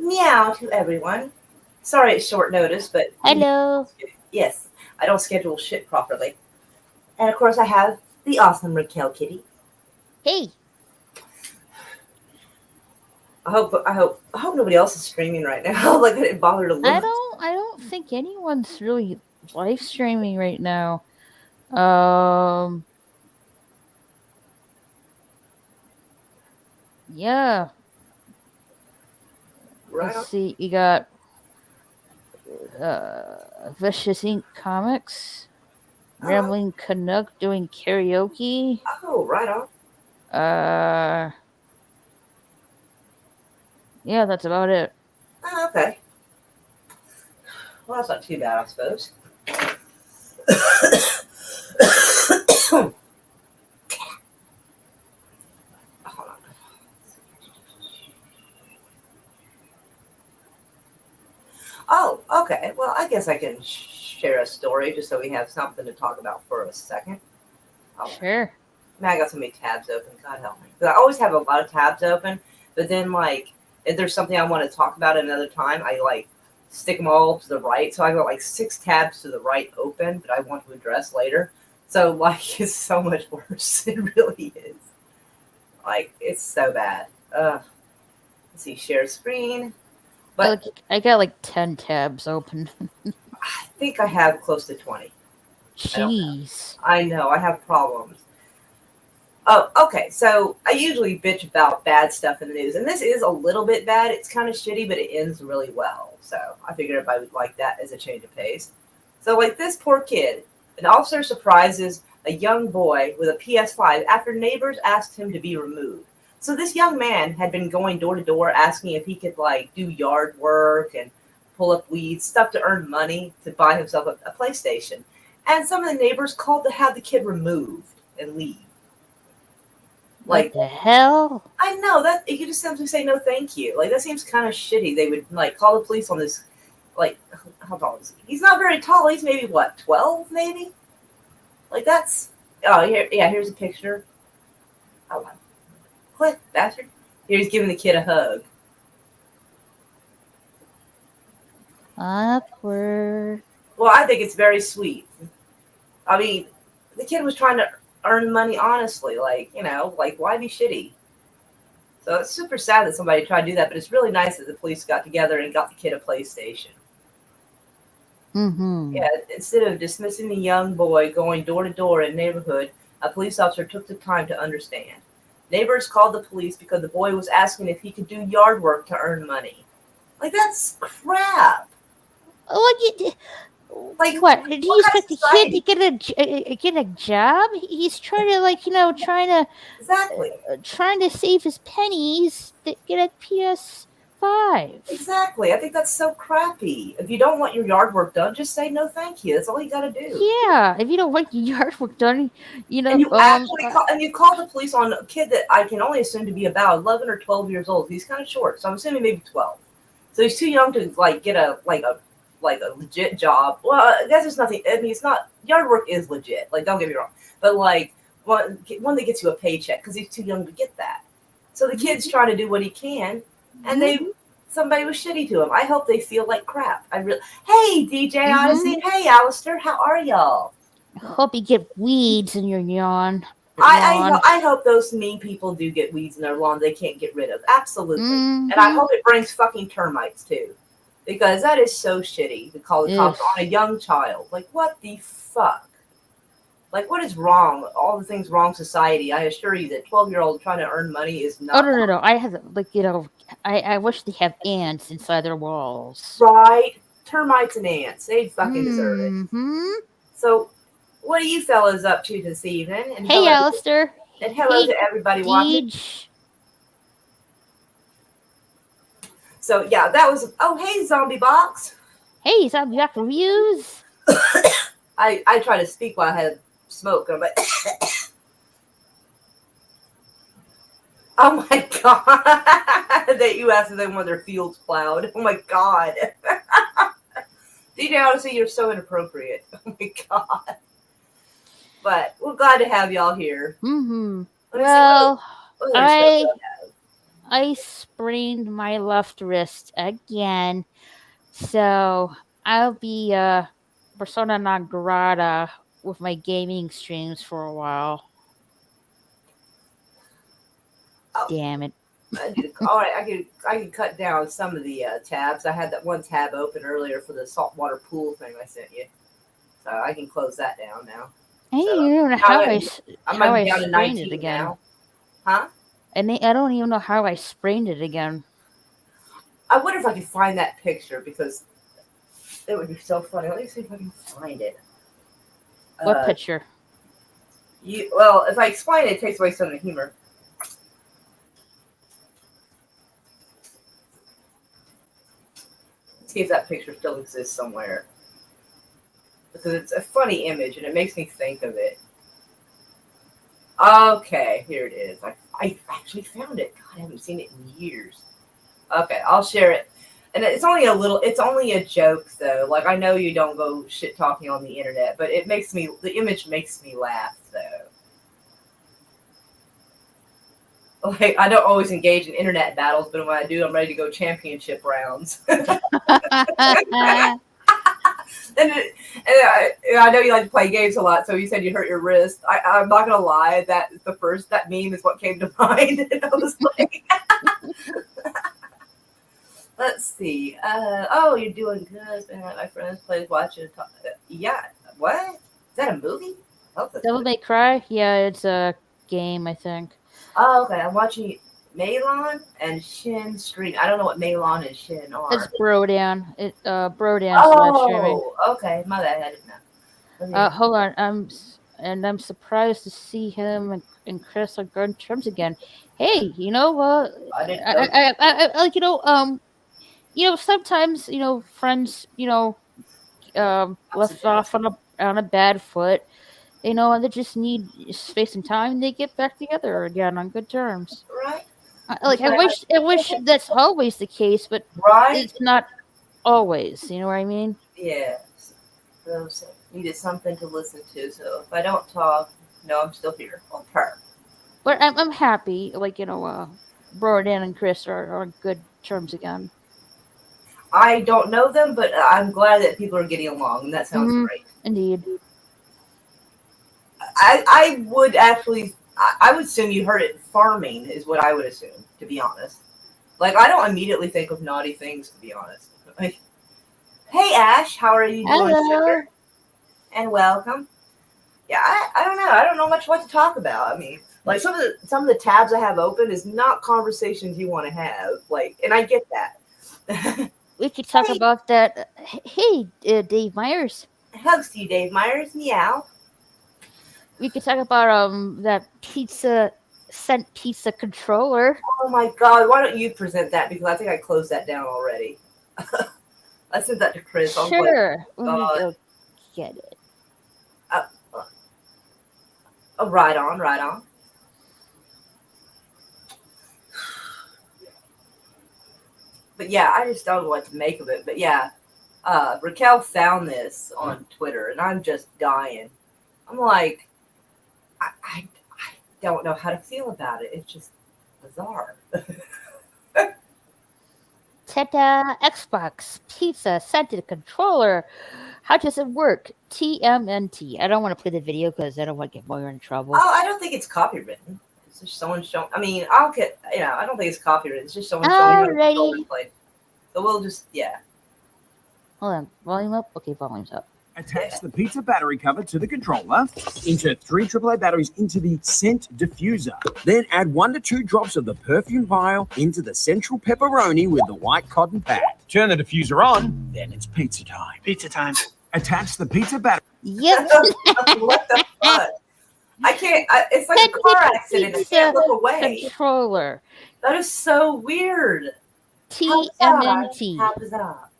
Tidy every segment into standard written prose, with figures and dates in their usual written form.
meow to everyone. Sorry it's short notice, but Hello. yes, I don't schedule shit properly. And of course, I have the awesome Raquel Kitty. Hey. I hope nobody else is streaming right now. Like I didn't bother to I look. don't I don't think anyone's really live streaming right now. Um yeah. Right Let's on. see. You got Vicious Ink Comics, Oh, Rambling Canuck doing karaoke. oh, right on. Uh yeah, that's about it. Oh, okay. Well, that's not too bad, I suppose. Hold on. Oh, okay. Well, I guess I can share a story just so we have something to talk about for a second. Oh, Sure. man, I got so many tabs open. God help me. 'Cause I always have a lot of tabs open, but then like if there's something I want to talk about another time, I like stick them all to the right. So I got like 6 tabs to the right open that I want to address later. So like it's so much worse. It really is. Like it's so bad. Let's see, share screen. But I got like 10 tabs open. I think I have close to 20. I don't know. Jeez. I know I have problems. Oh, okay. So I usually bitch about bad stuff in the news, and this is a little bit bad. It's kind of shitty, but it ends really well. So I figured everybody would like that as a change of pace. So, like this poor kid, an officer surprises a young boy with a PS5 after neighbors asked him to be removed. So this young man had been going door to door asking if he could like do yard work and pull up weeds, stuff to earn money to buy himself a PlayStation. And some of the neighbors called to have the kid removed and leave. What Like the hell? I know that you just simply say no, thank you. Like that seems kind of shitty. They would like call the police on this. Like how tall is he? He's not very tall. He's maybe what 12, maybe. Like that's. Oh here, yeah. Here's a picture. Oh, wow. Click, bastard. Here he's giving the kid a hug. Awkward. Well, I think it's very sweet. I mean, the kid was trying to earn money honestly. Like like why be shitty? So it's super sad that somebody tried to do that, but it's really nice that the police got together and got the kid a PlayStation. Mm-hmm. Yeah, instead of dismissing the young boy going door to door in the neighborhood, a police officer took the time to understand. Neighbors called the police because the boy was asking if he could do yard work to earn money. Like that's crap. What you Like what? Did he what kind of expect the kid to society? get a job? He's trying to Exactly. trying to save his pennies to get a PS5. Exactly. I think that's so crappy. If you don't want your yard work done, just say no, thank you. That's all you got to do. Yeah, if you don't want your yard work done, you And know, you actually call the police on a kid that I can only assume to be about 11 or 12 years old. He's kind of short, so I'm assuming maybe 12. So he's too young to like get a legit job. Well, I guess there's nothing. I mean, it's not yard work is legit. Like, don't get me wrong, but like one that gets you a paycheck because he's too young to get that. So the kid's trying to do what he can, and somebody was shitty to him. I hope they feel like crap. Hey DJ Odyssey, hey Alistair, how are y'all? hope you get weeds in your lawn. I hope those mean people do get weeds in their lawn they can't get rid of. Absolutely. And I hope it brings fucking termites too. Because that is so shitty to call the cops on a young child. Like, what the fuck? Like, what is wrong? All the things wrong society. I assure you that 12-year-old trying to earn money is Oh not no! I have I wish they have ants inside their walls. right. Termites and ants. They fucking deserve it. Mm-hmm. So, what are you fellas up to this evening? And Hey, Alistair. hello to everybody watching. So yeah, that was. Oh hey, zombie box. Hey, zombie box reviews. I try to speak while I had smoke. I'm like, oh my god, that you asked if they want their fields plowed. Oh my god, DJ Odyssey, you're so inappropriate. Oh my god. But we're glad to have y'all here. Mm-hmm. Well, I sprained my left wrist again, so I'll be persona non grata with my gaming streams for a while. Oh, Damn it. all right, I could cut down some of the tabs. I had that one tab open earlier for the saltwater pool thing I sent you, so I can close that down now. I So don't even know now I how might be I down to sprained it 19 again. now, huh? I don't even know how I sprained it again. I wonder if I could find that picture because it would be so funny. Let me see if I can find it. What Uh, picture? well, if I explain it, it takes away some of the humor. Let's see if that picture still exists somewhere because it's a funny image and it makes me think of it. Okay, here it is. I actually found it. God, I haven't seen it in years. Okay, I'll share it. And it's only a little, it's only a joke though. Like, I know you don't go shit talking on the internet, but the image makes me laugh though. Like, I don't always engage in internet battles, but when I do, I'm ready to go championship rounds. And I know you like to play games a lot, so you said you hurt your wrist. I'm not gonna lie, that meme is what came to mind. And I was like, let's see. Oh, you're doing good. Man. My friends played watching. Yeah, what? Is that a movie? Oh, Devil May Cry? Yeah, it's a game, I think. oh, okay. I'm watching Malon and Shin stream. I don't know what Malon and Shin It's are. Brodan. Brodan's live streaming. Oh, okay. My bad. I didn't know. Let me- Hold on. I'm surprised to see him and Chris on good terms again. Hey, I didn't know. like sometimes friends left Accidentally. off on a bad foot, and they just need space and time, and they get back together again on good terms. Right? Like I wish that's always the case, but Right? it's not always. You know what I mean? Yes. So needed something to listen to. So if I don't talk, no, I'm still here. Okay. But I'm happy. Like Brodan and Chris are on good terms again. I don't know them, but I'm glad that people are getting along, and that sounds Mm-hmm. great. Indeed. I would actually, I would assume you heard it. Farming is what I would assume, to be honest. Like, I don't immediately think of naughty things, to be honest. Like, hey, Ash, how are you doing, Hello. sugar? And welcome. Yeah, I don't know. I don't know much what to talk about. I mean, like some of the tabs I have open is not conversations you want to have. Like, and I get that. We could talk Hey, about that. Hey, Dave Myers. hugs to you, Dave Myers. Meow. We could talk about that pizza controller. Oh my God, why don't you present that? Because I think I closed that down already. I sent that to Chris. I was like, Sure. Let me God. go get it. Uh, right on, right on. But yeah, I just don't know what to make of it. But yeah, Raquel found this on Twitter, and I'm just dying. I'm like, I don't know how to feel about it. It's just bizarre. Ta-da! Xbox pizza sent to the controller. How does it work? TMNT. I don't want to play the video because I don't want to get Moira in trouble. Oh, I don't think it's copywritten. It's just someone showing. I mean, I'll get. I don't think it's copywritten. It's just someone showing how the controller Alrighty. play. So we'll just, yeah. Hold on. Volume up? Okay, volume's up. Attach the pizza battery cover to the controller. Insert 3 AAA batteries into the scent diffuser. Then add 1 to 2 drops of the perfume vial into the central pepperoni with the white cotton pad. Turn the diffuser on, then it's pizza time. Pizza time. Attach the pizza battery. Yep. What the fuck? I can't. It's like Sent a car to accident. I pizza can't look away. controller. That is so weird. TMNT. How bizarre.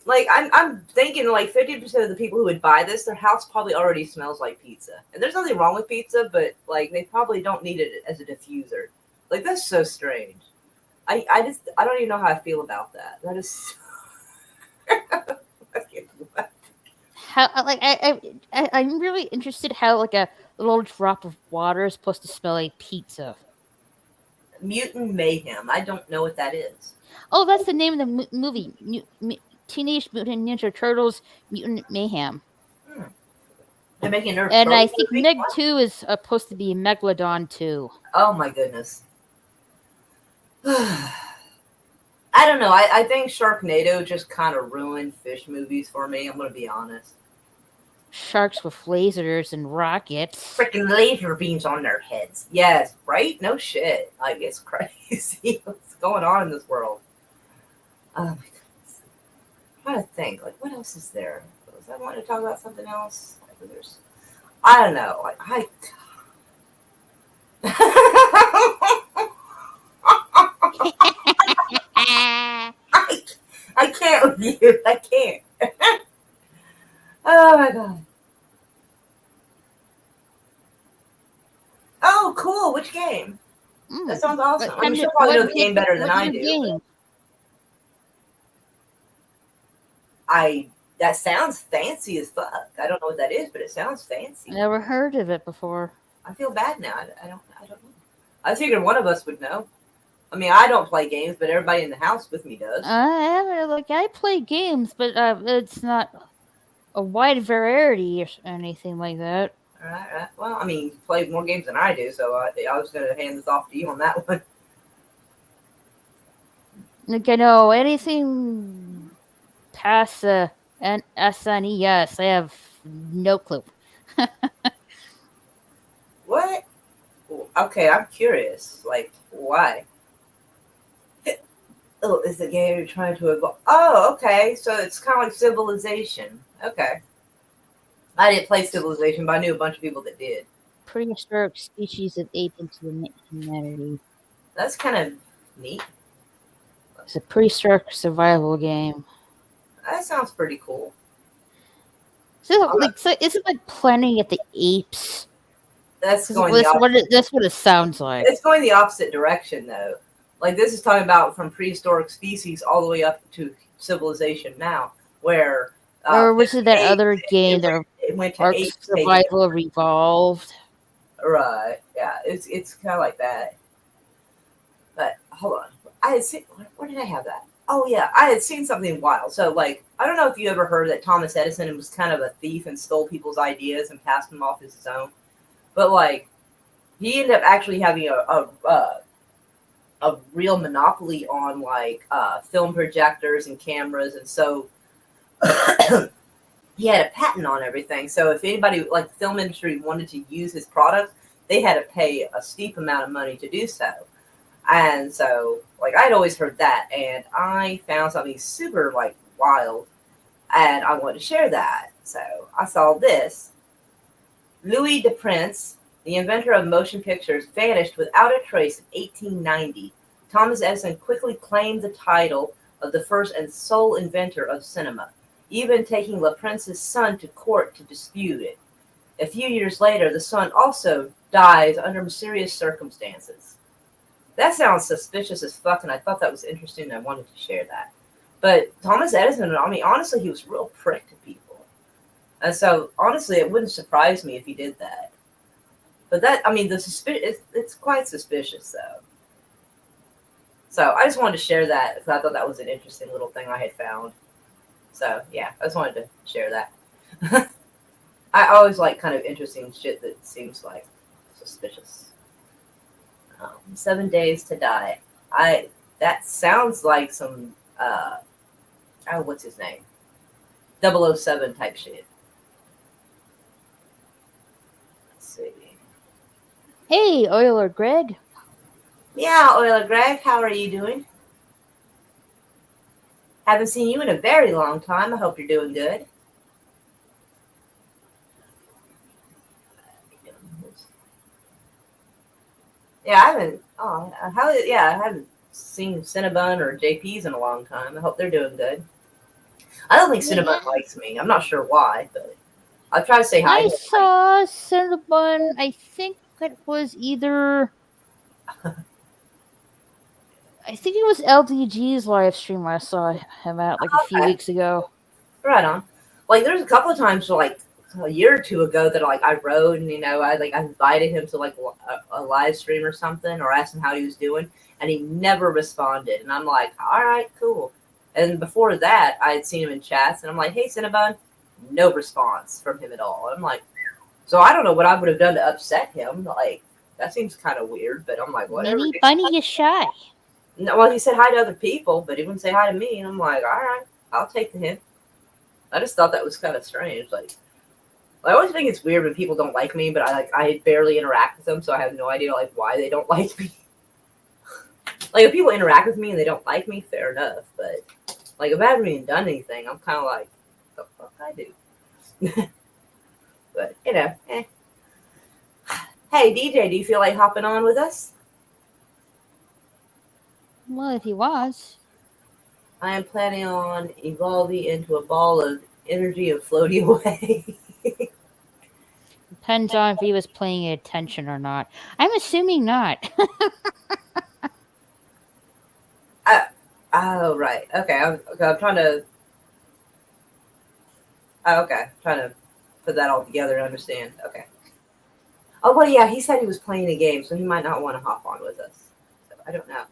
Like I'm thinking like 50% of the people who would buy this, their house probably already smells like pizza. And there's nothing wrong with pizza, but like they probably don't need it as a diffuser. Like that's so strange. I don't even know how I feel about that. That is How I'm really interested how like a little drop of water is supposed to smell like pizza. Mutant Mayhem. I don't know what that is. Oh, that's the name of the movie. Teenage Mutant Ninja Turtles Mutant Mayhem. They're making another And I Turtles think movie? Meg What? 2 is supposed to be Megalodon 2. Oh my goodness. I don't know. I think Sharknado just kind of ruined fish movies for me. I'm going to be honest. Sharks with lasers and rockets. Freaking laser beams on their heads. Yes, right? No shit. Like, it's crazy. What's going on in this world? Oh my goodness. I'm trying to think. Like, what else is there? Was I wanting to talk about something else? Like, I don't know. Like, I can't with you. I can't. Oh my god. Oh, cool. Which game? That sounds awesome. I mean, she'll probably know the game better than I do. That sounds fancy as fuck. I don't know what that is, but it sounds fancy. Never heard of it before. I feel bad now. I don't know. I figured one of us would know. I mean, I don't play games, but everybody in the house with me does. I play games, but it's not a wide variety or anything like that. All right. Well, I mean, you play more games than I do, so I was going to hand this off to you on that one. Like, I know anything past the SNES, I have no clue. What? Okay, I'm curious. Like, why? Oh, is the game you're trying to evolve? Oh, okay. So it's kind of like Civilization. Okay. I didn't play Civilization, but I knew a bunch of people that did. Prehistoric species that ate into humanity. That's kind of neat. It's a prehistoric survival game. That sounds pretty cool. So is it like Planet of the Apes? That's going that's what it sounds like. It's going the opposite direction, though. Like, this is talking about from prehistoric species all the way up to civilization now, where... or was it that other game that went to Ark Survival Revolved? Right, yeah, it's kind of like that. But, hold on. I had seen... Where did I have that? Oh, yeah, I had seen something wild. So, like, I don't know if you ever heard that Thomas Edison was kind of a thief and stole people's ideas and passed them off as his own. But, like, he ended up actually having a real monopoly on, like, film projectors and cameras. And so he had a patent on everything. So if anybody, like the film industry, wanted to use his product, they had to pay a steep amount of money to do so. And so, like, I'd always heard that. And I found something super, like, wild. And I wanted to share that. So I saw this. Louis de Prince, the inventor of motion pictures, vanished without a trace in 1890. Thomas Edison quickly claimed the title of the first and sole inventor of cinema, even taking Le Prince's son to court to dispute it. A few years later, the son also dies under mysterious circumstances. That sounds suspicious as fuck, and I thought that was interesting, and I wanted to share that. But Thomas Edison, I mean, honestly, he was a real prick to people. And so, honestly, it wouldn't surprise me if he did that. But that, I mean, it's quite suspicious, though. So I just wanted to share that because I thought that was an interesting little thing I had found. So, yeah, I just wanted to share that. I always like kind of interesting shit that seems like suspicious. 7 Days to Die. That sounds like some, what's his name? 007 type shit. See. Hey, Euler Greg. Yeah, Euler Greg, how are you doing? Haven't seen you in a very long time. I hope you're doing good. Yeah, I haven't. Oh, I haven't seen Cinnabon or JP's in a long time. I hope they're doing good. I don't think Cinnabon likes me. I'm not sure why, but I'll try to say hi. I saw Cinnabon. I think it was either. I think it was LDG's live stream I saw him at like a few weeks ago. Right on. Like, there's a couple of times where, like, a year or two ago that like I wrote and I invited him to like a live stream or something, or asked him how he was doing, and he never responded. And I'm like, all right, cool. And before that, I had seen him in chats, and I'm like, hey, Cinnabon, no response from him at all. I'm like, so I don't know what I would have done to upset him. Like that seems kind of weird, but I'm like, whatever. Maybe Bunny is shy. No, well, he said hi to other people, but he wouldn't say hi to me. And I'm like, all right, I'll take the hint. I just thought that was kind of strange. Like, I always think it's weird when people don't like me, but I barely interact with them, so I have no idea like why they don't like me. Like if people interact with me and they don't like me, fair enough. But like if I haven't even done anything, I'm kind of like, the fuck I do. But eh. Hey DJ, do you feel like hopping on with us? Well, if he was. I am planning on evolving into a ball of energy and floating away. Depends on if he was paying attention or not. I'm assuming not. Oh, right. Okay, I'm trying to. Oh, okay, trying to put that all together and understand. Okay. Oh, well, yeah, he said he was playing a game, so he might not want to hop on with us. So I don't know.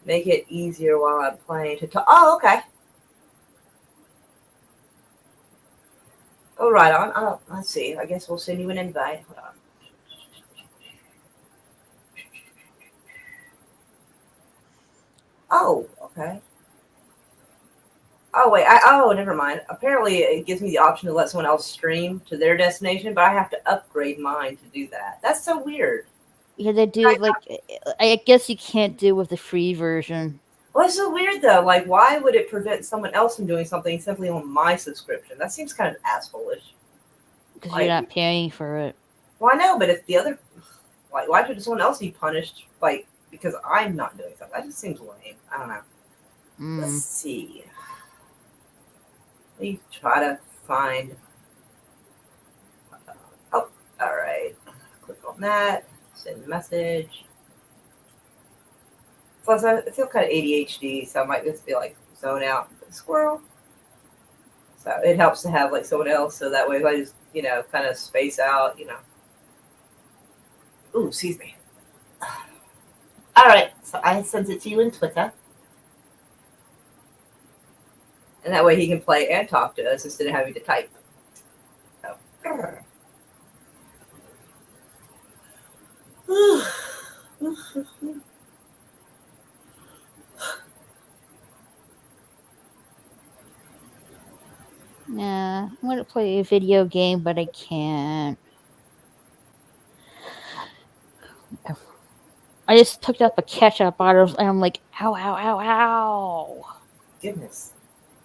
Make it easier while I'm playing to talk. Oh, okay. Oh, right on. Oh, let's see. I guess we'll send you an invite. Hold on. Oh, okay. Oh, wait. Oh, never mind. Apparently, it gives me the option to let someone else stream to their destination, but I have to upgrade mine to do that. That's so weird. Yeah, they do like. I guess you can't do with the free version. Well, it's so weird though. Like, why would it prevent someone else from doing something simply on my subscription? That seems kind of assholeish. Because you're not paying for it. Well, I know, but if the other, like, why should someone else be punished? Like, because I'm not doing something? That just seems lame. I don't know. Let's see. Let me try to find. Oh, all right. Click on that. Send a message. Plus, I feel kind of ADHD, so I might just be like zone out. Squirrel. So it helps to have like someone else, so that way if I just kind of space out, Ooh, excuse me. All right, so I sent it to you in Twitter, and that way he can play and talk to us instead of having to type. So. Nah, I want to play a video game, but I can't. I just picked up a ketchup bottle, and I'm like, ow, ow, ow, ow. Goodness.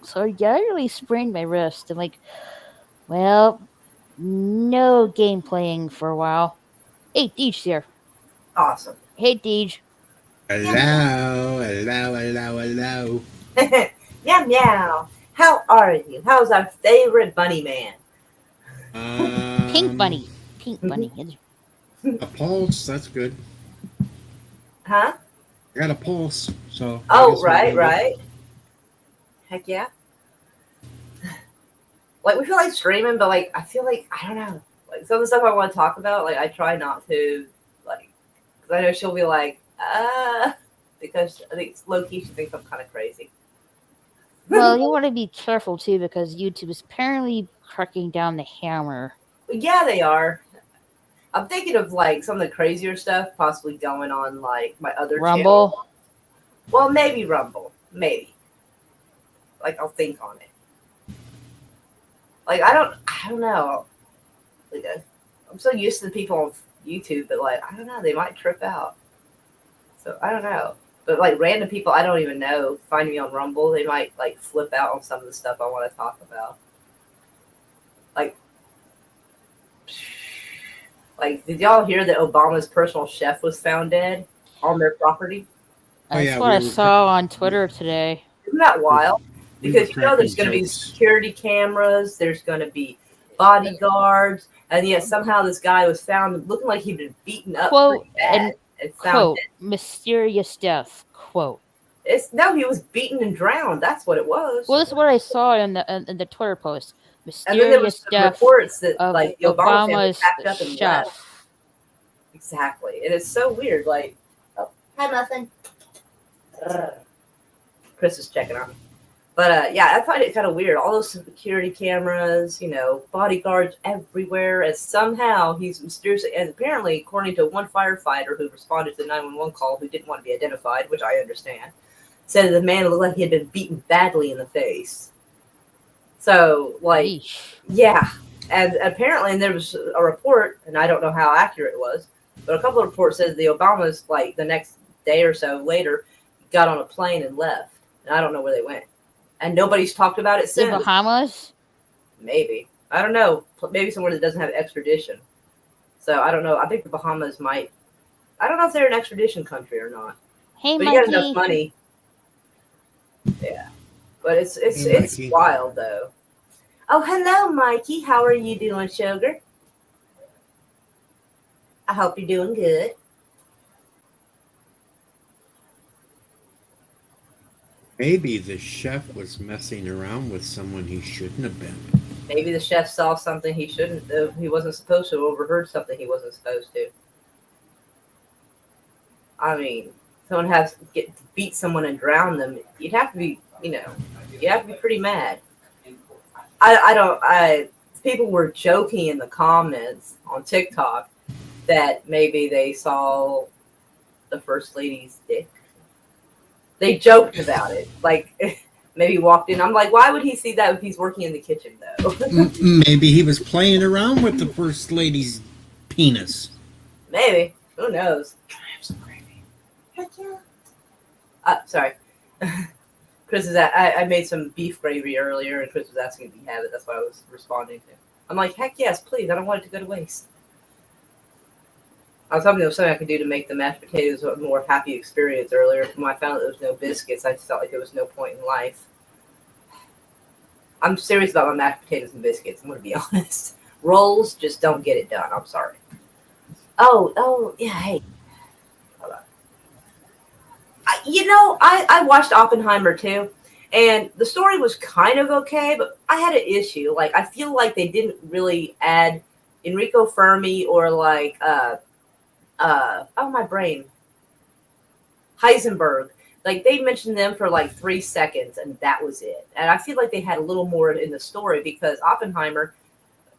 So yeah, I really sprained my wrist. I'm like, well, no game playing for a while. Hey, Deej here. Awesome. Hey, Deej. Hello, hello, hello, hello. Meow meow. How are you? How's our favorite bunny man? Pink bunny. Pink bunny. A pulse, that's good. Huh? I got a pulse, so. Oh, right. Heck yeah. Like, we feel like streaming, but, like, I feel like, I don't know. Like, some of the stuff I want to talk about, like, I try not to, like, because I know she'll be like, because I think low-key she thinks I'm kind of crazy. Well, you want to be careful, too, because YouTube is apparently cracking down the hammer. Yeah, they are. I'm thinking of, like, some of the crazier stuff possibly going on, like, my other Rumble? channel. Well, maybe Rumble. Maybe. Like, I'll think on it. Like, I don't know. Like, I'm so used to the people on YouTube, but, like, I don't know. They might trip out. So, I don't know. But, like, random people I don't even know find me on Rumble. They might, like, flip out on some of the stuff I want to talk about. Like, did y'all hear that Obama's personal chef was found dead on their property? That's what I saw on Twitter today. Isn't that wild? Because there's going to be security cameras, there's going to be bodyguards, and yet somehow this guy was found looking like he'd been beaten up pretty bad. And quote, mysterious death, quote. No, he was beaten and drowned. That's what it was. Well, that's what I saw in the Twitter post. And then there was Mysterious some death reports that of like the Obama family Obama's packed up and left. chef. Exactly, and it's so weird. Like, oh, hi Muffin. Chris is checking on me. But yeah, I find it kind of weird. All those security cameras, bodyguards everywhere, and somehow he's mysteriously, and apparently, according to one firefighter who responded to the 911 call, who didn't want to be identified, which I understand, said the man looked like he had been beaten badly in the face. So, like, Yeesh. yeah, and apparently, and there was a report, and I don't know how accurate it was, but a couple of reports said the Obamas, like, the next day or so later, got on a plane and left, and I don't know where they went. And nobody's talked about it The since. Bahamas? Maybe. I don't know. Maybe somewhere that doesn't have extradition. So I don't know. I think the Bahamas might. I don't know if they're an extradition country or not. Hey, But you got enough Mikey. money. Yeah. But it's Hey, it's Mikey. wild though. Oh, hello, Mikey. How are you doing, sugar? I hope you're doing good. Maybe the chef was messing around with someone he shouldn't have been. Maybe the chef saw something he shouldn't. He wasn't supposed to. Overheard something he wasn't supposed to. I mean, someone has to beat someone and drown them. You'd have to be, you have to be pretty mad. People were joking in the comments on TikTok that maybe they saw the first lady's dick. They joked about it. Like, maybe walked in. I'm like, why would he see that if he's working in the kitchen, though? Maybe he was playing around with the first lady's penis. Maybe. Who knows? Can I have some gravy? Heck yeah. Sorry. Chris is I made some beef gravy earlier, and Chris was asking if he had it. That's why I was responding to him. I'm like, heck yes, please. I don't want it to go to waste. I was hoping there was something I could do to make the mashed potatoes a more happy experience earlier. When I found out there was no biscuits, I just felt like there was no point in life. I'm serious about my mashed potatoes and biscuits. I'm going to be honest. Rolls just don't get it done. I'm sorry. Oh, yeah, hey. Hold on. I watched Oppenheimer too, and the story was kind of okay, but I had an issue. Like, I feel like they didn't really add Enrico Fermi or like, my brain. Heisenberg. Like, they mentioned them for like 3 seconds, and that was it. And I feel like they had a little more in the story because Oppenheimer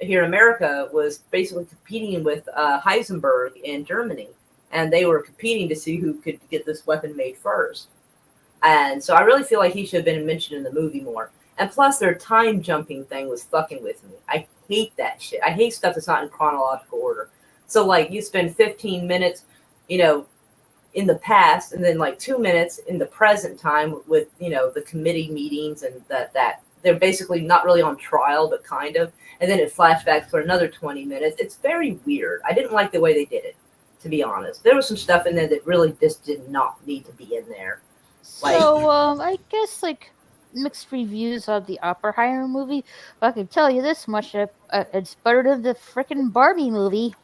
here in America was basically competing with Heisenberg in Germany. And they were competing to see who could get this weapon made first. And so I really feel like he should have been mentioned in the movie more. And plus, their time jumping thing was fucking with me. I hate that shit. I hate stuff that's not in chronological order. So, like, you spend 15 minutes, in the past, and then like 2 minutes in the present time with, the committee meetings, and that they're basically not really on trial, but kind of. And then it flashbacks for another 20 minutes. It's very weird. I didn't like the way they did it, to be honest. There was some stuff in there that really just did not need to be in there. So, I guess, like, mixed reviews of the Oppenheimer movie. But I can tell you this much: it's better than the freaking Barbie movie.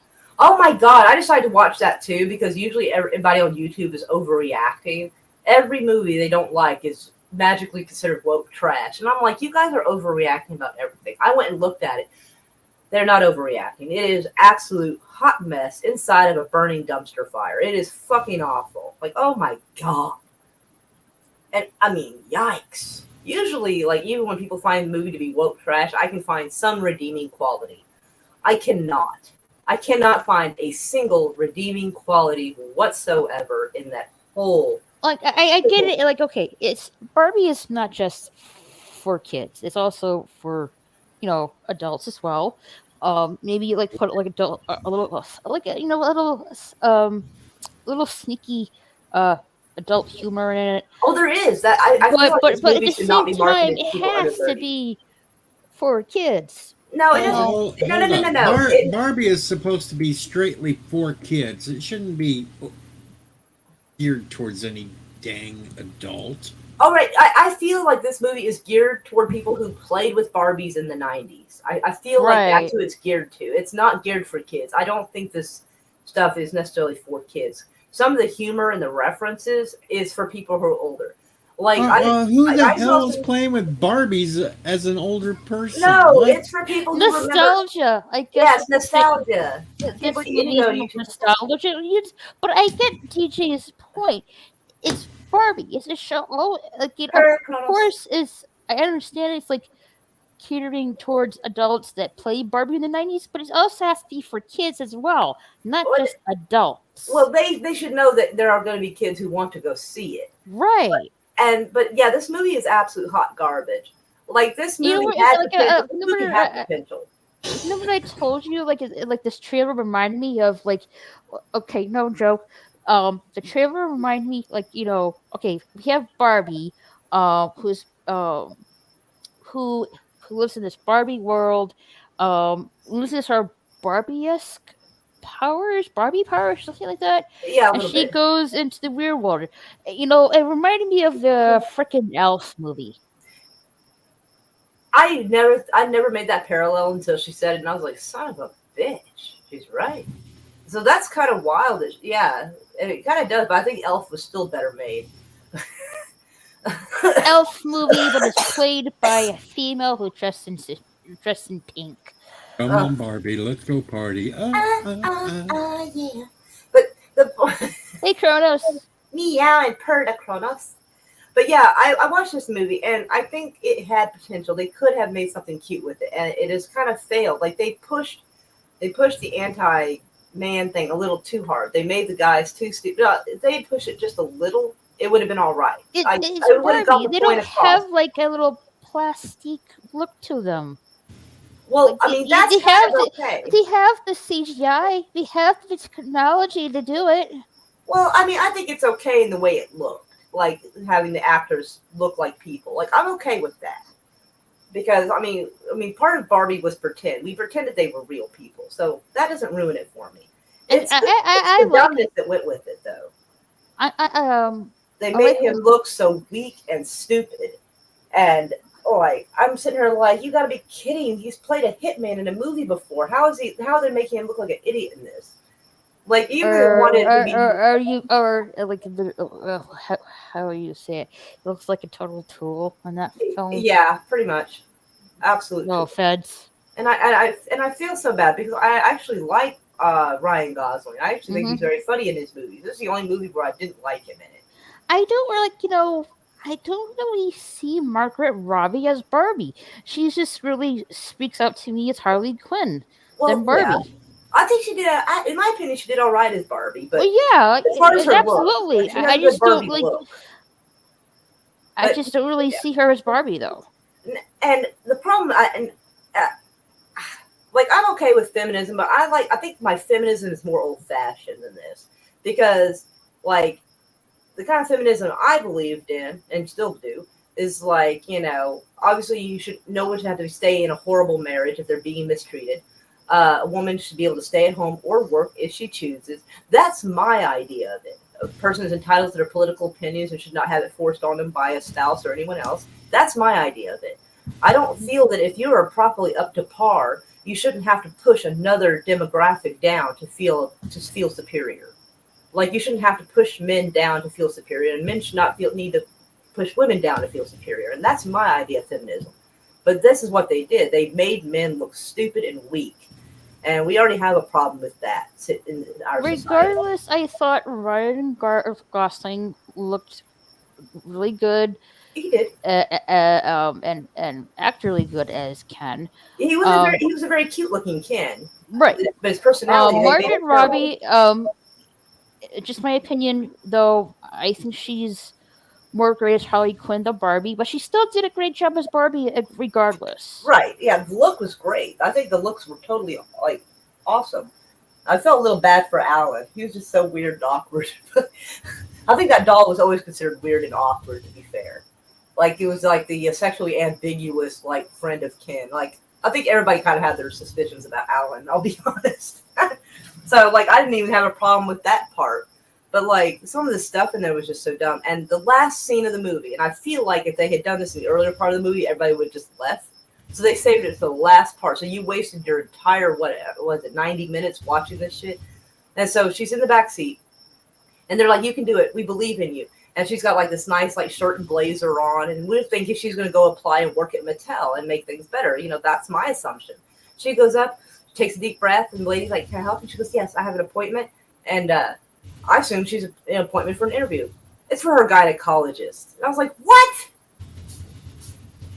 Oh my god, I decided to watch that too because usually everybody on YouTube is overreacting. Every movie they don't like is magically considered woke trash. And I'm like, you guys are overreacting about everything. I went and looked at it. They're not overreacting. It is absolute hot mess inside of a burning dumpster fire. It is fucking awful. Like, oh my god. And I mean, yikes. Usually, like, even when people find the movie to be woke trash, I can find some redeeming quality. I cannot find a single redeeming quality whatsoever in that whole. Like, I get it. Like, okay, it's Barbie is not just for kids; it's also for, adults as well. Maybe like put like adult a little like little sneaky adult humor in it. Oh, there is that. I feel like this But at movie the should not same be time, marketed to it people under has to 30. be for kids. No, it Oh, doesn't. hold on. No. Barbie is supposed to be straightly for kids. It shouldn't be geared towards any dang adult. All right, I feel like this movie is geared toward people who played with Barbies in the 90s. I feel like that's who it's geared to. It's not geared for kids. I don't think this stuff is necessarily for kids. Some of the humor and the references is for people who are older. Like who the I hell saw is some, playing with Barbies as an older person? no, What? it's for people who remember. Nostalgia, I Yeah, guess it's you could say. nostalgia. There's People, you know, medieval nostalgia, but I get DJ's point. It's Barbie. It's a show. Like, of Chronos. course, I understand it's like catering towards adults that play Barbie in the 90s, but it also has to be for kids as well, not just adults. Well, they should know that there are going to be kids who want to go see it. Right. But yeah, this movie is absolute hot garbage. Like this movie It's had like potential. This movie had potential. Remember what I told you? Like this trailer reminded me of okay, no joke. The trailer reminded me okay, we have Barbie, who's who lives in this Barbie world, loses her Barbie-esque Barbie powers, something like that. Yeah, a and little she bit. goes into the real world. It reminded me of the frickin' Elf movie. I never made that parallel until she said it, and I was like, son of a bitch. She's right. So that's kind of wild. Yeah, and it kind of does, but I think Elf was still better made. Elf movie, but it's played by a female who dressed in pink. Come on, Barbie, let's go party. Yeah. But the Hey, Kronos. meow and purr Kronos. But yeah, I watched this movie and I think it had potential. They could have made something cute with it, and it has kind of failed. Like they pushed the anti-man thing a little too hard. They made the guys too stupid. If they pushed it just a little, it would have been all right. It's I would have got Barbie. the They point don't across. have like a little plastic look to them. Well, Like, I mean that's they kind have of okay. they have the CGI. They have the technology to do it. Well, I mean I think it's okay in the way it looked. Like having the actors look like people. Like I'm okay with that. Because I mean part of Barbie was pretend. We pretended they were real people. So that doesn't ruin it for me. It's the dumbness that went with it though. They made him look so weak and stupid. And like I'm sitting here like, you gotta be kidding. He's played a hitman in a movie before. How are they making him look like an idiot in this? Like even wanted to be how you say it? It looks like a total tool in that film. Yeah, pretty much. Absolutely. No offense. And I feel so bad because I actually like Ryan Gosling. I actually think he's very funny in his movies. This is the only movie where I didn't like him in it. I don't really see Margaret Robbie as Barbie. She just really speaks out to me as Harley Quinn than Barbie. Yeah. I think she did. In my opinion, she did all right as Barbie. But yeah, as far as her absolutely. look, I just don't like. I just don't really see her as Barbie though. And the problem, like I'm okay with feminism, but I think my feminism is more old fashioned than this because like the kind of feminism I believed in and still do is like obviously no one should have to stay in a horrible marriage if they're being mistreated. A woman should be able to stay at home or work if she chooses. That's my idea of it. A person is entitled to their political opinions and should not have it forced on them by a spouse or anyone else. That's my idea of it. I don't feel that if you are properly up to par, you shouldn't have to push another demographic down to feel superior. Like you shouldn't have to push men down to feel superior, and men should not need to push women down to feel superior. And that's my idea of feminism. But this is what they did. They made men look stupid and weak. And we already have a problem with that in our Regardless, society. I thought Ryan Gosling looked really good. He did, and actually good as Ken. He was a very cute looking Ken, right? But his personality. Margaret Robbie. Just my opinion, though. I think she's more great as Harley Quinn than Barbie, but she still did a great job as Barbie regardless. Right, yeah, the look was great. I think the looks were totally, like, awesome. I felt a little bad for Alan. He was just so weird and awkward. I think that doll was always considered weird and awkward, to be fair. Like, it was like the sexually ambiguous, like, friend of Ken. Like, I think everybody kind of had their suspicions about Alan, I'll be honest. So, like, I didn't even have a problem with that part. But, like, some of the stuff in there was just so dumb. And the last scene of the movie, and I feel like if they had done this in the earlier part of the movie, everybody would have just left. So they saved it for the last part. So you wasted your entire, 90 minutes watching this shit? And so she's in the back seat. And they're like, you can do it. We believe in you. and she's got like this nice like shirt and blazer on, and we're thinking she's going to go apply and work at Mattel and make things better. That's my assumption. She goes up, takes a deep breath, and the lady's like, "Can I help you?" She goes, "Yes, I have an appointment," and I assume she's an appointment for an interview. It's for her gynecologist. And I was like, "What?"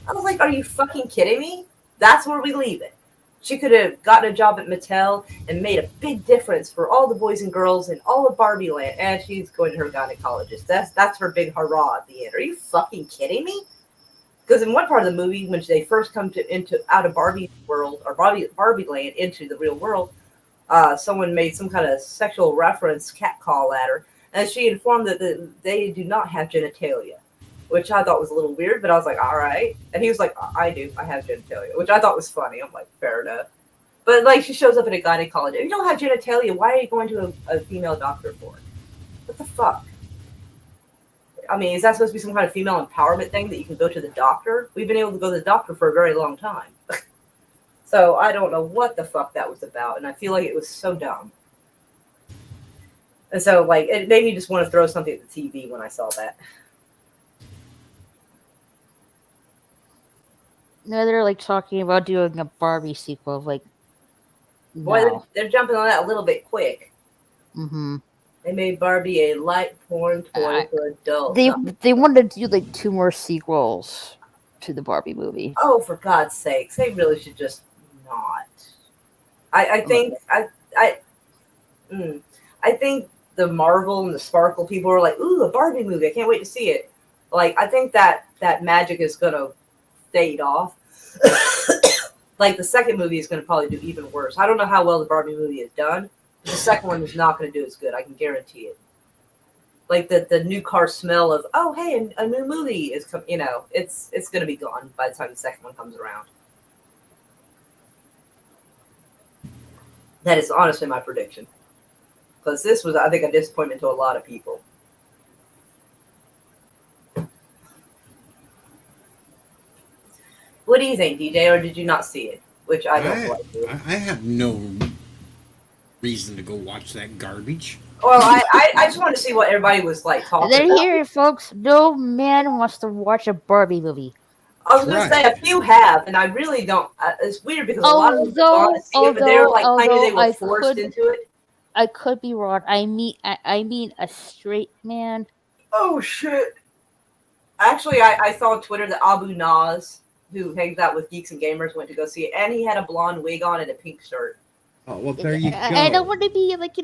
I was like, "Are you fucking kidding me?" That's where we leave it. She could have gotten a job at Mattel and made a big difference for all the boys and girls in all of Barbie Land. And she's going to her gynecologist. That's her big hurrah at the end. Are you fucking kidding me? Because in one part of the movie, when they first come out of Barbie world or Barbie Land into the real world, someone made some kind of sexual reference catcall at her, and she informed that they do not have genitalia, which I thought was a little weird, but I was like, all right. And he was like, I do. I have genitalia, which I thought was funny. I'm like, fair enough. But like, she shows up at a gynecologist. If you don't have genitalia, why are you going to a female doctor for it? What the fuck? I mean, is that supposed to be some kind of female empowerment thing that you can go to the doctor? We've been able to go to the doctor for a very long time. So I don't know what the fuck that was about. And I feel like it was so dumb. And so, like, it made me just want to throw something at the TV when I saw that. No, they're like talking about doing a Barbie sequel. Like, Boy, no. they're jumping on that a little bit quick. Mm-hmm. They made Barbie a light porn toy for adults. They wanted to do like 2 more sequels to the Barbie movie. Oh, for God's sakes, they really should just not. I think the Marvel and the Sparkle people are like, ooh, a Barbie movie. I can't wait to see it. Like, I think that magic is gonna fade off. Like, the second movie is gonna probably do even worse. I don't know how well the Barbie movie is done. The second one is not going to do as good. I can guarantee it. Like the new car smell of, oh, hey, a new movie is coming. It's going to be gone by the time the second one comes around. That is honestly my prediction. Because this was, I think, a disappointment to a lot of people. What do you think, DJ? Or did you not see it? Which I don't like. I have no reason to go watch that garbage. Well, I just wanted to see what everybody was like talking There about. here, folks. No man wants to watch a Barbie movie. I was going to say a few have, and I really don't. It's weird because a lot of them gone to see it, but they're like claiming they were forced into it. I could be wrong. I mean a straight man. Oh shit! Actually, I saw on Twitter that Abu Naz, who hangs out with Geeks and Gamers, went to go see it, and he had a blonde wig on and a pink shirt. Oh, well, there you go. I don't want to be like,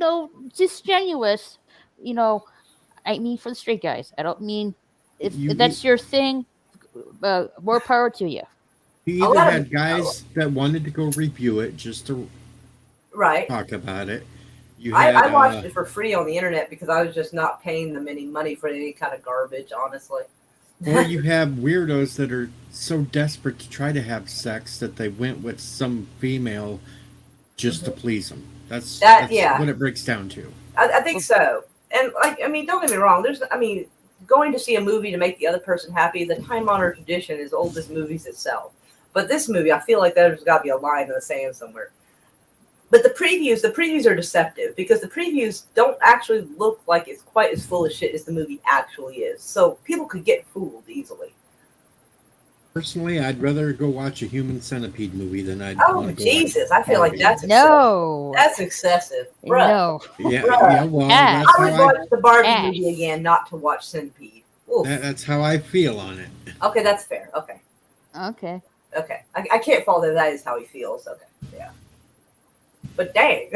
disingenuous. I mean for the straight guys. I don't mean if that's your thing, more power to you. You either had guys that wanted to go review it just to talk about it. I watched it for free on the internet because I was just not paying them any money for any kind of garbage, honestly. Or you have weirdos that are so desperate to try to have sex that they went with some female just to please them. That's what it breaks down to. I think so. And don't get me wrong. Going to see a movie to make the other person happy, the time-honored tradition is old as movies itself. But this movie, I feel like there's got to be a line in the sand somewhere. But the previews are deceptive because the previews don't actually look like it's quite as full of shit as the movie actually is. So people could get fooled easily. Personally, I'd rather go watch a Human Centipede movie than I'd. Oh Jesus! I feel like that's excessive. No. That's excessive. Bruh. No. Yeah, Bruh. yeah. Well, I would watch the Barbie movie again, not to watch Centipede. That's how I feel on it. Okay, that's fair. Okay. I can't fault that. That is how he feels. Okay. Yeah. But dang.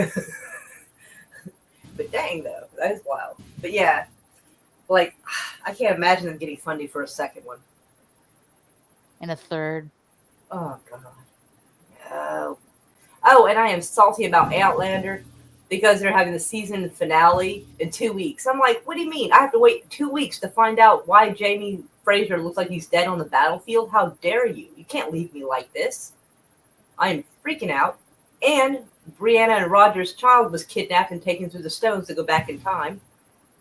Though. That is wild. But yeah. Like, I can't imagine them getting funding for a second one. And a third. Oh, God. Oh, and I am salty about Outlander because they're having the season finale in 2 weeks. I'm like, what do you mean? I have to wait 2 weeks to find out why Jamie Fraser looks like he's dead on the battlefield? How dare you? You can't leave me like this. I'm freaking out. And Brianna and Roger's child was kidnapped and taken through the stones to go back in time.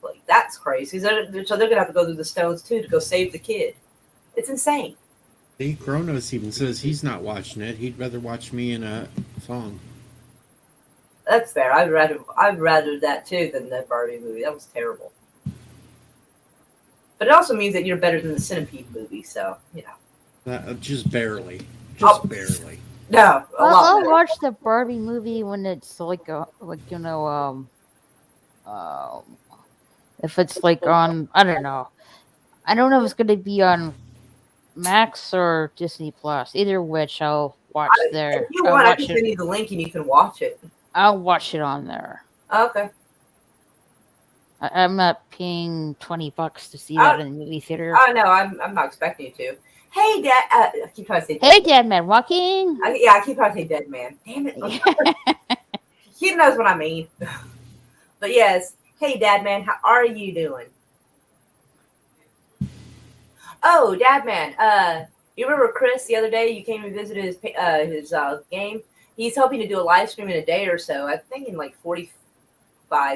Like, that's crazy. So they're going to have to go through the stones, too, to go save the kid. It's insane. See, Kronos even says he's not watching it. He'd rather watch me in a thong. That's fair. I'd rather that, too, than that Barbie movie. That was terrible. But it also means that you're better than the Centipede movie, so, you know. Just barely. Just barely. No, I'll watch the Barbie movie when it's if it's like on, I don't know. I don't know if it's going to be on Max or Disney Plus. Either which, I'll watch there. If you want, I can send you the link and you can watch it. I'll watch it on there. Okay. I'm not paying $20 to see that in the movie theater. Oh no, I'm not expecting you to. Hey, Dad. I keep trying to say. Hey, Dead Man Walking. I keep trying to say Dead Man. Damn it. He knows what I mean. But yes. Hey, Dad Man, how are you doing? Oh, Dad Man. You remember Chris the other day? You came and visited his game. He's hoping to do a live stream in a day or so. I think in like 45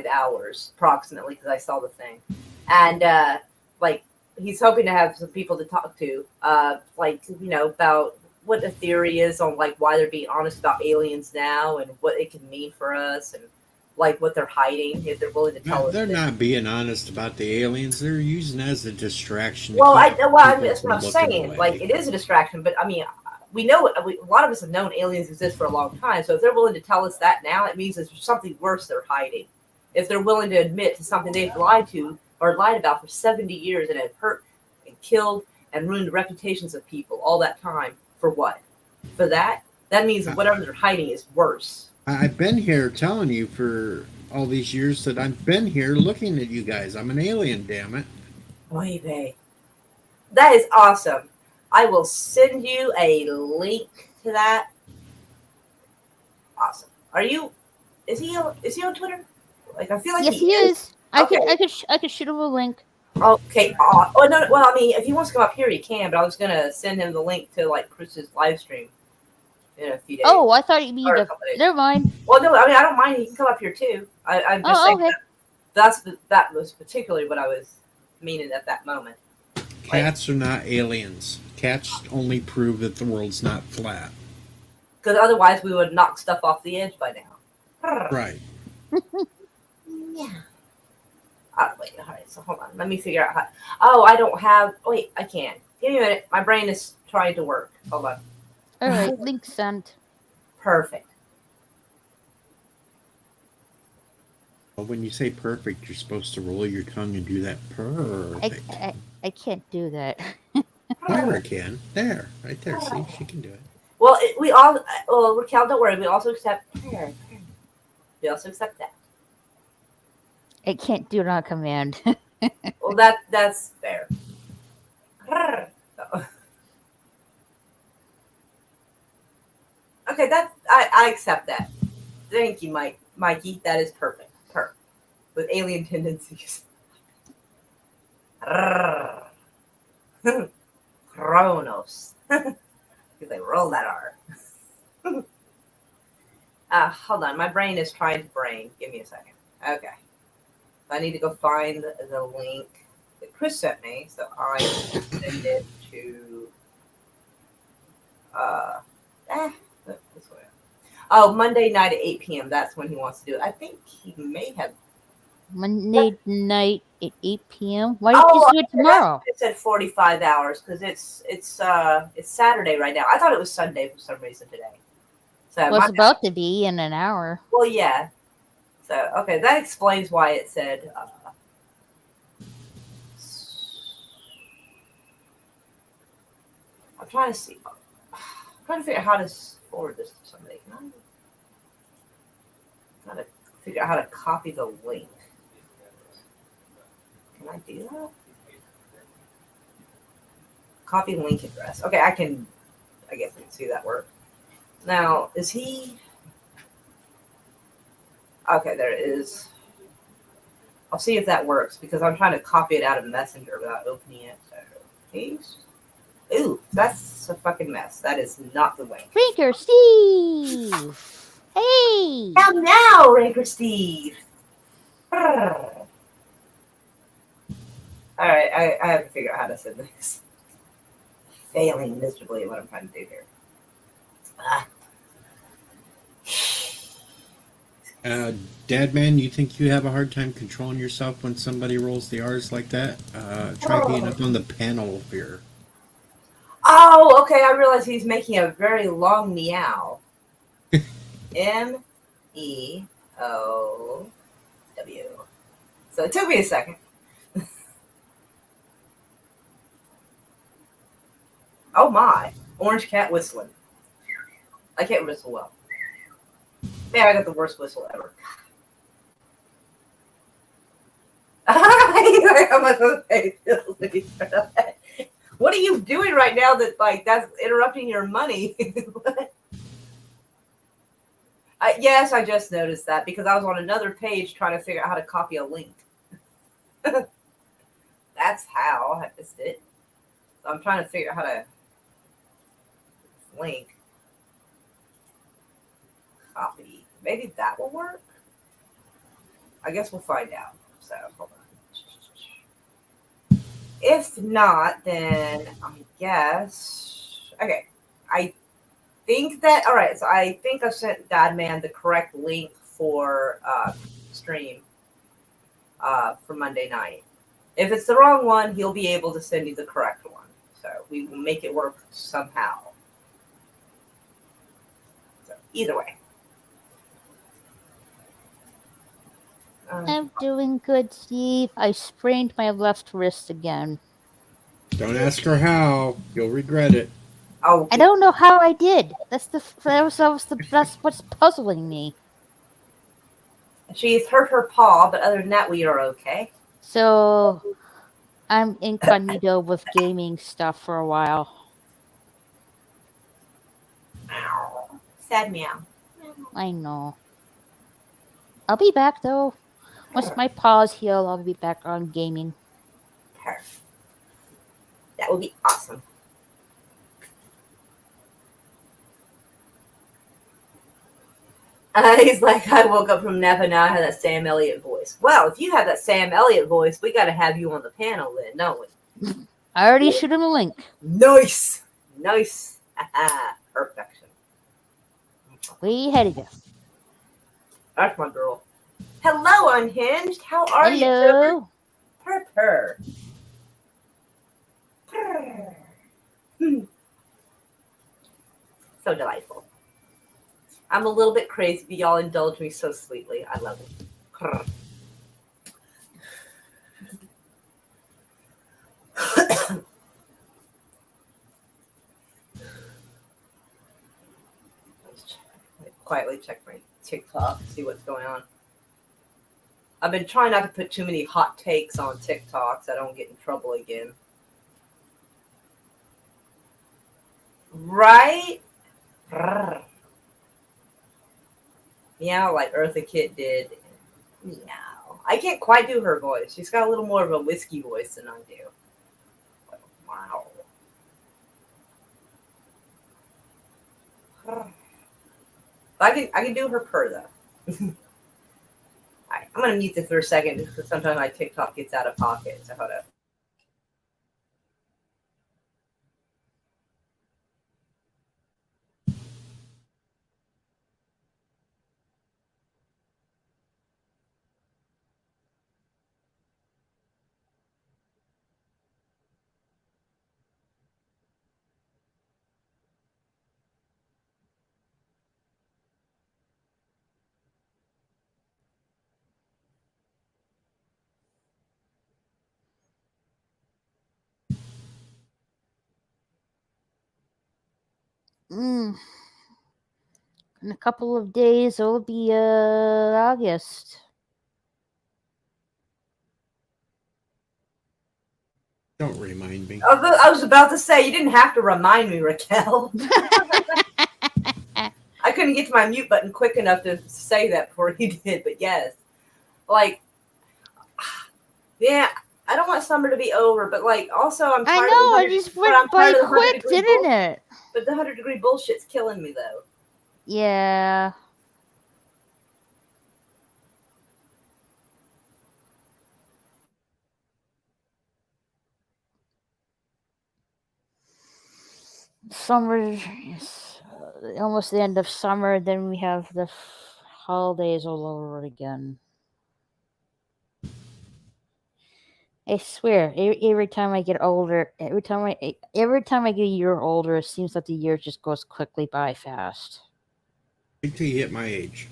hours approximately, because I saw the thing. And like he's hoping to have some people to talk to, like, you know, about what the theory is on like why they're being honest about aliens now and what it can mean for us and like what they're hiding if they're willing to tell us. They're not being honest about the aliens. They're using it as a distraction. Well, that's what I'm saying. Away. Like, it is a distraction, but I mean, we know a lot of us have known aliens exist for a long time. So if they're willing to tell us that now, it means there's something worse they're hiding. If they're willing to admit to something they've lied to or lied about for 70 years and have hurt and killed and ruined the reputations of people all that time, for what? For that? That means whatever they're hiding is worse. I've been here telling you for all these years that I've been here looking at you guys. I'm an alien, damn it. Oy vey. That is awesome. I will send you a link to that. Awesome. Is he on Twitter? Like, I feel like yes, he is. Okay. I could shoot him a link. Okay. Oh no. Well, I mean, if he wants to come up here, he can. But I was gonna send him the link to like Chris's live stream in a few days. Oh, I thought you mean never mind. Well, no, I mean, I don't mind. He can come up here too. I'm just saying okay. that was particularly what I was meaning at that moment. Cats are not aliens. Cats only prove that the world's not flat. Because otherwise, we would knock stuff off the edge by now. Right. Yeah. Wait, all right, so hold on. Let me figure out how. Oh, I don't have. Wait, I can't. Give me a minute. My brain is trying to work. Hold on. All right, link sent. Perfect. Well, when you say perfect, you're supposed to roll your tongue and do that perfect. I can't do that. Myra can. There. Right there. See, she can do it. Well, Raquel, don't worry. We also accept. We also accept that. I can't do it on command. Well, that's fair. Okay, I accept that. Thank you, Mikey. That is perfect. Perfect. With alien tendencies. Kronos. Because they roll that R. Hold on. My brain is trying to brain. Give me a second. Okay. I need to go find the link that Chris sent me, so I can send it to this way. Oh, Monday night at 8 p.m. That's when he wants to do it. I think he may have Monday night at 8 p.m. Why don't you do it tomorrow? It said 45 hours because it's Saturday right now. I thought it was Sunday for some reason today. So well, it's about to be in an hour. Well, yeah. So, okay, that explains why it said. I'm trying to see. I'm trying to figure out how to forward this to somebody. I'm trying to figure out how to copy the link. Can I do that? Copy link address. Okay, I guess I can see that work. Now, is he? Okay, there it is. I'll see if that works because I'm trying to copy it out of Messenger without opening it. So, paste. Ooh, that's a fucking mess. That is not the way. Ranker Steve! Hey! Now, Ranker Steve! Alright, I have to figure out how to send this. Failing miserably at what I'm trying to do here. Dad, man, you think you have a hard time controlling yourself when somebody rolls the R's like that? Try being up on the panel here. Oh, okay. I realize he's making a very long meow. MEOW. So it took me a second. Oh my. Orange cat whistling. I can't whistle well. Man, I got the worst whistle ever. What are you doing right now that's interrupting your money? Yes, I just noticed that because I was on another page trying to figure out how to copy a link. That's how I missed it. So I'm trying to figure out how to link. Copy. Maybe that will work. I guess we'll find out. So hold on. If not, then I guess okay. I think that all right. So I think I sent Dadman the correct link for stream for Monday night. If it's the wrong one, he'll be able to send you the correct one. So we will make it work somehow. So either way. I'm doing good, Steve. I sprained my left wrist again. Don't ask her how. You'll regret it. Oh, I don't know how I did. That's what's puzzling me. She's hurt her paw, but other than that, we are okay. So I'm incognito with gaming stuff for a while. Sad meow. I know. I'll be back though. Once my paws heal, I'll be back on gaming. Perfect. That would be awesome. He's like, I woke up from nap and now I have that Sam Elliott voice. Well, if you have that Sam Elliott voice, we got to have you on the panel then, don't we? I already shoot him a link. Nice. Perfection. Way ahead of you. That's my girl. Hello, Unhinged. How are you? Hello. Purr. So delightful. I'm a little bit crazy, but y'all indulge me so sweetly. I love it. Quietly check my TikTok, see what's going on. I've been trying not to put too many hot takes on TikTok so I don't get in trouble again. Right? Meow, like Eartha Kitt did. Meow. I can't quite do her voice. She's got a little more of a whiskey voice than I do. Wow. I can do her purr though. Right, I'm gonna mute this for a second because sometimes my TikTok gets out of pocket. So hold up. In a couple of days, it'll be August. Don't remind me. I was about to say, you didn't have to remind me, Raquel. I couldn't get to my mute button quick enough to say that before he did, but yes. Like, yeah, I don't want summer to be over, but like, also I'm tired I know, of it just went by quick, didn't it? But the 100-degree bullshit's killing me, though. Yeah. Summer is almost the end of summer. Then we have the holidays all over again. I swear, every time I get older, every time I get a year older, it seems like the year just goes quickly by fast. Until you hit my age.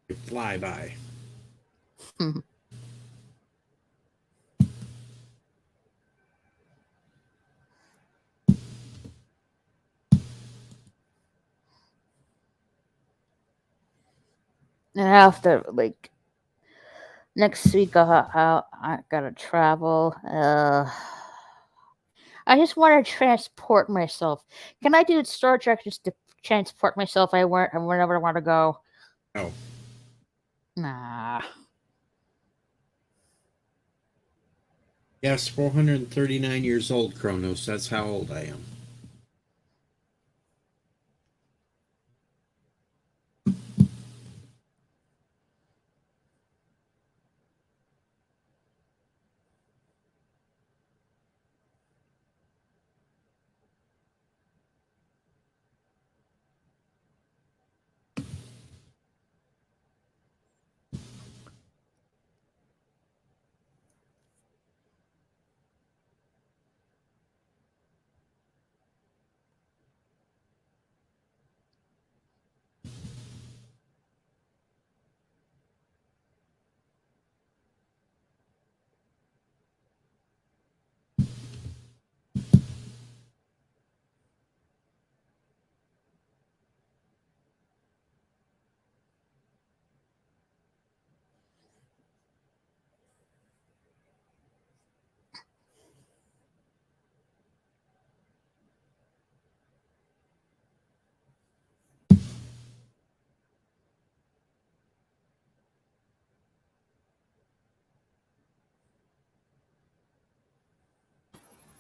You fly by. And after next week, I gotta travel. I just want to transport myself. Can I do Star Trek just to transport myself? Whenever I want to go. No. Nah. Yes, 439 years old, Kronos. That's how old I am.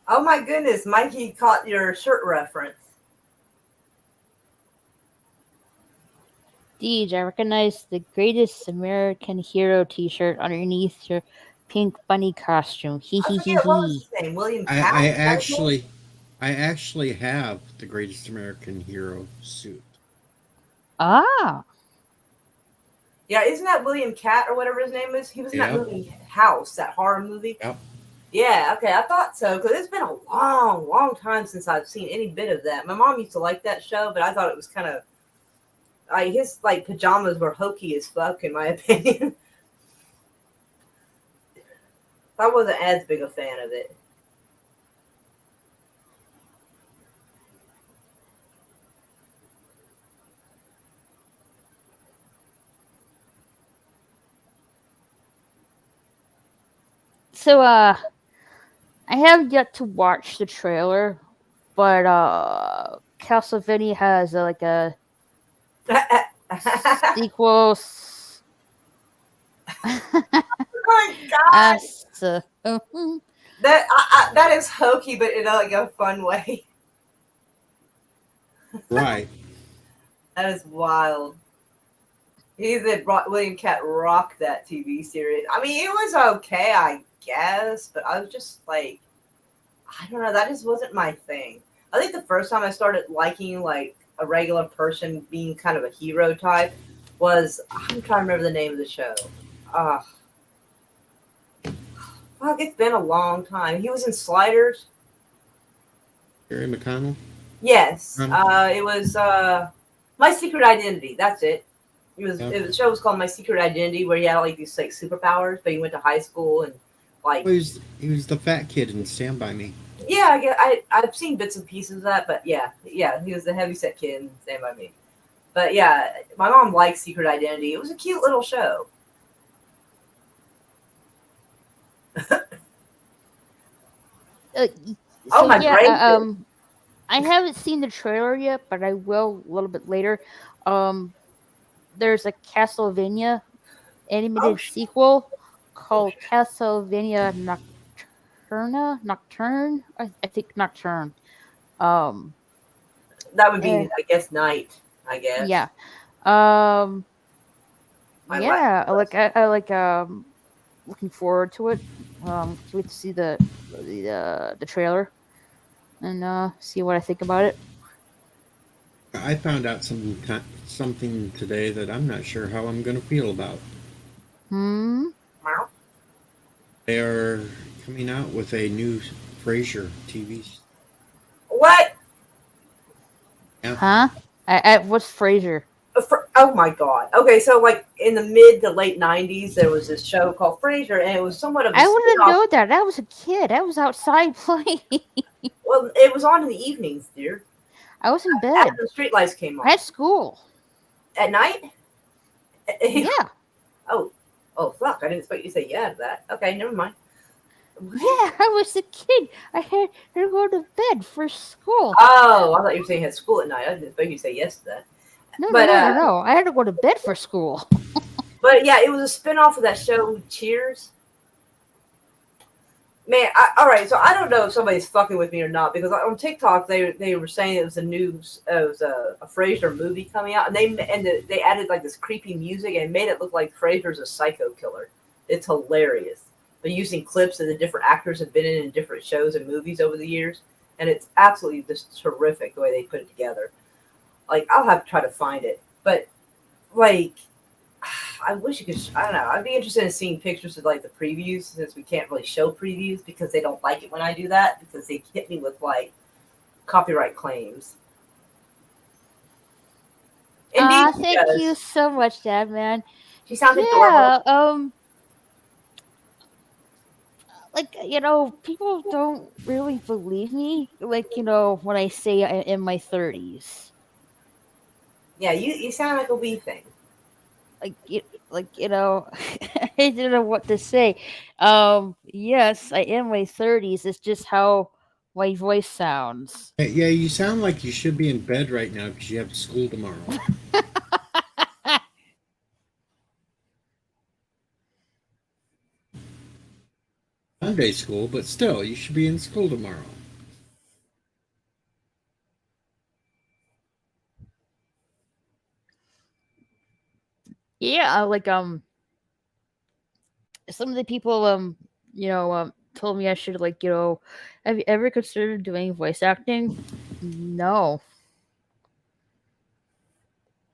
Oh my goodness, Mikey caught your shirt reference. Deej, I recognize the greatest American hero T-shirt underneath your pink bunny costume. Hee I hee hee forget what was hee. his name. William I Catt? actually have the greatest American hero suit. Ah. Yeah, isn't that William Catt or whatever his name is? He was in that movie House, that horror movie. Yep. Yeah, okay, I thought so because it's been a long, long time since I've seen any bit of that. My mom used to like that show, but I thought it was kind of his pajamas were hokey as fuck in my opinion. I wasn't as big a fan of it. So, I have yet to watch the trailer, but Castlevania has a sequel. Oh my god! That is hokey, but in a fun way. Right. That is wild. William Catt rocked that TV series. I mean, it was okay, I guess, but I was just I don't know. That just wasn't my thing. I think the first time I started liking a regular person being kind of a hero type was I'm trying to remember the name of the show. Fuck, it's been a long time. He was in Sliders. Gary McConnell? Yes. It was My Secret Identity. That's it. The show was called My Secret Identity, where he had these superpowers, but he went to high school and he was the fat kid in Stand By Me. Yeah, I've seen bits and pieces of that, but yeah, he was the heavyset kid in Stand By Me. But yeah, my mom liked Secret Identity. It was a cute little show. I haven't seen the trailer yet, but I will a little bit later. There's a Castlevania animated sequel called Castlevania Nocturne. I think Nocturne. That would be, I guess, Night. I guess. Yeah. Yeah. I like looking forward to it. Wait to see the trailer and see what I think about it. I found out something today that I'm not sure how I'm going to feel about. They are coming out with a new Frasier TV. What? Yeah. Huh? What's Frasier? Oh my god. Okay, so like in the mid to late 90s, there was this show called Frasier, and it was somewhat of a I wouldn't know that. I was a kid. I was outside playing. Well, it was on in the evenings, dear. I was in bed. After the streetlights came on. I had school. At night? Yeah. Oh, fuck. I didn't expect you to say yeah to that. Okay, never mind. Yeah, I was a kid. I had to go to bed for school. Oh, I thought you were saying you had school at night. I didn't expect you to say yes to that. No. I had to go to bed for school. But yeah, it was a spinoff of that show, Cheers. Man, all right. So I don't know if somebody's fucking with me or not, because on TikTok they were saying it was a Frasier movie coming out, and they added like this creepy music and made it look like Frasier's a psycho killer. It's hilarious. They're using clips that the different actors have been in different shows and movies over the years, and it's absolutely just terrific the way they put it together. Like, I'll have to try to find it, but like, I wish you could. I don't know. I'd be interested in seeing pictures of like the previews, since we can't really show previews because they don't like it when I do that, because they hit me with like copyright claims. Thank you so much, Dad, man. She sounds adorable. Like, people don't really believe me. Like, when I say I'm in my 30s. Yeah, you sound like a wee thing. I didn't know what to say. Yes, I am in my 30s. It's just how my voice sounds. Yeah, you sound like you should be in bed right now because you have school tomorrow. Sunday school, but still, you should be in school tomorrow. Yeah, like some of the people told me I should, like, have you ever considered doing voice acting? No.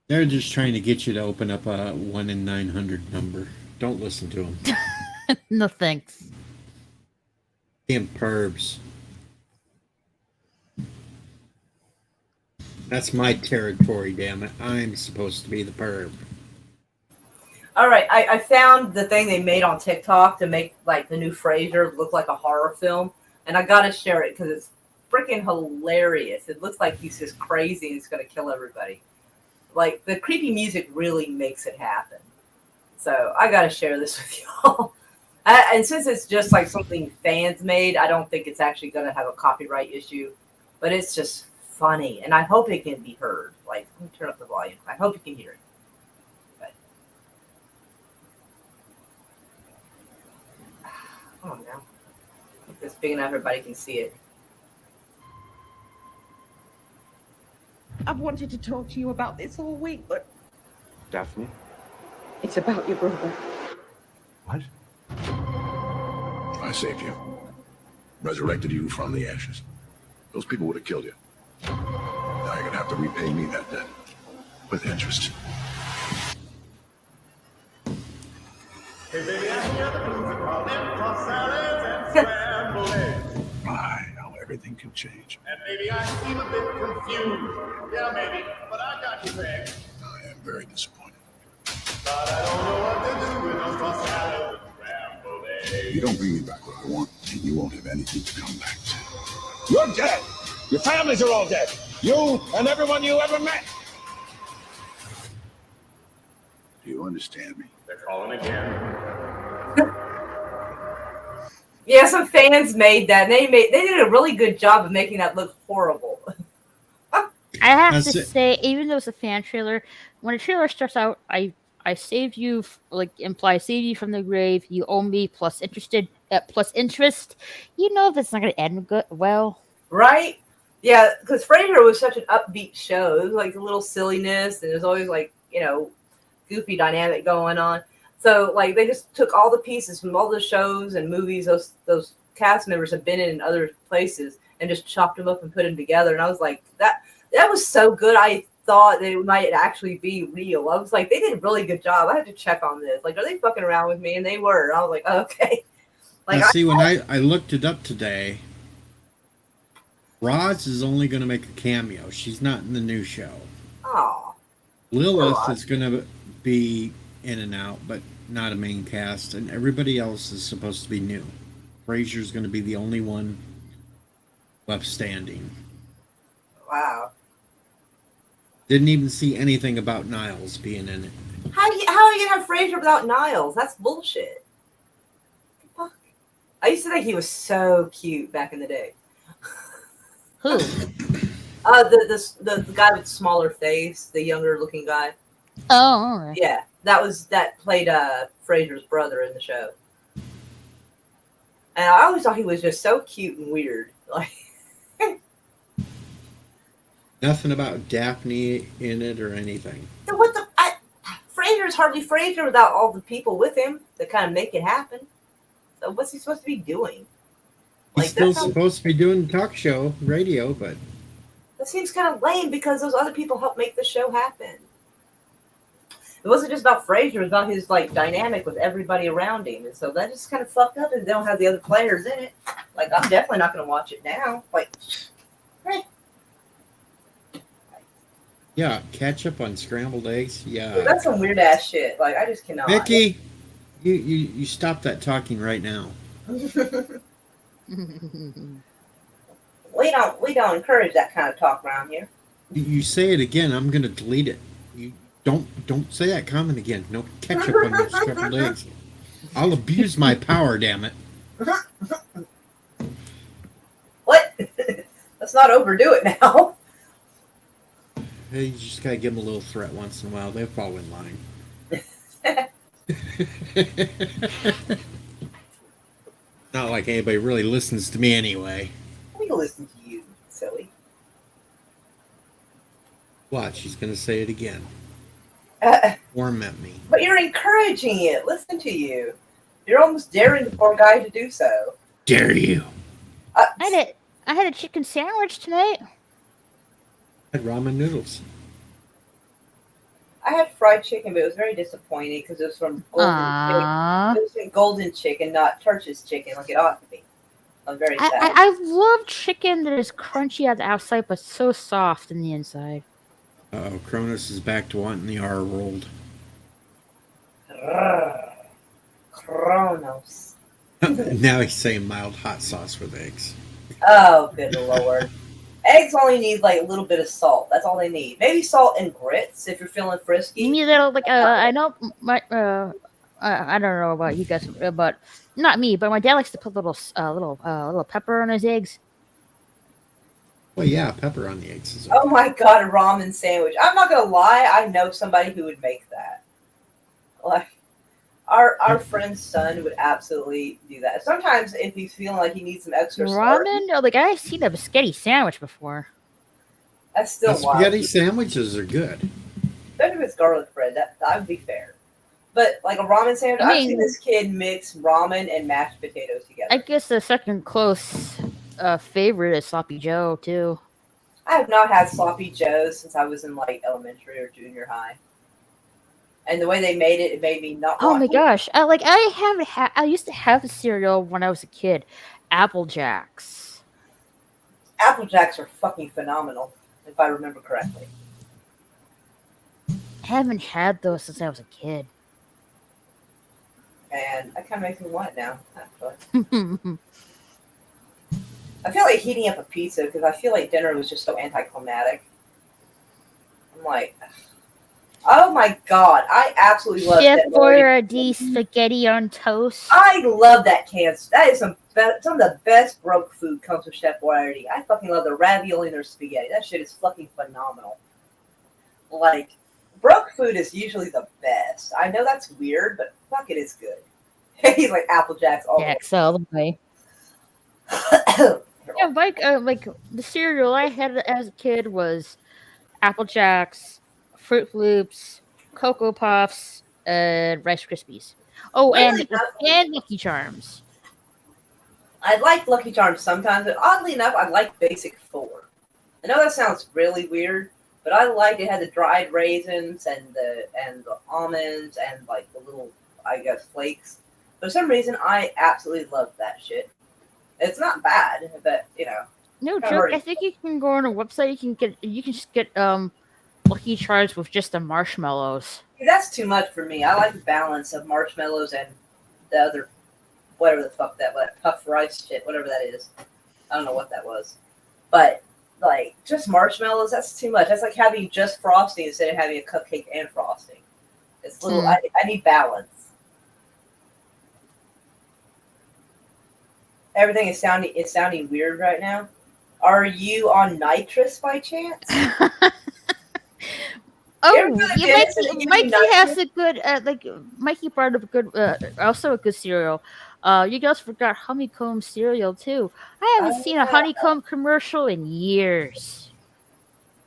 They're just trying to get you to open up a 1 in 900 number. Don't listen to them. No thanks. Damn pervs. That's my territory, damn it. I'm supposed to be the perv. All right, I found the thing they made on TikTok to make like the new Frasier look like a horror film, and I gotta share it because it's freaking hilarious. It looks like he's just crazy and he's gonna kill everybody. Like, the creepy music really makes it happen. So I gotta share this with y'all. And since it's just like something fans made, I don't think it's actually gonna have a copyright issue. But it's just funny, and I hope it can be heard. Like, let me turn up the volume. I hope you can hear it. Come on now. If it's big enough, everybody can see it. I've wanted to talk to you about this all week, but... Daphne? It's about your brother. What? I saved you. Resurrected you from the ashes. Those people would have killed you. Now you're gonna have to repay me that debt. With interest. Hey baby, I hear the music calling for salads and scrambled eggs. My, how everything can change. And maybe I seem a bit confused. Yeah, maybe, but I got you back. I am very disappointed. But I don't know what to do with those tossed salads and scrambled eggs. You don't bring me back what I want, and you won't have anything to come back to. You're dead! Your families are all dead! You and everyone you ever met! Do you understand me? They're calling again. Yeah, some fans made that. And they did a really good job of making that look horrible. I have to say, even though it's a fan trailer, when a trailer starts out, I saved you, saved you from the grave. You owe me plus interest. You know that's not going to end good. Well, right? Yeah, because Frasier was such an upbeat show. It was like a little silliness, and there's always like goofy dynamic going on. So like they just took all the pieces from all the shows and movies those cast members have been in other places and just chopped them up and put them together. And I was like, That was so good. I thought that it might actually be real. I was like, they did a really good job. I had to check on this. Like, are they fucking around with me? And they were. I was like, oh, okay. Like, now, see, when I looked it up today, Roz is only going to make a cameo. She's not in the new show. Oh. Lilith is going to be in and out, but not a main cast, and everybody else is supposed to be new. Frasier's going to be the only one left standing. Wow. Didn't even see anything about Niles being in it. How are you going to have Frasier without Niles? That's bullshit. Fuck. I used to think he was so cute back in the day. Who? The guy with the smaller face, the younger looking guy. Oh, all right. Yeah, that played Frasier's brother in the show. And I always thought he was just so cute and weird. Like, nothing about Daphne in it or anything. Frasier's hardly Frasier without all the people with him that kind of make it happen. So what's he supposed to be doing? He's still supposed to be doing talk show radio, but that seems kind of lame because those other people help make the show happen. It wasn't just about Frasier; it was about his like dynamic with everybody around him, and so that just kind of fucked up. And they don't have the other players in it. Like, I'm definitely not going to watch it now. Like, hey. Yeah, ketchup on scrambled eggs. Yeah, Dude, that's some weird ass shit. Like, I just cannot. Vicky, you stop that talking right now. We don't encourage that kind of talk around here. You say it again, I'm gonna delete it. You don't say that comment again. No ketchup on your scrambled eggs. I'll abuse my power, damn it. What? Let's not overdo it now. Hey, you just gotta give them a little threat once in a while. They fall in line. Not like anybody really listens to me anyway. We listen to you, silly. Watch, she's gonna say it again. Torment me. But you're encouraging it. Listen to you. You're almost daring the poor guy to do so. Dare you? I had a chicken sandwich tonight. I had ramen noodles. I had fried chicken, but it was very disappointing because it was from Golden Chicken. It was from Golden Chicken, not Church's chicken, like it ought to be. I'm very sad. I love chicken that is crunchy on the outside but so soft in the inside. Uh-oh, Cronus is back to wanting the R rolled. Kronos. Now he's saying mild hot sauce with eggs. Oh, good lord. Eggs only need like a little bit of salt. That's all they need. Maybe salt and grits if you're feeling frisky. You need a little, like, I know my I don't know about you guys, but not me. But my dad likes to put little pepper on his eggs. Well, yeah, pepper on the eggs is okay. Oh my god, a ramen sandwich. I'm not gonna lie, I know somebody who would make that. Like, our friend's son would absolutely do that. Sometimes if he's feeling like he needs some extra ramen, like, I've seen a spaghetti sandwich before. That's still wild. Spaghetti sandwiches are good. Especially if it's garlic bread, that would be fair. But like a ramen sandwich, I've seen this kid mix ramen and mashed potatoes together. I guess the second close favorite is Sloppy Joe too. I have not had Sloppy Joe since I was in like elementary or junior high. And the way they made it, it made me not. Oh my gosh! I used to have a cereal when I was a kid, Apple Jacks. Apple Jacks are fucking phenomenal, if I remember correctly. I haven't had those since I was a kid. And that kind of makes me want it now. Actually. I feel like heating up a pizza because I feel like dinner was just so anticlimactic. I'm like, oh my god, I absolutely love Chef that. Boyardee spaghetti on toast. I love that can. That is some of the best broke food comes from Chef Boyardee. I fucking love their ravioli and their spaghetti. That shit is fucking phenomenal. Like, broke food is usually the best. I know that's weird, but fuck, it is good. He's like Apple Jacks all the way. Yeah, like the cereal I had as a kid was Apple Jacks, Fruit Loops, Cocoa Puffs, and Rice Krispies. Oh, and Lucky Charms. I like Lucky Charms sometimes, but oddly enough, I like Basic 4. I know that sounds really weird, but I liked it. Had the dried raisins and the almonds and like the little, I guess, flakes. For some reason, I absolutely loved that shit. It's not bad, but No joke. I think you can go on a website. You can just get Lucky Charms with just the marshmallows. See, that's too much for me. I like the balance of marshmallows and the other, whatever the fuck what puff rice shit, whatever that is. I don't know what that was, but like just marshmallows, that's too much. That's like having just frosting instead of having a cupcake and frosting. It's little. I need balance. Everything is sounding weird right now. Are you on nitrous by chance? Mikey has a good Mikey brought up a good also a good cereal. You guys forgot honeycomb cereal too. I haven't seen a honeycomb commercial in years.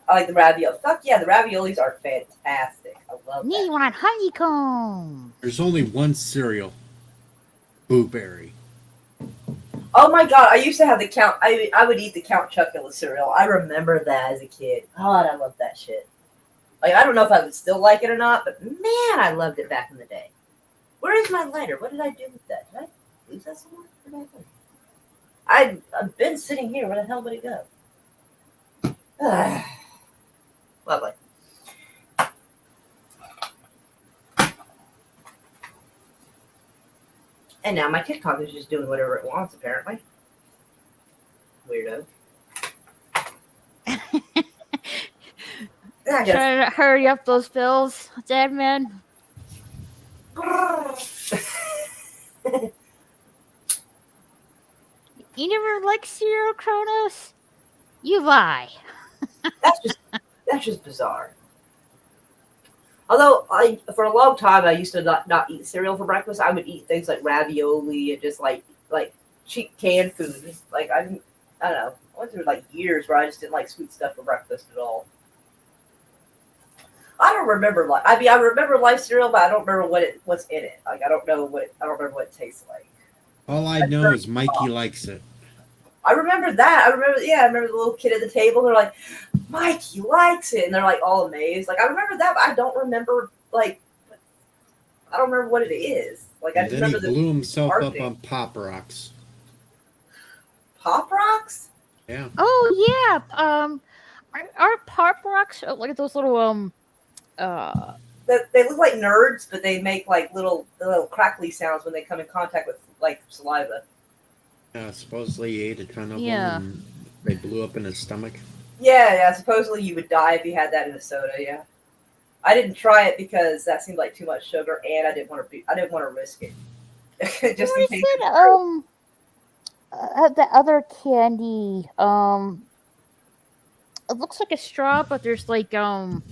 I like the ravioli. Fuck yeah, the raviolis are fantastic. I love Me want honeycomb. There's only one cereal. Blueberry. Oh my god, I used to have the Count. I would eat the Count Chocula cereal. I remember that as a kid. God, I love that shit. Like, I don't know if I would still like it or not, but man, I loved it back in the day. Where is my lighter? What did I do with that? Did I lose that somewhere? Where did I put it? I've been sitting here. Where the hell did it go? Lovely. And now my TikTok is just doing whatever it wants, apparently. Weirdo. Trying to hurry up those bills, Dad man. You never liked cereal, Kronos? You lie. That's just bizarre. Although for a long time I used to not eat cereal for breakfast. I would eat things like ravioli and just like cheap canned food. Like I don't know. I went through like years where I just didn't like sweet stuff for breakfast at all. I don't remember I remember Life cereal, but I don't remember what's in it. Like I don't remember what it tastes like. All I know is Mikey likes it. I remember that. I remember the little kid at the table. They're like, Mikey likes it, and they're like all amazed. Like I remember that, but I don't remember what it is. Like And I just then remember he blew himself marketing. up on Pop Rocks. Pop Rocks. Yeah. Oh yeah. Are Pop Rocks like those little They look like nerds, but they make like little crackly sounds when they come in contact with like saliva. Supposedly he ate a ton of them and they blew up in his stomach. Yeah. Supposedly you would die if you had that in a soda. Yeah. I didn't try it because that seemed like too much sugar, and I didn't want to risk it. Just in case. The other candy. It looks like a straw, but there's like it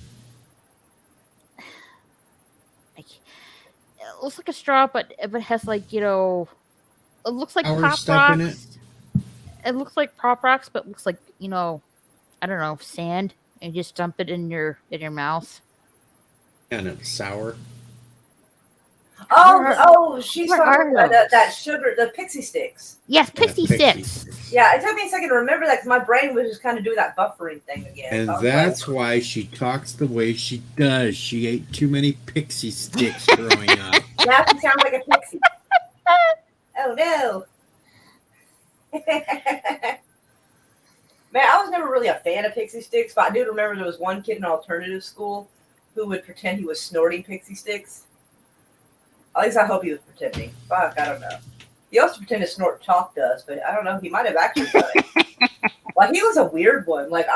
looks like a straw, but it has like it looks like Pop Rocks. It looks like Pop Rocks, but it looks like I don't know, sand, and you just dump it in your mouth. And it's sour. She's talking about that sugar, the pixie sticks. Yes, pixie sticks. Yeah, it took me a second to remember that because my brain was just kind of doing that buffering thing again. And so that's why she talks the way she does. She ate too many pixie sticks growing up. Now she sounds like a pixie. Oh no. Man, I was never really a fan of pixie sticks, but I do remember there was one kid in alternative school who would pretend he was snorting pixie sticks. At least I hope he was pretending. Fuck, I don't know. He also pretended to snort chalk dust, but I don't know. He might have actually done it. Like, he was a weird one. Like,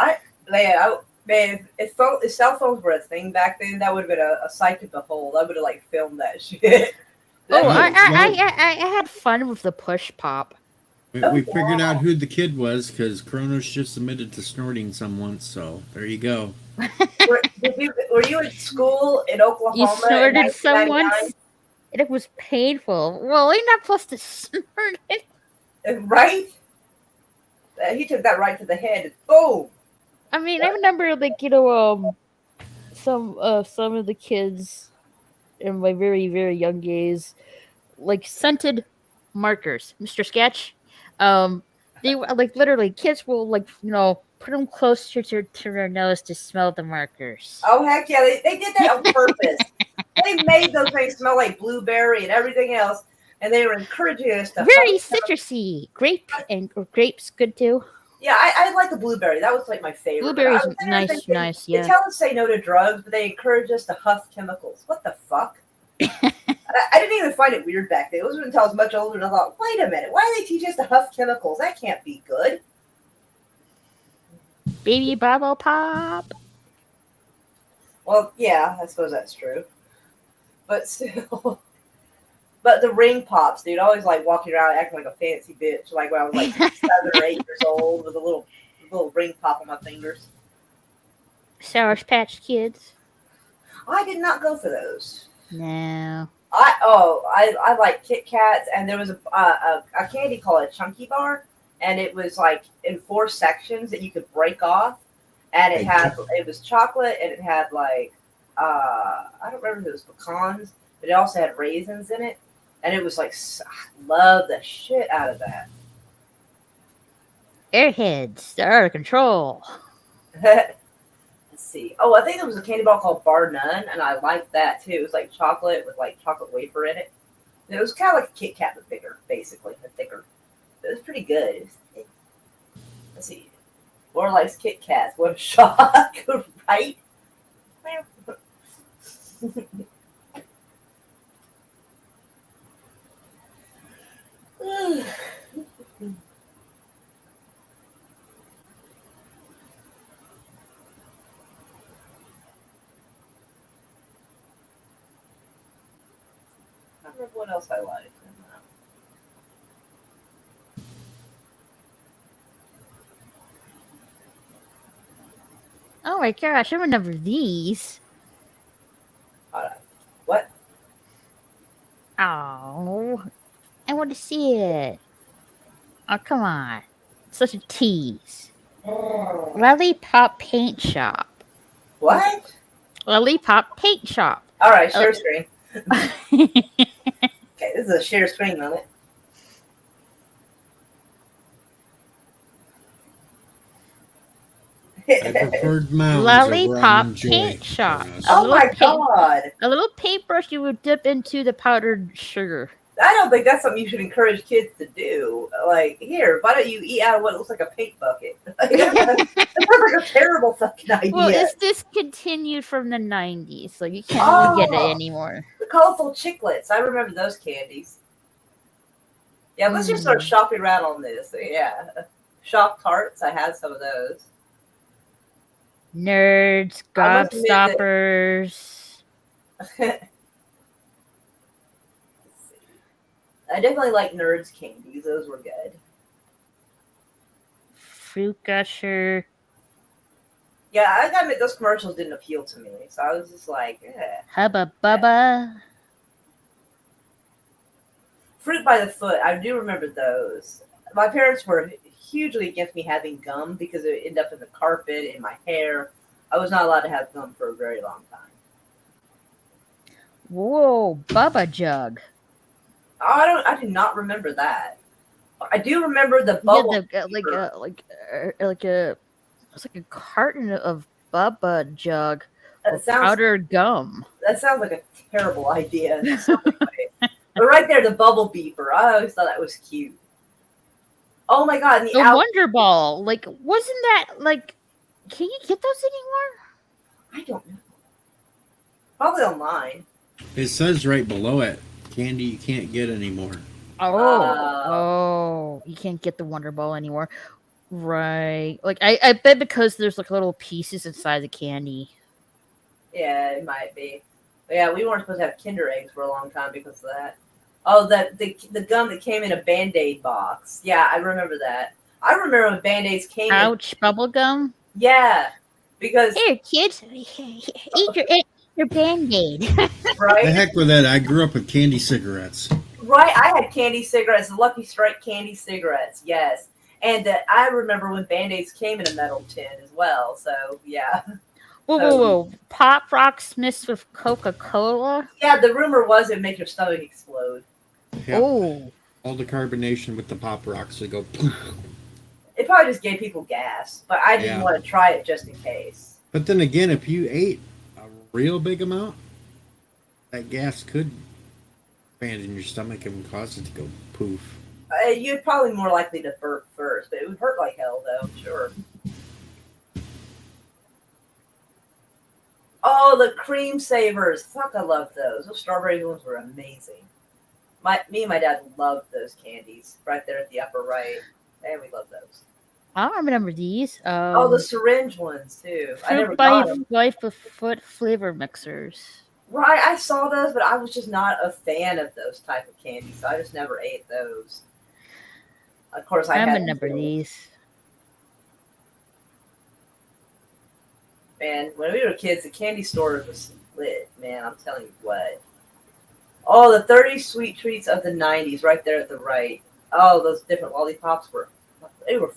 if cell phones were a thing back then, that would have been a sight to behold. I would have, filmed that shit. I had fun with the push pop. We figured out who the kid was because Kronos just admitted to snorting some once, so there you go. Were you at school in Oklahoma? You snorted someone? It was painful. Well, you're not supposed to snort it. Right? He took that right to the head. And boom! I mean, I remember, some of the kids in my very, very young days, scented markers. Mr. Sketch. They were literally kids will put them closer to their nose to smell the markers. Oh, heck yeah. They did that on purpose. They made those things smell like blueberry and everything else, and they were encouraging us to very citrusy. Grapes good too. Yeah, I like the blueberry. That was like my favorite. Blueberries nice. They tell us to say no to drugs, but they encourage us to huff chemicals. What the fuck? I didn't even find it weird back then. It wasn't until I was much older and I thought, wait a minute, why do they teach us to huff chemicals? That can't be good. Baby bubble pop. Well, yeah, I suppose that's true. But still. But the ring pops, dude. I always like walking around acting like a fancy bitch, like when I was like 7 or 8 years old with a little ring pop on my fingers. Sour Patch Kids. I did not go for those. No. I like Kit Kats, and there was a candy called a Chunky Bar, and it was like in 4 sections that you could break off, and it was chocolate, and it had like I don't remember if it was pecans, but it also had raisins in it, and it was like I love the shit out of that. Airheads, they're out of control. Let's see. Oh, I think there was a candy bar called Bar None, and I liked that too. It was like chocolate with like chocolate wafer in it. And it was kind of like a Kit Kat, but bigger, basically, but thicker. It was pretty good. Let's see. More likes Kit Kats. What a shock, right? I don't remember what else I liked. Oh my gosh, I remember these. What? Oh, I want to see it. Oh, come on. Such a tease. Lollipop Paint Shop. What? Lollipop Paint Shop. All right, share screen. Okay, this is a share screen moment. I preferred mounds. Lollipop Paint Shop. Oh my god! A little paintbrush you would dip into the powdered sugar. I don't think that's something you should encourage kids to do. Like, here, why don't you eat out of what looks like a paint bucket? That sounds like a terrible fucking idea. Well, it's discontinued from the 90s, so you can't really get it anymore. The colorful chiclets. I remember those candies. Yeah, let's just start shopping around on this. Yeah. Shop tarts. I had some of those. Nerds, gobstoppers. I definitely like Nerds candies. Those were good. Fruit Gusher. Yeah, I gotta admit, those commercials didn't appeal to me. So I was just like, Hubba Bubba. Fruit by the Foot. I do remember those. My parents were hugely against me having gum because it would end up in the carpet, in my hair. I was not allowed to have gum for a very long time. Whoa, Bubba Jug. I do not remember that. I do remember the bubble. Yeah, it's like a carton of Bubba Jug with powdered gum. That sounds like a terrible idea. But right there, the bubble beeper. I always thought that was cute. Oh my god! And the Wonder Ball. Like, wasn't that like? Can you get those anymore? I don't know. Probably online. It says right below it, candy you can't get anymore. Oh, you can't get the Wonder Ball anymore. Right. Like, I bet because there's like little pieces inside the candy. Yeah, it might be. But yeah, we weren't supposed to have Kinder eggs for a long time because of that. Oh, the gum that came in a Band-Aid box. Yeah, I remember that. I remember when Band-Aids came in bubble gum? Yeah. Because here, kids, eat your Band-Aid. Right? The heck with that. I grew up with candy cigarettes. Right, I had candy cigarettes, Lucky Strike candy cigarettes, yes. And I remember when Band-Aids came in a metal tin as well, so yeah. Whoa. Pop Rocks mixed with Coca-Cola? Yeah, the rumor was it'd make your stomach explode. Yep. Oh. All the carbonation with the Pop Rocks would go poof. It probably just gave people gas, but I didn't want to try it just in case. But then again, if you ate a real big amount, that gas could expand in your stomach and cause it to go poof. You're probably more likely to burp first, but it would hurt like hell, though. Sure. Oh, the cream savers! Fuck, I love those. Those strawberry ones were amazing. Me and my dad loved those candies right there at the upper right. And we love those. I don't remember these. The syringe ones too. I never got got them. Life of Foot flavor mixers. Right, I saw those, but I was just not a fan of those type of candies, so I just never ate those. Of course, I remember these. Man, when we were kids, the candy store was lit. Man, I'm telling you what. Oh, the 30 sweet treats of the 90s, right there at the right. Oh, those different lollipops were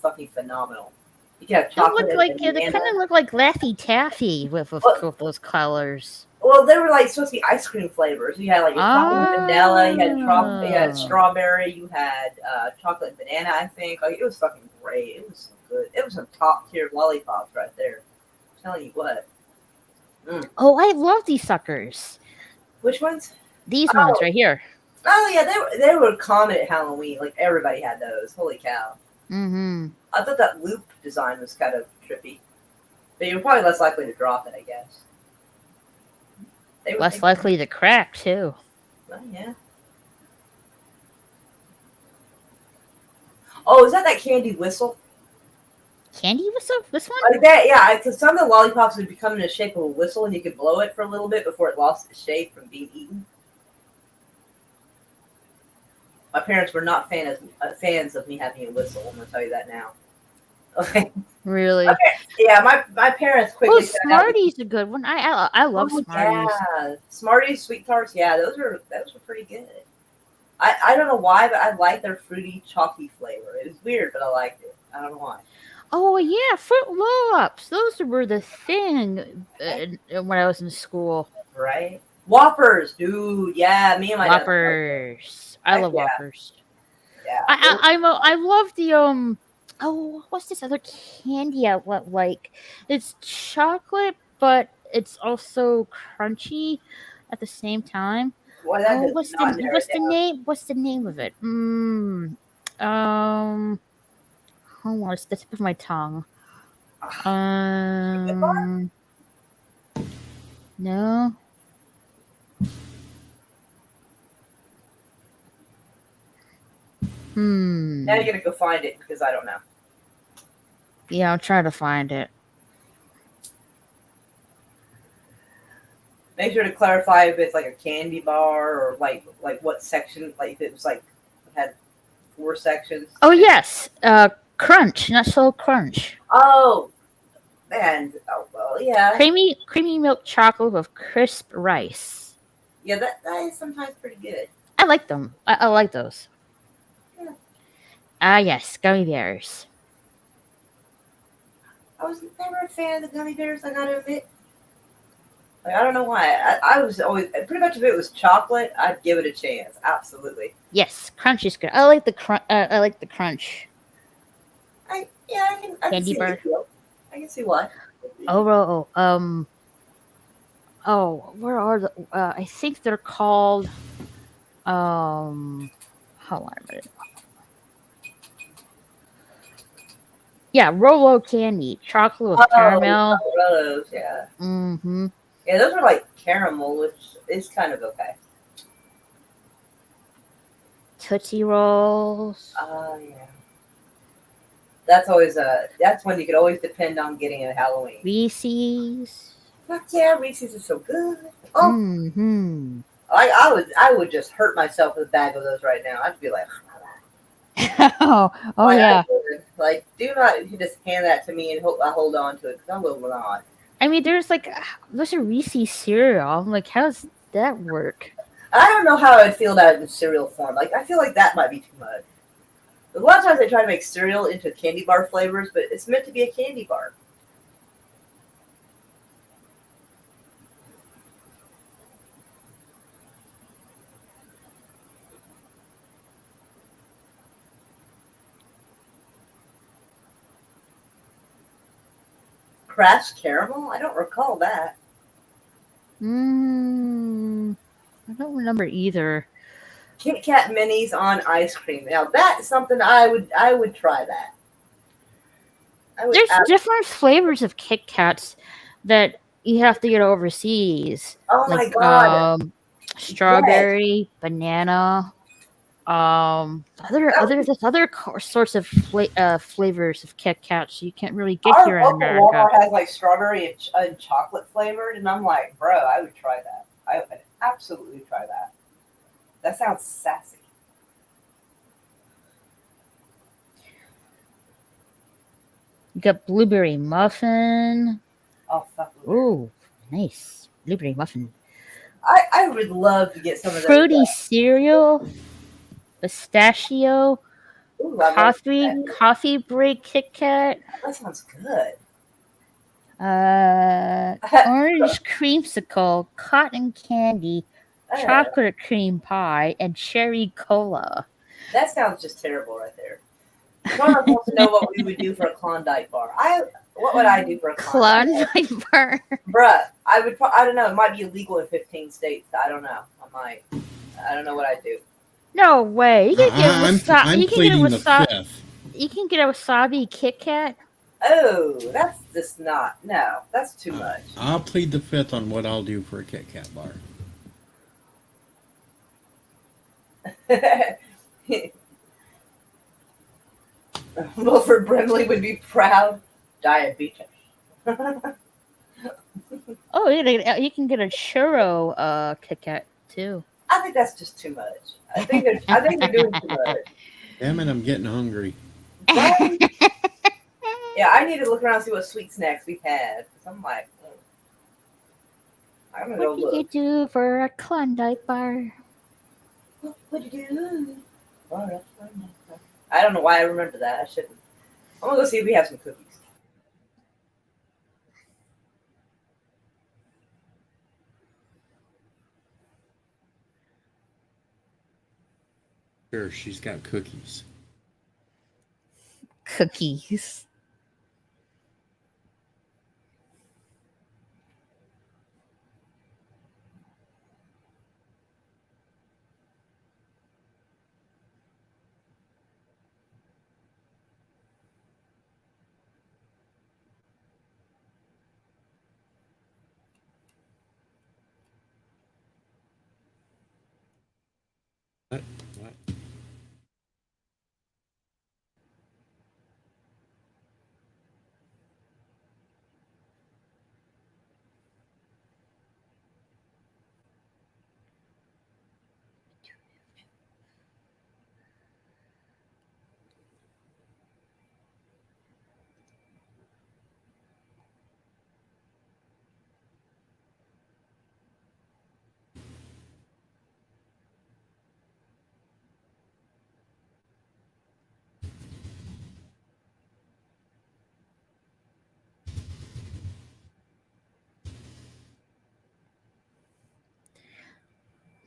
fucking phenomenal. You could have chocolate. They kind of look like Laffy Taffy with those colors. Well, they were like supposed to be ice cream flavors. You had like chocolate and vanilla, you had strawberry, you had chocolate and banana, I think. Like, it was fucking great. It was so good. It was some top tier lollipops right there. I'm telling you what. Oh, I love these suckers. Which ones? These ones right here. Oh yeah, they were common at Halloween. Like, everybody had those. Holy cow. Mm-hmm. I thought that loop design was kind of trippy. But you're probably less likely to drop it, I guess. Less likely to crack, too. Oh, yeah. Oh, is that candy whistle? Candy whistle? This one? Like that, yeah. Because some of the lollipops would become in the shape of a whistle, and you could blow it for a little bit before it lost its shape from being eaten. My parents were not fans of me having a whistle. I'm going to tell you that now. Okay. Really? Okay. Yeah, my parents quickly. Oh, Smarties a good one. I love Smarties. Yeah, Smarties, Sweet Tarts. Yeah, those were pretty good. I don't know why, but I like their fruity, chalky flavor. It was weird, but I liked it. I don't know why. Oh yeah, Fruit Loops. Those were the thing when I was in school. Right. Whoppers, dude. Yeah, me and my Whoppers. I love Whoppers. Yeah. I love the Oh, what's this other candy I like? It's chocolate, but it's also crunchy at the same time. Well, what's the name? What's the name of it? Hold on, it's the tip of my tongue. No. Now you're gonna go find it because I don't know. Yeah, I'm trying to find it. Make sure to clarify if it's like a candy bar or like what section. Like if it was like had 4 sections. Oh yes, Crunch, not so Crunch. Oh, and well, yeah. Creamy milk chocolate with crisp rice. Yeah, that is sometimes pretty good. I like them. I like those. Yeah. Ah yes, gummy bears. I was never a fan of the gummy bears, I gotta admit. Like, I don't know why. I was always pretty much if it was chocolate, I'd give it a chance. Absolutely. Yes, Crunch is good. I like the crunch. I can candy see bar. I can see why. Where are the? I think they're called. Hold on a minute. Yeah, Rolo candy, chocolate with caramel. Rolos, yeah. Mm-hmm. Yeah, those are like caramel, which is kind of okay. Tootsie Rolls. Oh, yeah. That's always that's when you could always depend on getting at Halloween. Reese's. Fuck yeah, Reese's are so good. Oh. Mm-hmm. I would just hurt myself with a bag of those right now. I'd be like, oh yeah. Like, do not just hand that to me and I hold on to it because I will not. I mean, there's a Reese's cereal. I'm like, how does that work? I don't know how I'd feel about it in cereal form. Like, I feel like that might be too much. A lot of times they try to make cereal into candy bar flavors, but it's meant to be a candy bar. Crash caramel? I don't recall that. I don't remember either. Kit Kat minis on ice cream. Now that's something I would try that. There's different flavors of Kit Kats that you have to get overseas. Oh like, my god! Strawberry, banana, other sorts of flavors of Kit Kats you can't really get here in Our local America. Walmart has like strawberry and chocolate flavored, and I'm like, bro, I would try that. I would absolutely try that. That sounds sassy. You got blueberry muffin. Oh fuck. Ooh, nice blueberry muffin. I would love to get some of those. Fruity cereal, pistachio, Ooh, coffee break Kit Kat. That sounds good. Orange creamsicle, cotton candy, chocolate cream pie, and cherry cola. That sounds just terrible right there. Someone wants to know what we would do for a Klondike bar. What would I do for a Klondike bar? Bruh, I don't know. It might be illegal in 15 states. I don't know. I don't know what I'd do. No way. You can get wasabi. You can get a wasabi Kit Kat. Oh, that's just not. No, that's too much. I'll plead the fifth on what I'll do for a Kit Kat bar. Wilford Brimley would be proud. Diabetes. Oh, you can get a churro Kit Kat too. I think that's just too much. I think they're doing too much. Damn it, I'm getting hungry. Yeah, I need to look around and see what sweet snacks we've had. I'm like, I'm gonna go look. What do you do for a Klondike bar? What do you do? I don't know why I remember that. I shouldn't. I'm gonna go see if we have some cookies. Sure, she's got cookies. Cookies. What?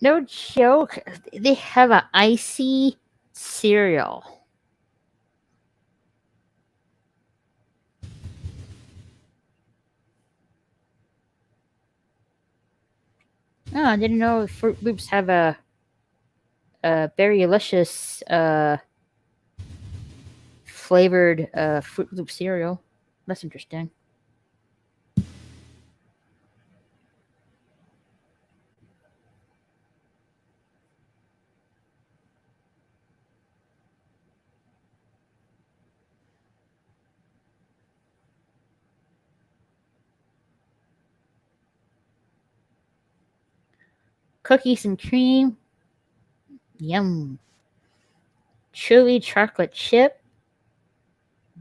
No joke. They have an icy cereal. Oh, I didn't know Fruit Loops have a very delicious flavored Fruit Loop cereal. That's interesting. Cookies and cream. Yum. Chewy chocolate chip.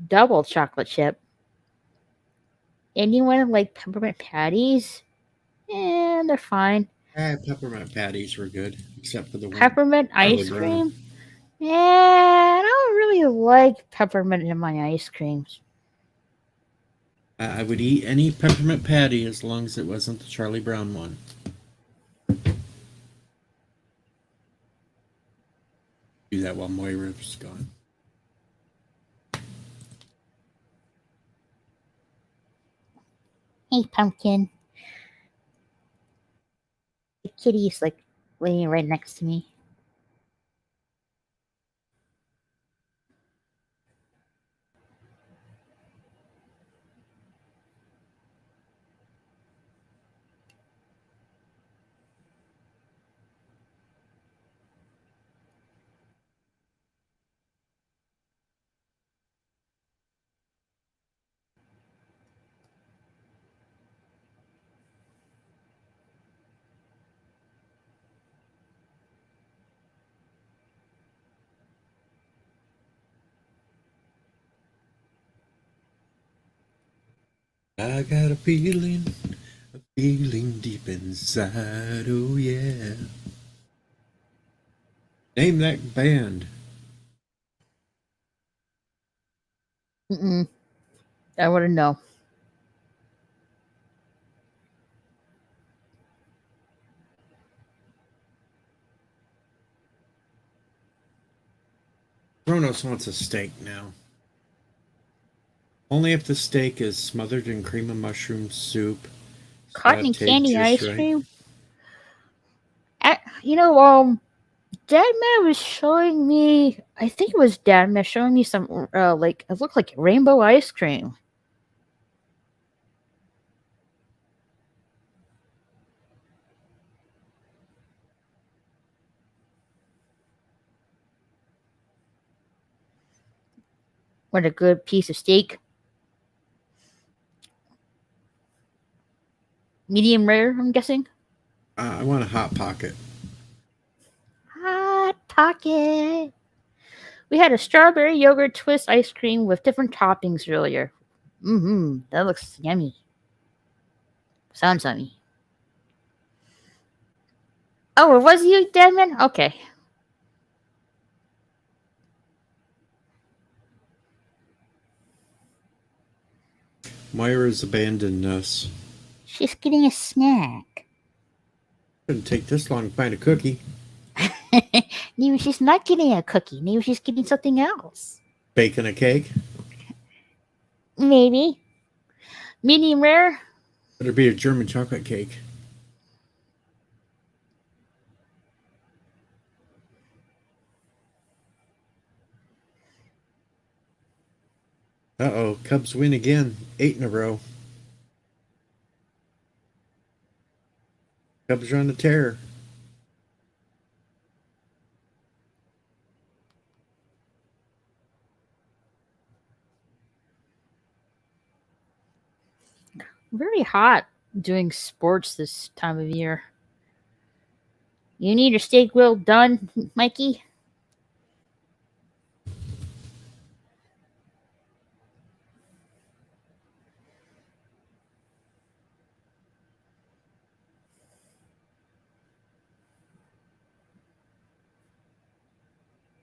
Double chocolate chip. Anyone like peppermint patties? They're fine. Peppermint patties were good, except for the one. Peppermint ice cream? I don't really like peppermint in my ice creams. I would eat any peppermint patty as long as it wasn't the Charlie Brown one. Do that while Moira's gone. Hey, Pumpkin. The kitty's like laying right next to me. I got a feeling deep inside. Oh yeah. Name that band. Mm-mm. I wouldn't know. Kronos wants a steak now. Only if the steak is smothered in cream of mushroom soup. Cotton and candy ice right. cream. Dadman was showing me. I think it was Dadman showing me some like it looked like rainbow ice cream. What a good piece of steak. Medium rare, I'm guessing. I want a hot pocket. Hot pocket. We had a strawberry yogurt twist ice cream with different toppings earlier. That looks yummy. Sounds yummy. Oh, it was you, Deadman? Okay. Moira's abandoned us. She's getting a snack. Didn't take this long to find a cookie. Maybe she's not getting a cookie. Maybe she's getting something else. Baking a cake? Maybe. Medium rare? Better be a German chocolate cake. Uh-oh, Cubs win again. 8 in a row. Cubs are on the tear. Very hot doing sports this time of year. You need your steak well done, Mikey?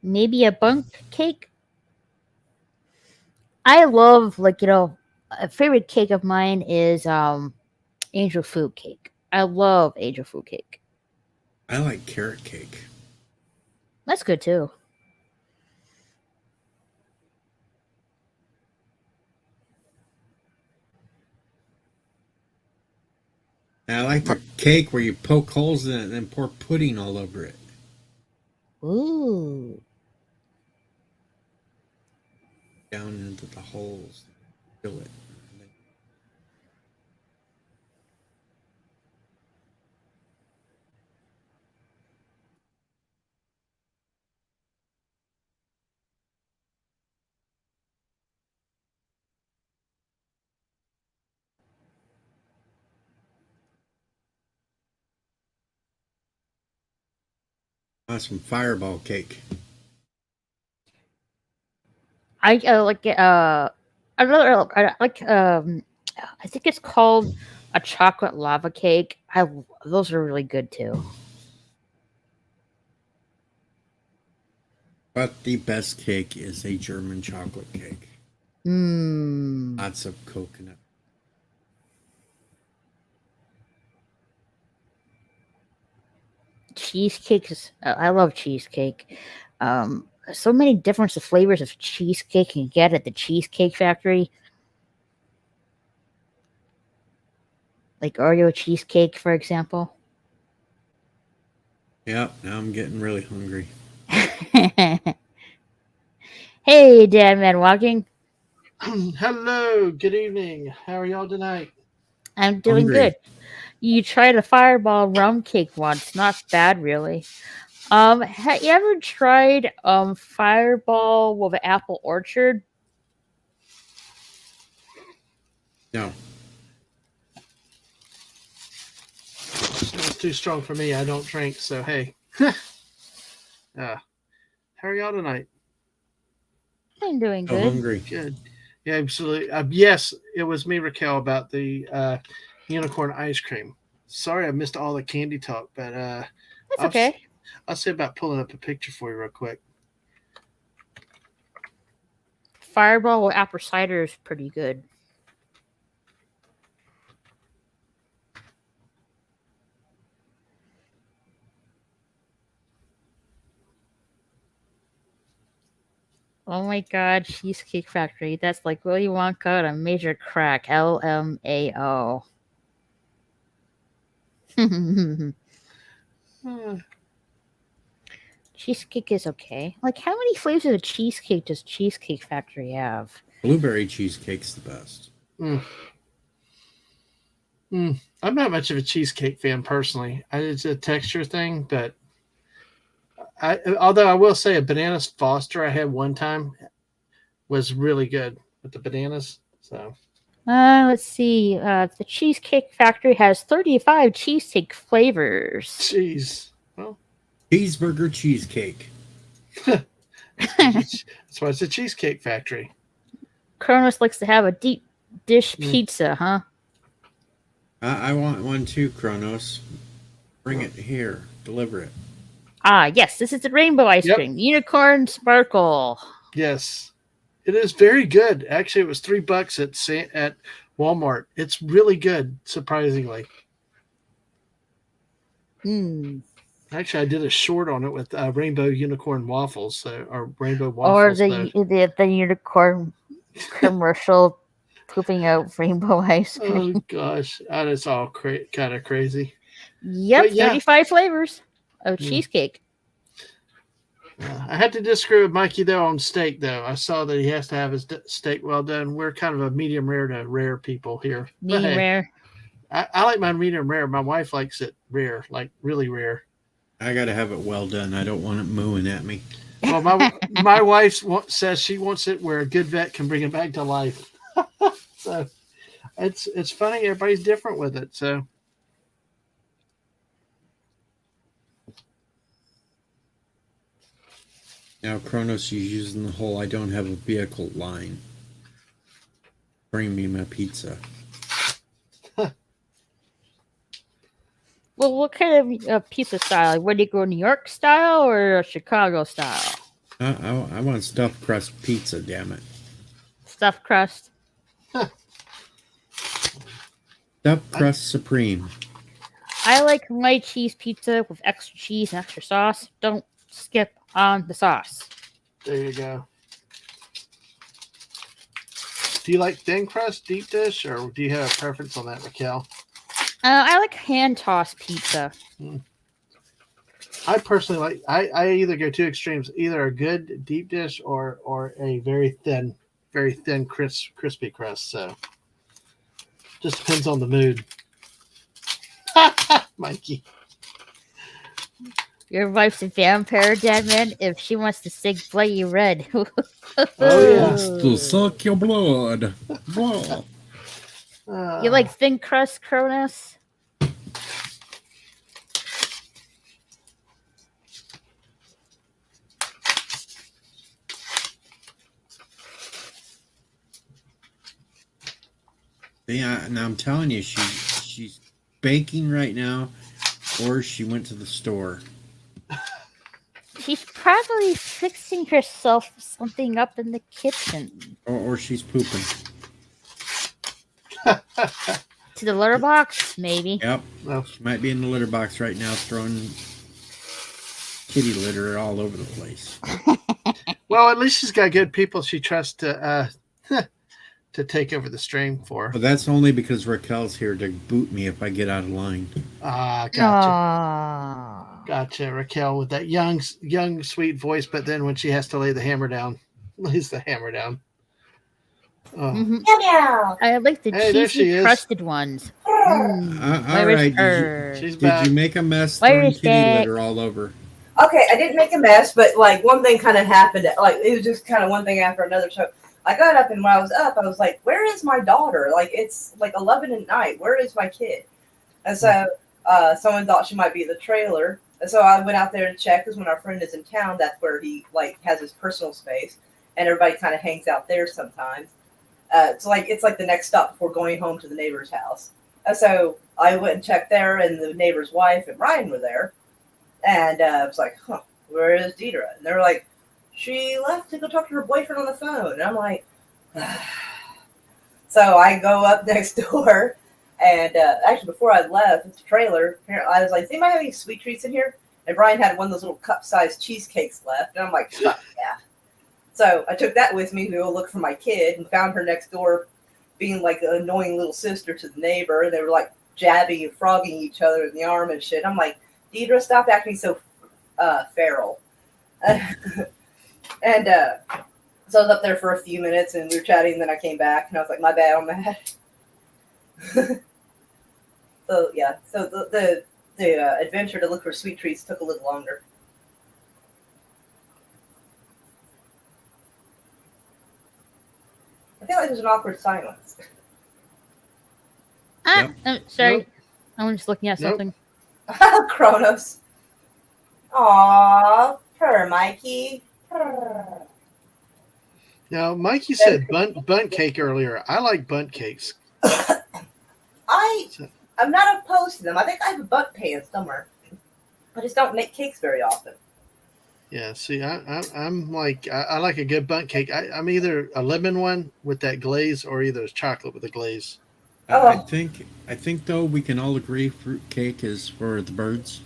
Maybe a bunk cake? I love, a favorite cake of mine is angel food cake. I love angel food cake. I like carrot cake. That's good too. And I like the cake where you poke holes in it and then pour pudding all over it. Ooh. Down into the holes. Fill it. Some fireball cake. I like I think it's called a chocolate lava cake. Those are really good too. But the best cake is a German chocolate cake. Lots of coconut. Cheesecake I love cheesecake. So many different flavors of cheesecake you can get at the Cheesecake Factory. Like Oreo cheesecake, for example. Yep, now I'm getting really hungry. Hey, Dad Man Walking. Hello, good evening. How are y'all tonight? I'm doing Hungry. good. You tried a Fireball rum cake once. Not bad, really. Have you ever tried Fireball with an apple orchard? No. It's too strong for me. I don't drink, so hey. How are y'all tonight? I'm doing So good. hungry. Good. Yeah, absolutely. Yes, it was me, Raquel, about the unicorn ice cream. Sorry I missed all the candy talk, but That's I'll, okay. I'll see about pulling up a picture for you real quick. Fireball with apple cider is pretty good. Oh my god, Cheesecake Factory. That's like Willy Wonka and a major crack. LMAO. Cheesecake is okay. Like, how many flavors of cheesecake does Cheesecake Factory have? Blueberry cheesecake's the best. I'm not much of a cheesecake fan personally. It's a texture thing, but although I will say a banana Foster I had one time was really good with the bananas. So Let's see. The Cheesecake Factory has 35 cheesecake flavors. jeez. Well, Cheeseburger cheesecake. that's why it's a cheesecake factory. Kronos likes to have a deep dish pizza, huh? I want one too, Kronos. Bring it here. Deliver it. Ah, yes, this is the rainbow ice cream. Unicorn Sparkle. Yes. It is very good. Actually, it was $3 at Walmart. It's really good, surprisingly. Actually, I did a short on it with rainbow unicorn waffles, or rainbow waffles. Or the unicorn commercial pooping out rainbow ice cream. Oh gosh, that is all kind of crazy. Yep, 35 flavors of cheesecake. I had to disagree with Mikey though on steak. Though I saw that he has to have his steak well done. We're kind of a medium rare to rare people here. Medium rare. I like mine medium rare. My wife likes it rare, like really rare. I gotta have it well done. I don't want it mooing at me. Well, my wife says she wants it where a good vet can bring it back to life. So it's funny. Everybody's different with it. So. Now, Kronos, you're using the whole I don't have a vehicle line. Bring me my pizza. Well, what kind of pizza style? Like, would you go New York style or Chicago style? I want stuffed crust pizza, damn it. Stuffed crust? Stuffed crust supreme. I like my cheese pizza with extra cheese and extra sauce. Don't skip on the sauce. There you go. Do you like thin crust, deep dish, or do you have a preference on that, Raquel? I like hand tossed pizza. I personally like. I either go two extremes: either a good deep dish or a very thin, crispy crust. So, just depends on the mood. Mikey. Your wife's a vampire, Deadman. If she wants to sing Bloody Red. Oh, yeah. Wants to suck your blood. Blah. You like thin crust, Cronus? Yeah, now I'm telling you, she's baking right now, or she went to the store. She's probably fixing herself something up in the kitchen. Or she's pooping. To the litter box, maybe. Yep. Well, she might be in the litter box right now, throwing kitty litter all over the place. Well, at least she's got good people she trusts to to take over the stream for. But that's only because Raquel's here to boot me if I get out of line. Ah, gotcha. Aww. Gotcha, Raquel with that young, sweet voice, but then when she has to lay the hammer down, lays the hammer down. Oh. Mm-hmm. I like the cheesy crusted ones. All right. Did you make a mess throwing kitty litter all over? Okay, I didn't make a mess, but like one thing kind of happened. Like it was just kind of one thing after another. So I got up, and when I was up, I was like, "Where is my daughter? Like it's like 11 at night. Where is my kid?" And so someone thought she might be at the trailer, and so I went out there to check. Because when our friend is in town, that's where he like has his personal space, and everybody kind of hangs out there sometimes. It's like the next stop before going home to the neighbor's house. And so I went and checked there, and the neighbor's wife and Ryan were there. And I was like, huh, where is Deidre? And they were like, she left to go talk to her boyfriend on the phone. And I'm like, so I go up next door. And actually, before I left the trailer, I was like, does anybody have any sweet treats in here? And Brian had one of those little cup-sized cheesecakes left. And I'm like, yeah. So I took that with me to go look for my kid and found her next door being like an annoying little sister to the neighbor. And they were like jabbing and frogging each other in the arm and shit. I'm like, Deidre, stop acting so feral. So I was up there for a few minutes and we were chatting, and then I came back and I was like, my bad, I'm mad. So yeah, so the adventure to look for sweet treats took a little longer. I feel like there's an awkward silence. Sorry. Nope. I'm just looking at something. Kronos. Aww, purr, Mikey. Purr. Now, Mikey said bunt cake earlier. I like bunt cakes. I'm not opposed to them. I think I have a bunt pan somewhere. I just don't make cakes very often. Yeah, see, I'm like, I like a good bunt cake. I'm either a lemon one with that glaze or either a chocolate with a glaze. I think though we can all agree fruit cake is for the birds.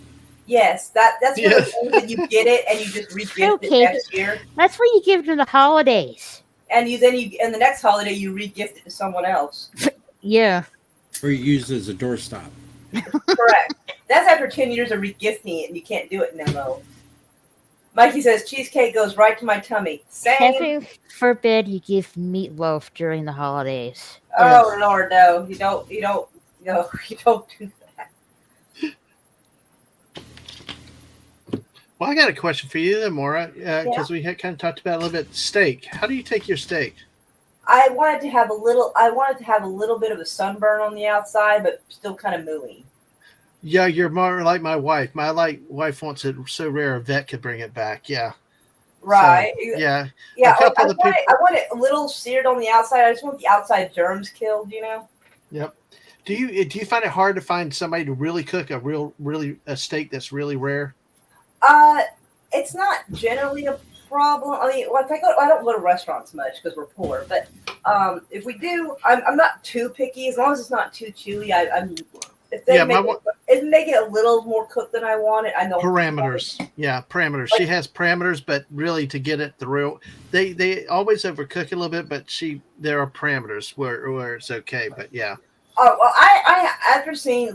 Yes, that's when you get it and you just re-gift it next year. That's what you give to the holidays. And the next holiday you re-gift it to someone else. Yeah. Or you use it as a doorstop. Correct. That's after 10 years of re-gifting it, and you can't do it no. Mikey says cheesecake goes right to my tummy. Same. Heaven forbid you give meatloaf during the holidays. Oh Lord, no! You don't do that. Well, I got a question for you, then, Maura, because we had kind of talked about a little bit steak. How do you take your steak? I wanted to have a little bit of a sunburn on the outside, but still kind of mooey. Yeah, you're more like my wife. My wife wants it so rare a vet could bring it back. Yeah. Right. So, yeah. Yeah. I want it a little seared on the outside. I just want the outside germs killed, you know? Yep. Do you find it hard to find somebody to really cook a steak that's really rare? It's not generally a problem. I mean, I don't go to restaurants much because we're poor. But if we do, I'm not too picky as long as it's not too chewy. If they make it a little more cooked than I want it, I know parameters. Yeah, parameters. She has parameters, but really to get it through, they always overcook it a little bit. But there are parameters where it's okay. But yeah. Oh well, I after seeing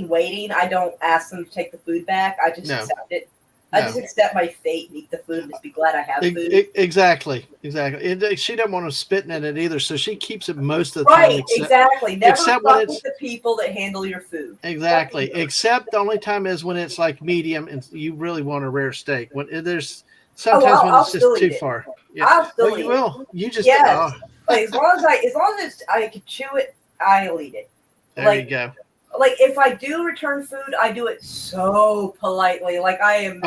waiting, I don't ask them to take the food back. I just accept it. I just accept my fate and eat the food and just be glad I have food. Exactly. And she doesn't want to spit in it either, so she keeps it most of the time. Right, exactly. Never fuck with the people that handle your food. Exactly. Except the only time is when it's like medium and you really want a rare steak. When there's sometimes when it's just too far. Yeah. I'll still eat you will. You just like, as long as I can chew it, I'll eat it. There you go. Like, if I do return food, I do it so politely. Like, I am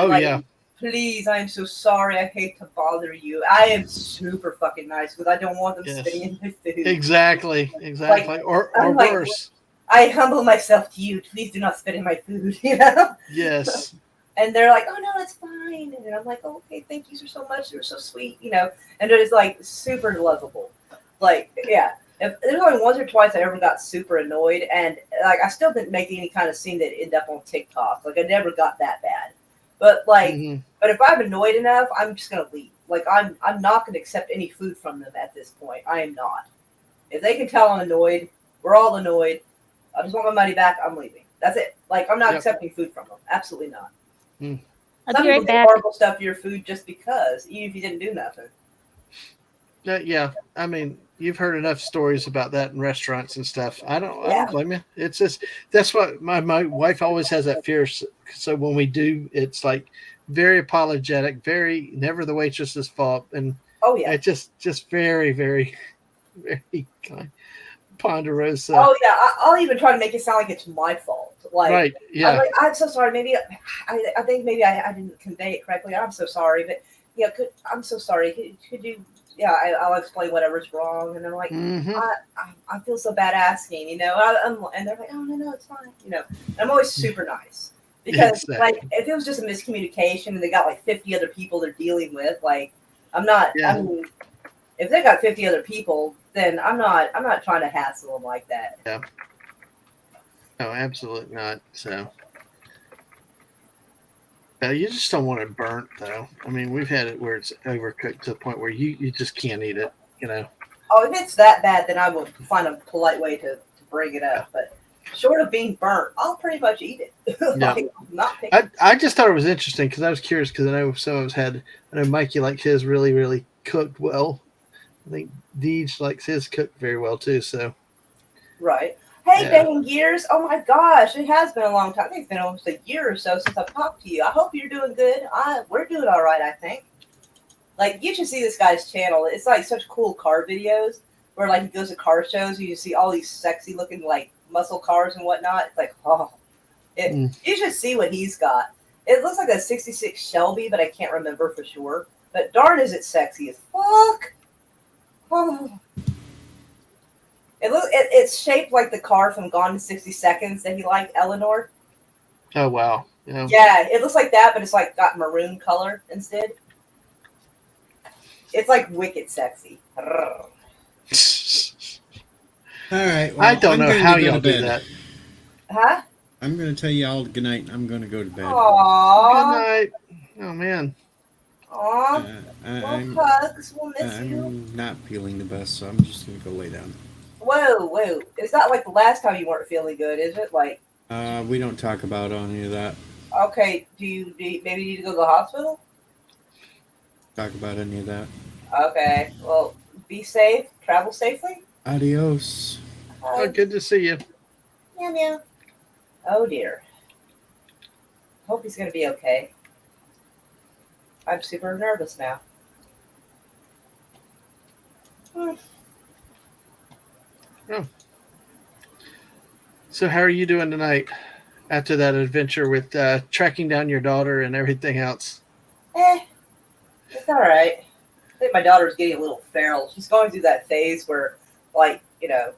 please, I am so sorry. I hate to bother you. I am super fucking nice because I don't want them spitting in my food. Exactly. Like, or worse. I humble myself to you. Please do not spit in my food, you know? Yes. And they're like, oh, no, it's fine. And I'm like, oh, okay, thank you so much. You're so sweet, you know? And it is, like, super lovable. Like, yeah. If there's only once or twice I ever got super annoyed, and like I still didn't make any kind of scene that ended up on TikTok. Like I never got that bad, but like, but if I'm annoyed enough, I'm just gonna leave. like I'm not going to accept any food from them at this point. I am not. If they can tell I'm annoyed, we're all annoyed. I just want my money back. I'm leaving. That's it. Like I'm not accepting food from them. Absolutely not. I'll Some be people right do back. horrible stuff to your food just because, even if you didn't do nothing. Yeah, I mean, you've heard enough stories about that in restaurants and stuff. I don't blame you. It's just that's what my wife always has that fear. So when we do, it's like very apologetic, very never the waitress's fault, and it's just very, very, very kind, ponderosa. Oh yeah, I'll even try to make it sound like it's my fault. Like, right? Yeah. I'm so sorry. Maybe I think maybe I didn't convey it correctly. I'm so sorry, but yeah, I'm so sorry. Could you? Yeah, I'll explain whatever's wrong, and I'm like, I feel so bad asking, you know. And they're like, oh no, it's fine, you know. I'm always super nice because like if it was just a miscommunication and they got like 50 other people they're dealing with, like I'm not. I mean, if they got 50 other people, then I'm not trying to hassle them like that. Yeah. No, absolutely not. So. You just don't want it burnt, though. I mean, we've had it where it's overcooked to the point where you just can't eat it, you know. Oh, if it's that bad, then I will find a polite way to bring it up. But short of being burnt, I'll pretty much eat it. Like, not I just thought it was interesting because I was curious because I know some of us had. I know Mikey likes his really, really cooked well. I think Deej likes his cooked very well too. So. Right. Hey, Banging Gears. Oh my gosh, it has been a long time. I think it's been almost a year or so since I've talked to you. I hope you're doing good. We're doing all right, I think. Like, you should see this guy's channel. It's like such cool car videos where like he goes to car shows. You see all these sexy looking like muscle cars and whatnot. It's like, you should see what he's got. It looks like a 66 Shelby, but I can't remember for sure. But darn is it sexy as fuck. Oh. It's shaped like the car from Gone in 60 Seconds that he liked, Eleanor. Oh, wow. Yeah, it looks like that, but it's like got maroon color instead. It's like wicked sexy. All right. Well, I don't know how y'all do that. Huh? I'm going to tell you all good night. I'm going to go to bed. Aww. Good night. Oh, man. Aww. Hugs. We'll miss you. I'm not feeling the best, so I'm just going to go lay down. Whoa. It's not like the last time you weren't feeling good, is it? Like, we don't talk about any of that. Okay, do you maybe need to go to the hospital? Talk about any of that. Okay, well, be safe. Travel safely. Adios. Oh, good to see you. Meow. Oh, dear. Hope he's going to be okay. I'm super nervous now. Oh. So how are you doing tonight after that adventure with tracking down your daughter and everything else? It's all right. I think my daughter's getting a little feral. She's going through that phase where, like, you know,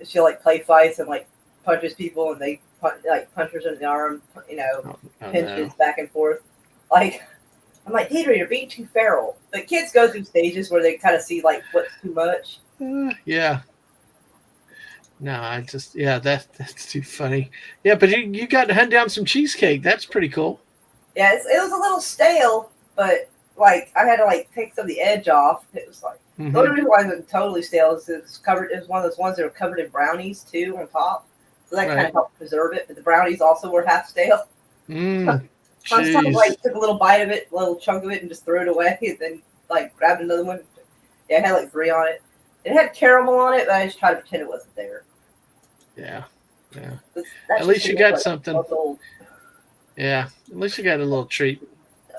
she'll, like, play fights and, like, punches people and they, punch her in the arm, you know, pinches back and forth. Like, I'm like, Deidre, you're being too feral. The kids go through stages where they kind of see, like, what's too much. Yeah. No, that's too funny. Yeah, but you got to hunt down some cheesecake. That's pretty cool. Yeah, it was a little stale, but like I had to like take some of the edge off. It was like the only reason why it was totally stale is it was one of those ones that were covered in brownies too on top, so that kind of helped preserve it. But the brownies also were half stale. I like took a little bite of it, a little chunk of it, and just threw it away, and then like grabbed another one. Yeah, it had like 3 on it. It had caramel on it, but I just tried to pretend it wasn't there. Yeah. At least you got something. Yeah, at least you got a little treat.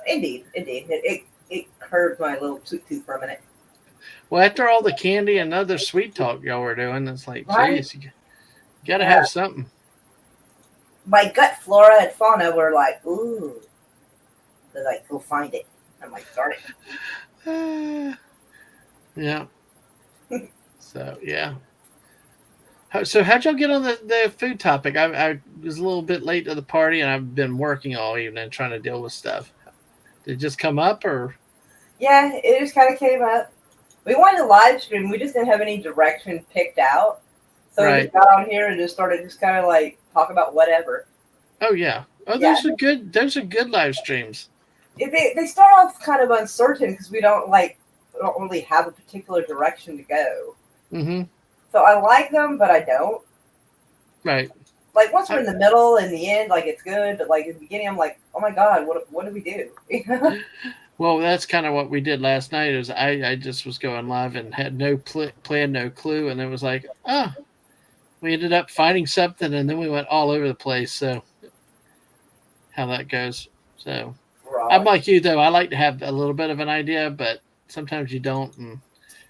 Indeed. It curbed my little sweet tooth for a minute. Well, after all the candy and other sweet talk y'all were doing, it's like, geez, you got to have something. My gut flora and fauna were like, ooh. They're like, go find it. I'm like, darn it. Yeah. So, yeah. So how'd y'all get on the food topic? I was a little bit late to the party, and I've been working all evening trying to deal with stuff. Did it just come up, or? Yeah, it just kind of came up. We wanted to live stream. We just didn't have any direction picked out. So we just got on here and just started just kind of like talk about whatever. Oh, yeah. Oh, those are good. Those are good live streams. they start off kind of uncertain because we don't really have a particular direction to go. Mm-hmm. So I like them, but I don't. Right. Like once we're in the middle and the end, like it's good, but like in the beginning, I'm like, oh my god, what do we do? Well, that's kind of what we did last night. Is I just was going live and had no plan, no clue, and it was like, oh, we ended up finding something, and then we went all over the place. So how that goes. So I'm like you though. I like to have a little bit of an idea, but sometimes you don't,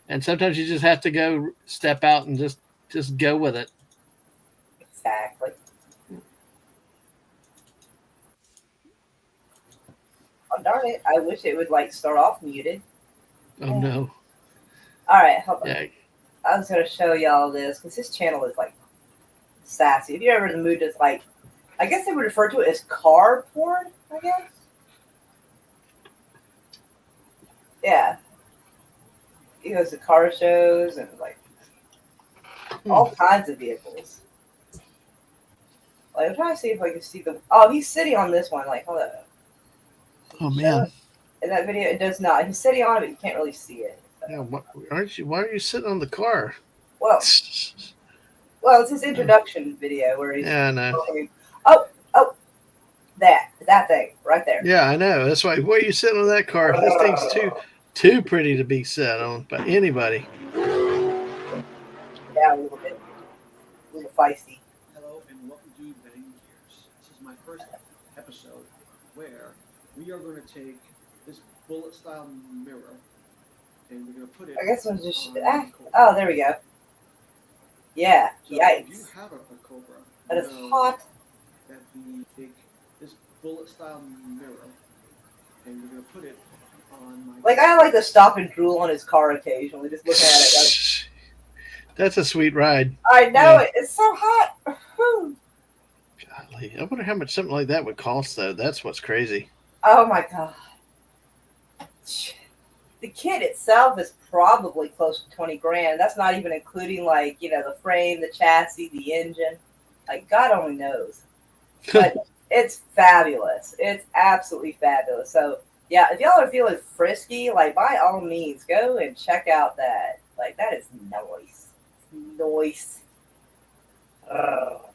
and sometimes you just have to go step out and just go with it. Exactly. Oh darn it! I wish it would like start off muted. Oh no! All right, hold on. Yeah. I was gonna show y'all this because this channel is like sassy. If you're ever in the mood to like, I guess they would refer to it as car porn. I guess. Yeah. He goes to car shows and like all kinds of vehicles. Like I'm trying to see if I can see the. Oh, he's sitting on this one. Like, hold up. Oh man! In that video, it does not. He's sitting on it, but you can't really see it. Yeah. Why are you sitting on the car? Well, it's his introduction video where he's. Yeah, I know. Oh, that thing right there. Yeah, I know. That's why. Why are you sitting on that car? This thing's too pretty to be sat on by anybody. Yeah, a little bit. A little feisty. Hello and welcome to Betting Gears. This is my first episode where we are going to take this bullet style mirror and we're going to put it. I guess I'm just. Oh, there we go. Yeah. So yikes. if you have a Cobra, That is hot. That we take this bullet style mirror and we're going to put it on my. Like I like to stop and drool on his car occasionally, just looking at it. That's a sweet ride. I know it. It's so hot. Golly, I wonder how much something like that would cost, though. That's what's crazy. Oh my god. The kit itself is probably close to 20 grand. That's not even including like, the frame, the chassis, the engine. Like God only knows. But it's fabulous. It's absolutely fabulous. So yeah, if y'all are feeling frisky, like by all means, go and check out that. Like that is nice. Nice. Oh,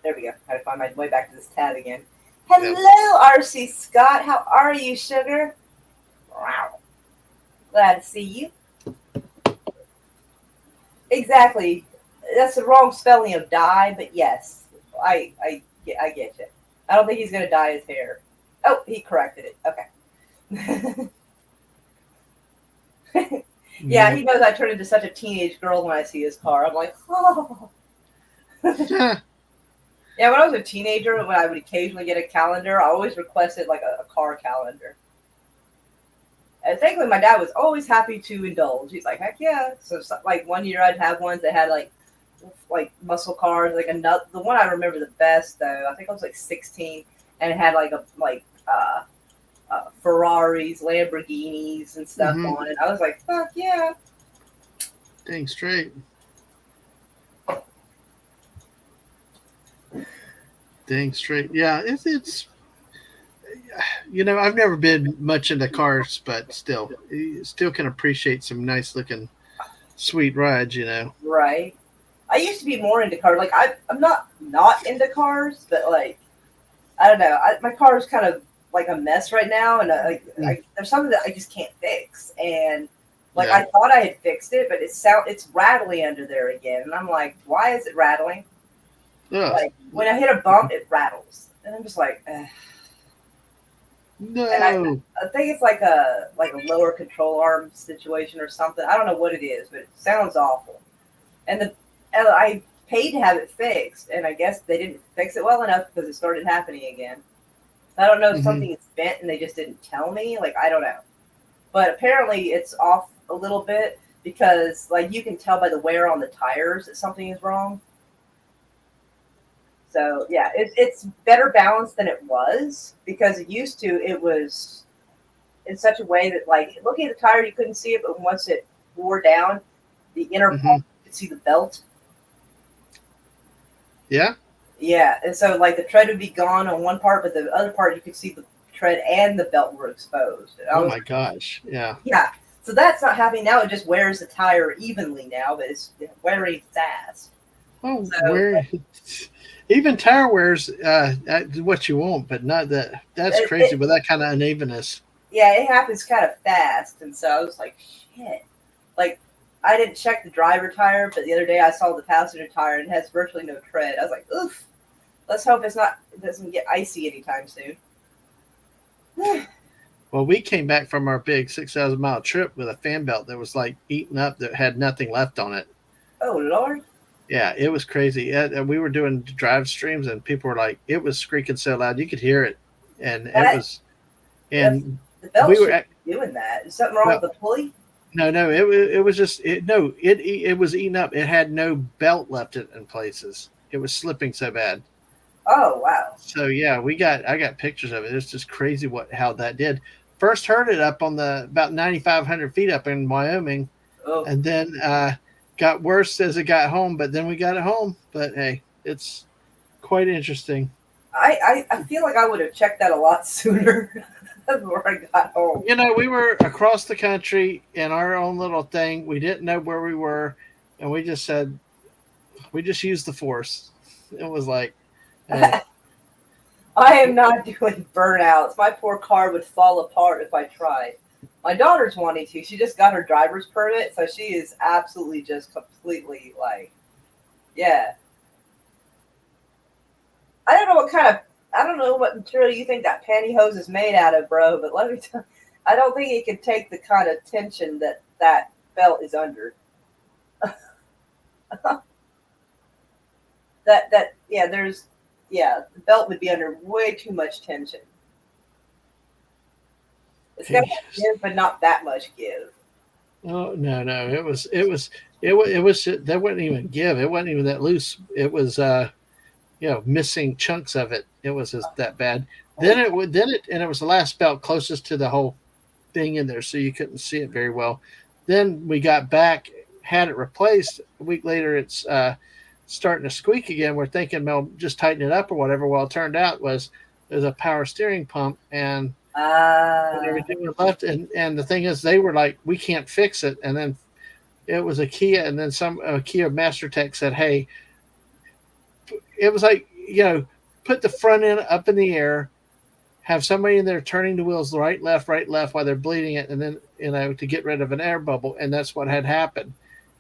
there we go. Gotta find my way back to this tab again. Hello, RC Scott. How are you, sugar? Wow. Glad to see you. Exactly. That's the wrong spelling of dye, but yes, I get you. I don't think he's gonna dye his hair. Oh, he corrected it. Okay. Yeah, he knows I turn into such a teenage girl when I see his car. I'm like, oh. Yeah, when I was a teenager, when I would occasionally get a calendar, I always requested like a car calendar. And thankfully, my dad was always happy to indulge. He's like, heck yeah. So like one year I'd have ones that had like muscle cars, like the one I remember the best though. I think I was like 16, and it had like Ferraris, Lamborghinis, and stuff on it. I was like, fuck yeah. Dang straight. Dang straight. Yeah, it's I've never been much into cars, but still can appreciate some nice looking sweet rides, Right. I used to be more into cars. Like I'm not into cars, but like I don't know. My car is kind of like a mess right now, and there's something that I just can't fix. And like I thought I had fixed it, but it's rattling under there again, and I'm like, why is it rattling? Like when I hit a bump, it rattles, and I'm just like, ugh. No. And I think it's like a lower control arm situation or something. I don't know what it is, but it sounds awful. And I paid to have it fixed, and I guess they didn't fix it well enough because it started happening again. I don't know if something is bent and they just didn't tell me. Like I don't know, but apparently it's off a little bit because like you can tell by the wear on the tires that something is wrong. So yeah, it's better balanced than it was because it was in such a way that like looking at the tire you couldn't see it, but once it wore down, the inner you could see the belt. Yeah. Yeah, and so like the tread would be gone on one part, but the other part you could see the tread and the belt were exposed. Oh my gosh! Yeah. Yeah. So that's not happening now. It just wears the tire evenly now, but it's wearing fast. Oh, so, even tire wears what you want, but not that. That's crazy with that kind of unevenness. Yeah, it happens kind of fast, and so I was like, shit. Like, I didn't check the driver tire, but the other day I saw the passenger tire and it has virtually no tread. I was like, oof. Let's hope it doesn't get icy anytime soon. Well, we came back from our big 6,000-mile trip with a fan belt that was like eaten up, that had nothing left on it. Oh, Lord. Yeah, it was crazy. And we were doing drive streams, and people were like, it was squeaking so loud you could hear it, and it was. And the belt we were doing that. Is something wrong with the pulley? No, it was just it was eaten up. It had no belt left in places. It was slipping so bad. Oh wow! So yeah, I got pictures of it. It's just crazy how that did. First heard it up on the about 9,500 feet up in Wyoming, and then got worse as it got home. But then we got it home. But hey, it's quite interesting. I feel like I would have checked that a lot sooner before I got home. You know, we were across the country in our own little thing. We didn't know where we were, and we just said we just used the force. It was like. I am not doing burnouts. My poor car would fall apart if I tried. My daughter's wanting to. She just got her driver's permit, so she is absolutely just completely like, yeah. I don't know what material you think that pantyhose is made out of, bro, but let me tell you, I don't think it can take the kind of tension that belt is under. The belt would be under way too much tension. It's got give, but not that much give. Oh no! It was that wasn't even give. It wasn't even that loose. It was missing chunks of it. It was just that bad. Then it was the last belt closest to the whole thing in there, so you couldn't see it very well. Then we got back, had it replaced. A week later, it's starting to squeak again. We're thinking, well, just tighten it up or whatever. Well, it turned out it was a power steering pump, and everything was left. And the thing is, they were like, we can't fix it. And then it was a Kia, and then some Kia Master Tech said, hey, it was like, put the front end up in the air, have somebody in there turning the wheels right, left while they're bleeding it, and then to get rid of an air bubble. And that's what had happened.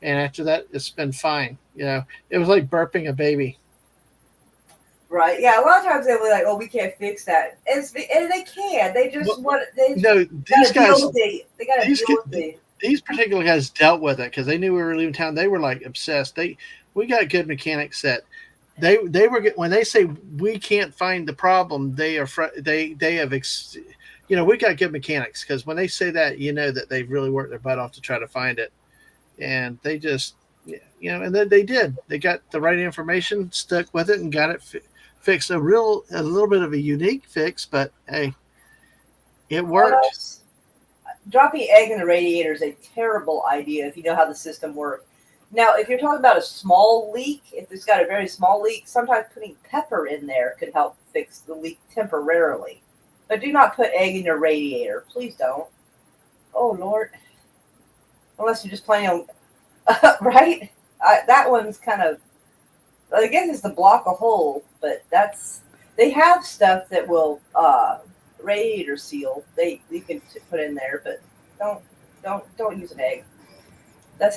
And after that, it's been fine. It was like burping a baby. Right. Yeah. A lot of times they'll be like, "Oh, we can't fix that," and they can. They just these guys. They got to deal with it. These particular guys dealt with it because they knew we were leaving town. They were like obsessed. We got good mechanics that they were when they say we can't find the problem. They have we got good mechanics because when they say that, that they've really worked their butt off to try to find it. And they just, and then they did. They got the right information, stuck with it, and got it fixed. A little bit of a unique fix, but hey, it worked. Dropping egg in the radiator is a terrible idea if you know how the system works. Now, if you're talking about a small leak, if it's got a very small leak, sometimes putting pepper in there could help fix the leak temporarily. But do not put egg in your radiator. Please don't. Oh, Lord. Unless you're just planning on, right? That one's kind of, I guess it's to block a hole, but they have stuff that will radiator seal. You can put in there, but don't use an egg.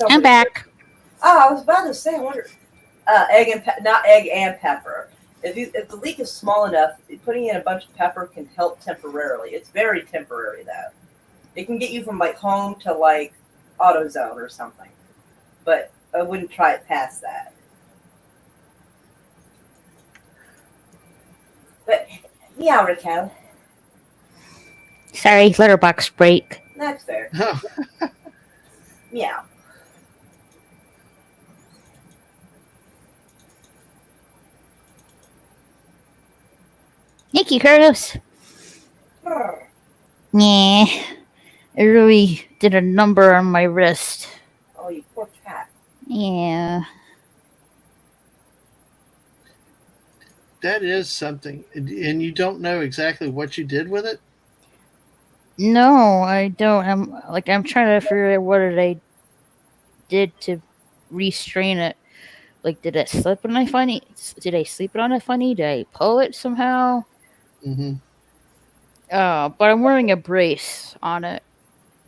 I'm back. Oh, I was about to say, I wonder, not egg and pepper. If the leak is small enough, putting in a bunch of pepper can help temporarily. It's very temporary though. It can get you from like home to like AutoZone or something, but I wouldn't try it past that. But meow, Raquel. Sorry, letterbox break. That's fair. Meow. Thank you, Carlos. Yeah. I really did a number on my wrist. Oh, you poor cat. Yeah. that is something. And you don't know exactly what you did with it? No, I don't. I'm trying to figure out what I did to restrain it. Like, did it slip on a funny? Did I sleep it on a funny? Did I pull it somehow? Mm-hmm. But I'm wearing a brace on it.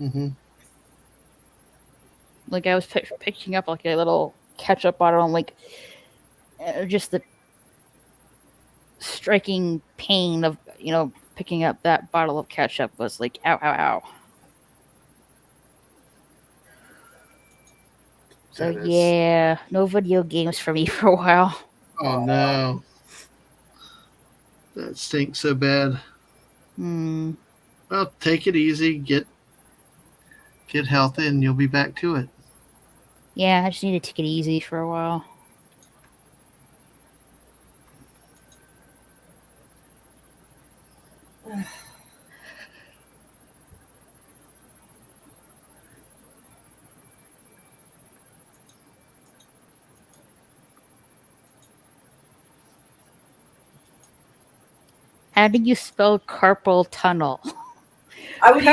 Mm-hmm. Like, I was picking up like a little ketchup bottle, and like just the striking pain of picking up that bottle of ketchup was like ow, ow, ow. So yeah, no video games for me for a while. Oh no, that stinks so bad. Well, take it easy, get healthy, and you'll be back to it. Yeah, I just need to take it easy for a while. How do you spell carpal tunnel? I would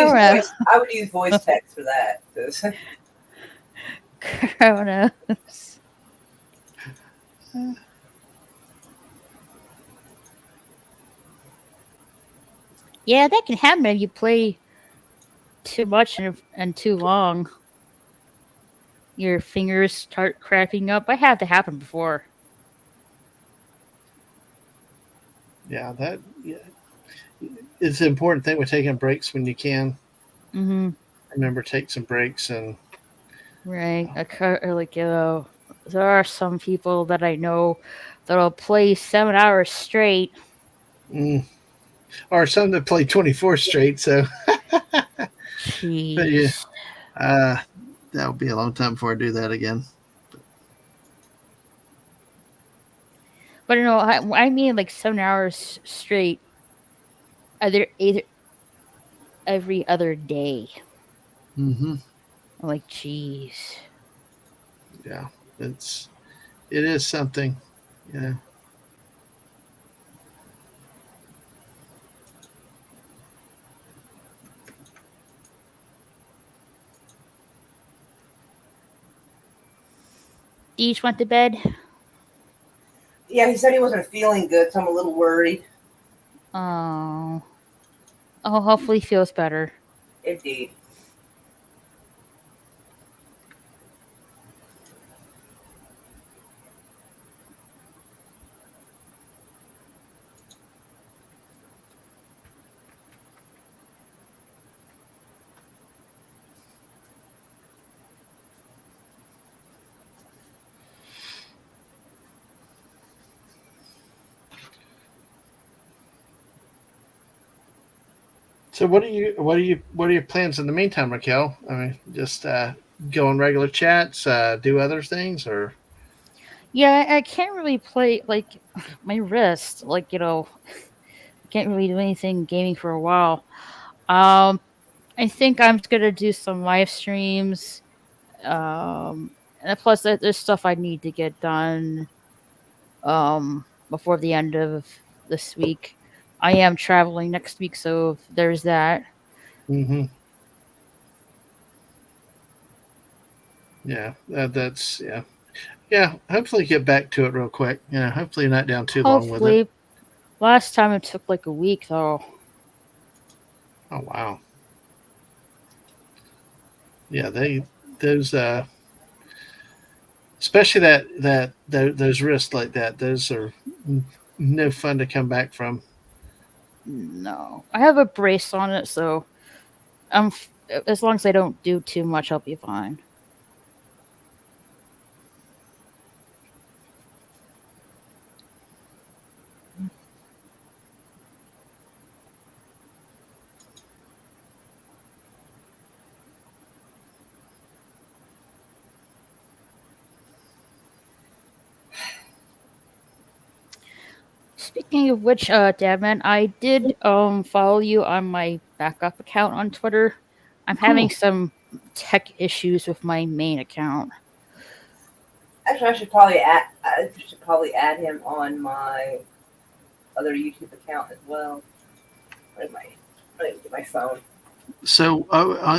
use voice text for that. Kronos. Yeah, that can happen if you play too much and too long. Your fingers start cracking up. I had that happen before. Yeah, it's an important thing with taking breaks when you can. Mm-hmm. Remember, take some breaks and. Right, there are some people that I know that'll play 7 hours straight. Or some that play 24 straight. So. Jeez. But yeah, that'll be a long time before I do that again. But I mean like 7 hours straight. Either every other day. Mm-hmm. I'm like, jeez. Yeah, it is something. Yeah. Deej went to bed? Yeah, he said he wasn't feeling good, so I'm a little worried. Oh, hopefully he feels better. Indeed. So what are your plans in the meantime, Raquel? I mean, just go on regular chats, do other things, or? Yeah, I can't really play like my wrist. Like I can't really do anything gaming for a while. I think I'm just gonna do some live streams. And plus there's stuff I need to get done. Before the end of this week. I am traveling next week, so there's that. Mm-hmm. Yeah, that's yeah. Hopefully, get back to it real quick. Yeah, hopefully, you're not down too long with it. Last time it took like a week, though. Oh wow. Yeah, those especially those wrists like that. Those are no fun to come back from. No, I have a brace on it, so as long as I don't do too much, I'll be fine. Speaking of which, Dabman, I did follow you on my backup account on Twitter. I'm having some tech issues with my main account. Actually, I should probably add him on my other YouTube account as well. Where's my phone? So,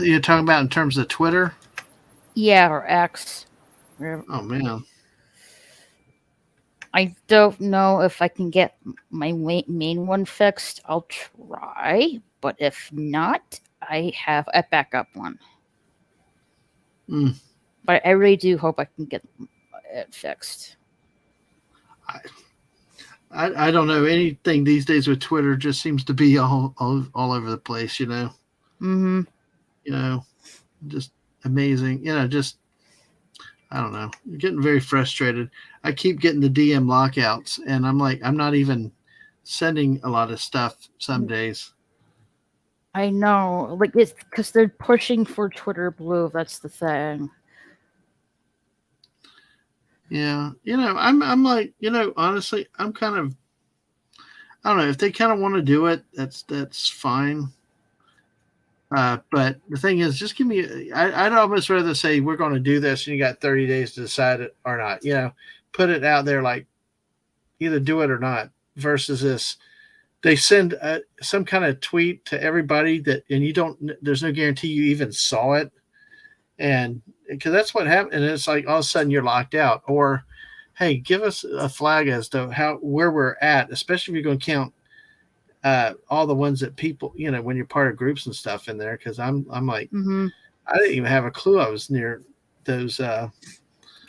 you're talking about in terms of Twitter? Yeah, or X. Oh man. I don't know if I can get my main one fixed. I'll try, but if not, I have a backup one. But I really do hope I can get it fixed. I don't know, anything these days with Twitter just seems to be all over the place, you know. Mm-hmm. You know, just amazing. You know, just I don't know. I'm getting very frustrated. I keep getting the DM lockouts, and I'm like, I'm not even sending a lot of stuff some days. I know, like it's because they're pushing for Twitter Blue. That's the thing. Yeah, you know, I'm like, you know, honestly, I'm kind of, I don't know if they kind of want to do it. That's fine. But the thing is, just give me. I'd almost rather say we're going to do this, and you got 30 days to decide it or not. You know, put it out there like either do it or not. Versus this, they send some kind of tweet to everybody that, and you don't. There's no guarantee you even saw it, and because that's what happened. And it's like all of a sudden you're locked out. Or, hey, give us a flag as to where we're at, especially if you're going to count. All the ones that people, you know, when you're part of groups and stuff in there, because I'm like, I didn't even have a clue I was near those. Well,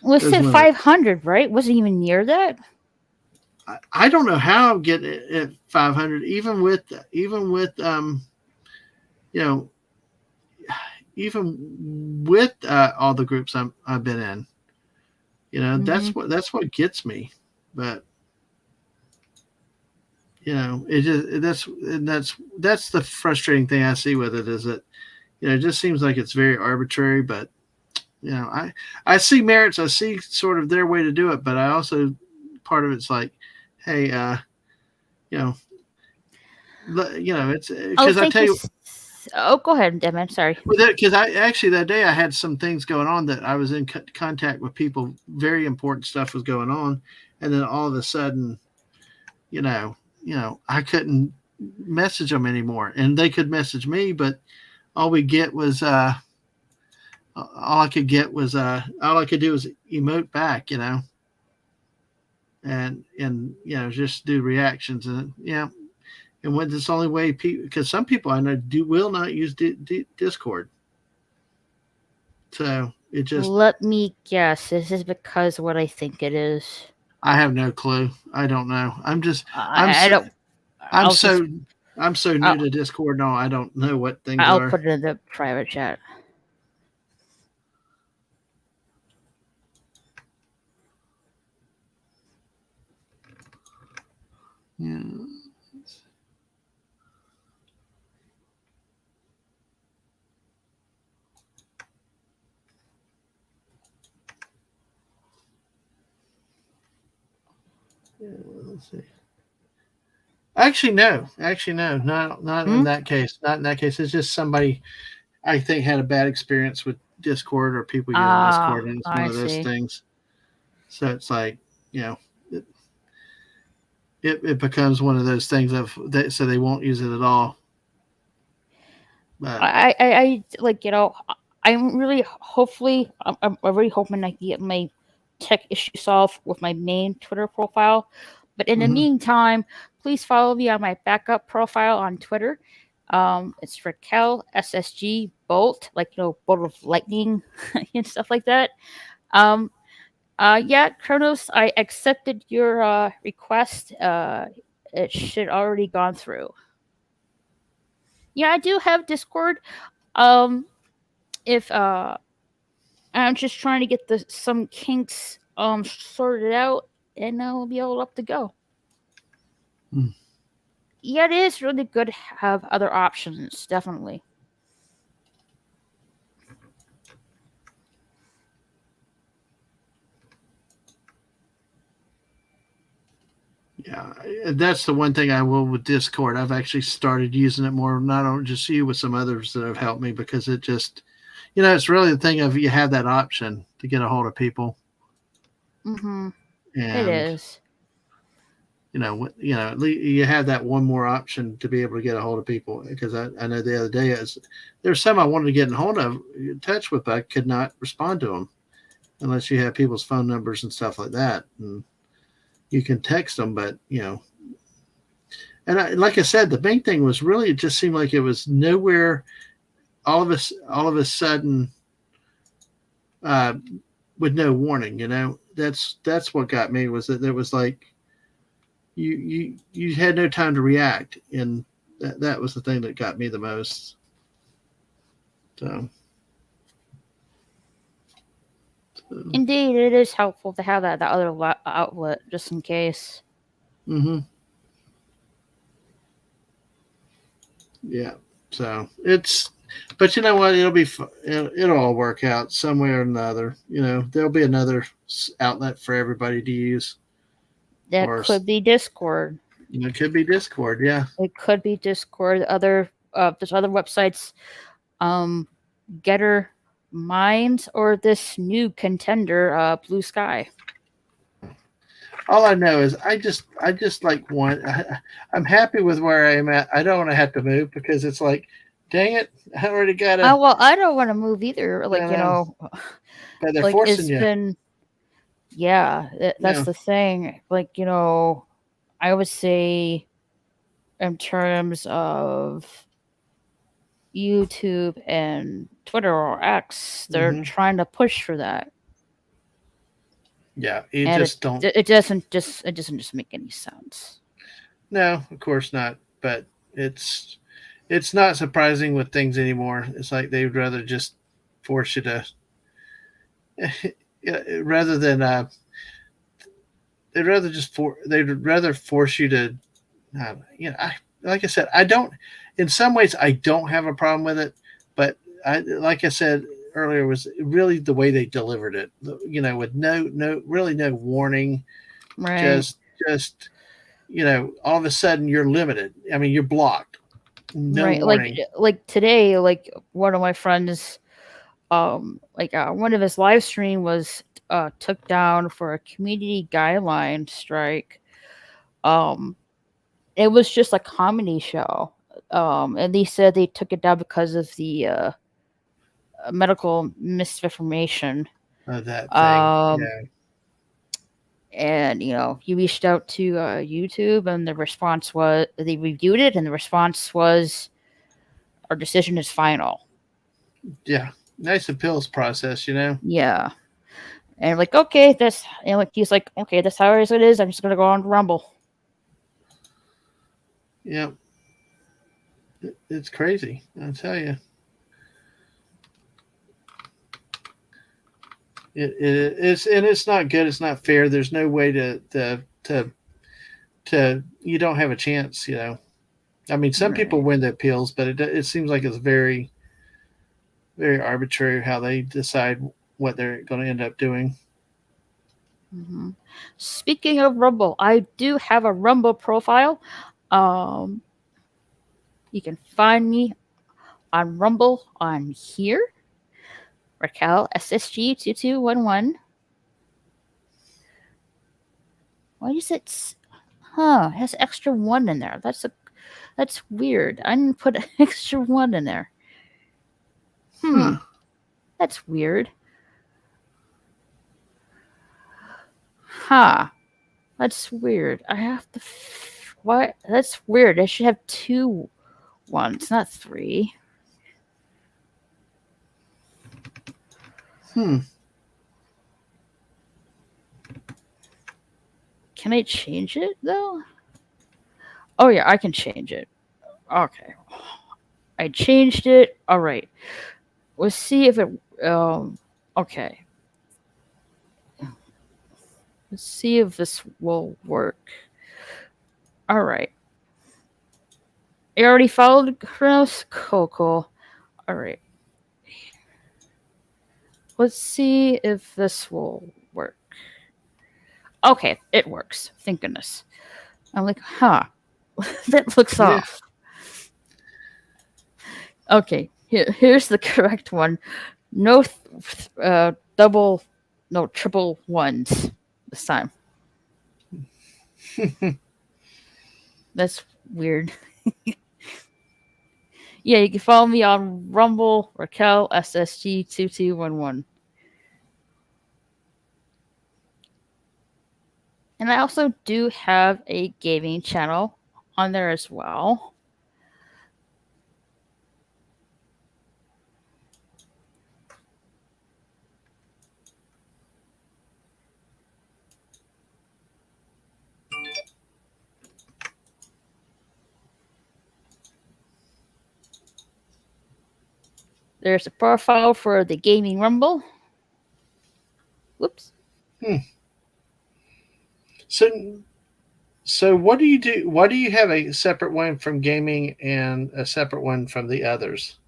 it said 500, right? Wasn't even near that. I don't know how I get it at 500, even with you know, even with all the groups I've been in. You know, that's what gets me, but. You know, it just that's the frustrating thing I see with it is that, you know, it just seems like it's very arbitrary. But you know, I see merits. I see sort of their way to do it, but I also part of it's like, hey, you know, it's because I tell you. Oh, go ahead, Dem. I'm sorry. Because I actually that day I had some things going on that I was in contact with people. Very important stuff was going on, and then all of a sudden, you know, I couldn't message them anymore, and they could message me, but all I could do was all I could do was emote back, you know, and you know, just do reactions, and yeah, and when it's the only way people, because some people I know will not use Discord, so it just. Let me guess. This is because what I think it is. I have no clue. I don't know. I'm so new to Discord. No, I don't know what things are. I'll put it in the private chat. Yeah. Let's see. Actually, no. Not in that case. Not in that case. It's just somebody I think had a bad experience with Discord, or people get on Discord, and it's one of those things. So it's like, you know, it becomes one of those things so they won't use it at all. But I like, you know, I'm really I'm really hoping I can get my tech issue solved with my main Twitter profile. But in the meantime, please follow me on my backup profile on Twitter. It's Raquel SSG Bolt, like, you know, bolt of lightning and stuff like that. Yeah, Kronos, I accepted your request. It should already gone through. Yeah, I do have Discord. If I'm just trying to get some kinks sorted out, and I'll be all up to go. Yeah, it is really good to have other options, definitely. Yeah, that's the one thing I will with Discord. I've actually started using it more, not only just you, with some others that have helped me, because it just, you know, it's really the thing of you have that option to get a hold of people. It is. You have that one more option to be able to get a hold of people. Because I know the other day there's some I wanted to get in touch with, but I could not respond to them unless you have people's phone numbers and stuff like that. And you can text them, but and like I said, the main thing was really, it just seemed like it was nowhere. All of a sudden, with no warning. That's what got me, was that there was like you had no time to react, and that was the thing that got me the most. So. Indeed, it is helpful to have that other outlet just in case. Mm-hmm. Yeah. So but you know what? It'll be it'll all work out some way or another. There'll be another outlet for everybody to use. That could be Discord. It could be Discord. Yeah. It could be Discord. There's other websites, Getter Minds, or this new contender, Blue Sky. All I know is I just like one. I'm happy with where I am at. I don't want to have to move, because it's like, dang it, I already got to. Well, I don't want to move either. Like, but they're forcing you. That's the thing. Like, I would say, in terms of YouTube and Twitter or X, they're trying to push for that. Yeah, It doesn't just make any sense. No, of course not. But it's not surprising with things anymore. It's like they'd rather just force you to, rather than they'd rather force you to, like I said, I don't. In some ways, I don't have a problem with it, but like I said earlier, was really the way they delivered it. With no warning. Right. Just all of a sudden you're limited. I mean, you're blocked. No warning. Like today, like one of my friends, one of his live stream was took down for a community guideline strike. It was just a comedy show. And they said they took it down because of the medical misinformation. That thing. And he reached out to YouTube, and the response was, they reviewed it, and the response was, our decision is final. Yeah, nice appeals process, Yeah, and like, okay, he's like, okay, that's how it is. I'm just gonna go on Rumble. Yeah, it's crazy, I tell you. It's not good. It's not fair. There's no way to you don't have a chance. I mean, some people win the appeals, but it seems like it's very, very arbitrary how they decide what they're going to end up doing. Mm-hmm. Speaking of Rumble, I do have a Rumble profile. You can find me on Rumble on here. Raquel SSG2211. Why is it? It has extra 1 in there. That's weird. I didn't put an extra 1 in there. That's weird. That's weird. I have to. What? That's weird. I should have 2 1s, not 3. Can I change it though? Oh yeah, I can change it. Okay. I changed it. All right. Let's see if it okay. Let's see if this will work. All right. You already followed Chris? Cool. All right. Let's see if this will work. Okay, it works. Thank goodness. I'm like, that looks off. Okay, here's the correct one. No triple 1s this time. That's weird. Yeah, you can follow me on Rumble, Raquel SSG2211. And I also do have a gaming channel on there as well. There's a profile for the Gaming Rumble. Whoops. So what do you do? Why do you have a separate one from gaming and a separate one from the others?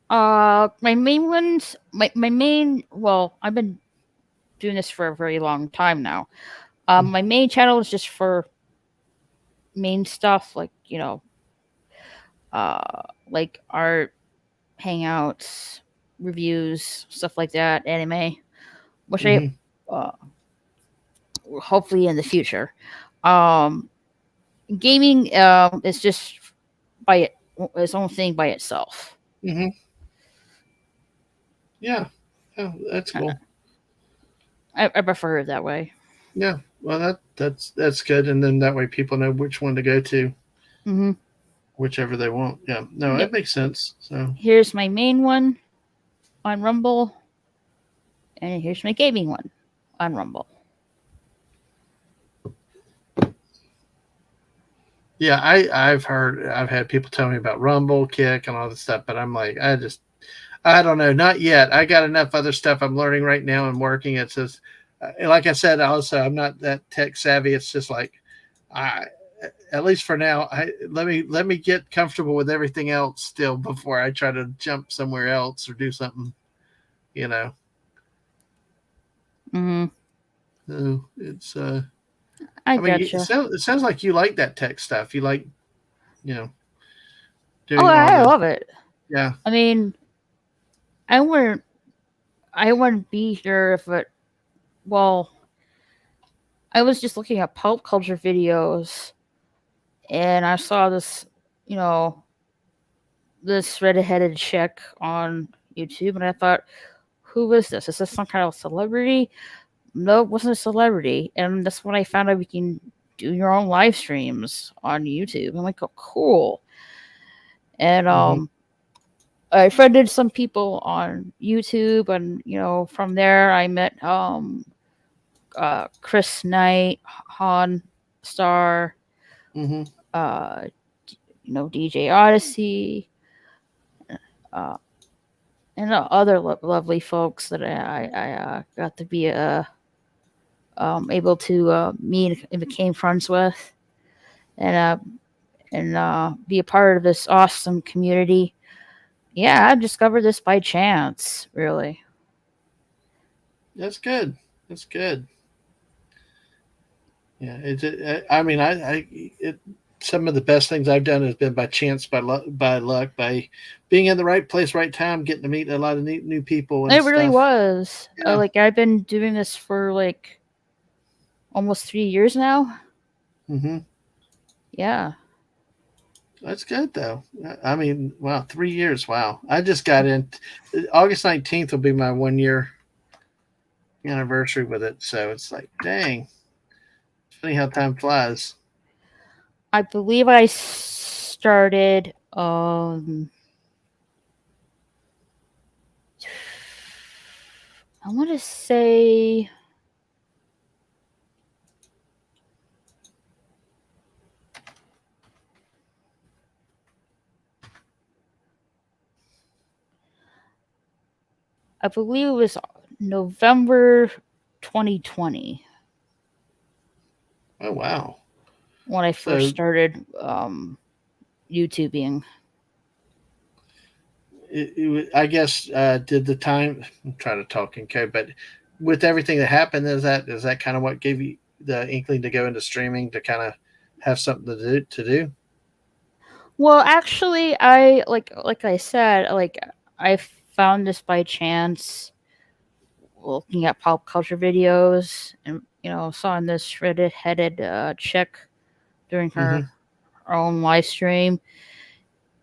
My main ones, my main. Well, I've been doing this for a very long time now. My main channel is just for main stuff, like like art, hangouts, reviews, stuff like that, anime, which I hopefully in the future. Gaming is just by its own thing by itself. Yeah, that's cool. I prefer it that way. Yeah, well, that's good, and then that way people know which one to go to, whichever they want. Yeah, no, that makes sense. So here's my main one on Rumble, and here's my gaming one on Rumble. Yeah, I've had people tell me about Rumble, Kick, and all this stuff, but I'm like, I don't know, not yet. I got enough other stuff I'm learning right now and working. It's just, like I said, also I'm not that tech savvy. It's just like, at least for now, let me get comfortable with everything else still before I try to jump somewhere else or do something, So it's I gotcha. it sounds like you like that tech stuff. You like, doing I love it. Yeah. I mean, I wouldn't be here if it. Well, I was just looking at pulp culture videos, and I saw this, this red-headed chick on YouTube, and I thought, who is this? Is this some kind of celebrity? No, it wasn't a celebrity. And that's when I found out we can do your own live streams on YouTube. I'm like, oh, cool. And I friended some people on YouTube, and from there I met Chris Knight, Han Star, DJ Odyssey, and other lovely folks that I got to be able to meet and became friends with, and be a part of this awesome community. Yeah, I discovered this by chance, really. That's good. That's good. Yeah, some of the best things I've done has been by chance, by luck, by being in the right place, right time, getting to meet a lot of new people. And it really stuff. was. Yeah. I've been doing this for almost 3 years now. Yeah. That's good though. I mean, wow, 3 years. Wow. I just got in. August 19th will be my 1 year anniversary with it. So it's like, dang. It's funny how time flies. I believe I started I want to say I believe it was November 2020. Oh wow. When I first started YouTubing. I guess did the time I'm trying to talk in code, but with everything that happened, is that kind of what gave you the inkling to go into streaming, to kind of have something to do? Well, actually, I like I said, I found this by chance looking at pop culture videos, and saw this redheaded chick during her own live stream.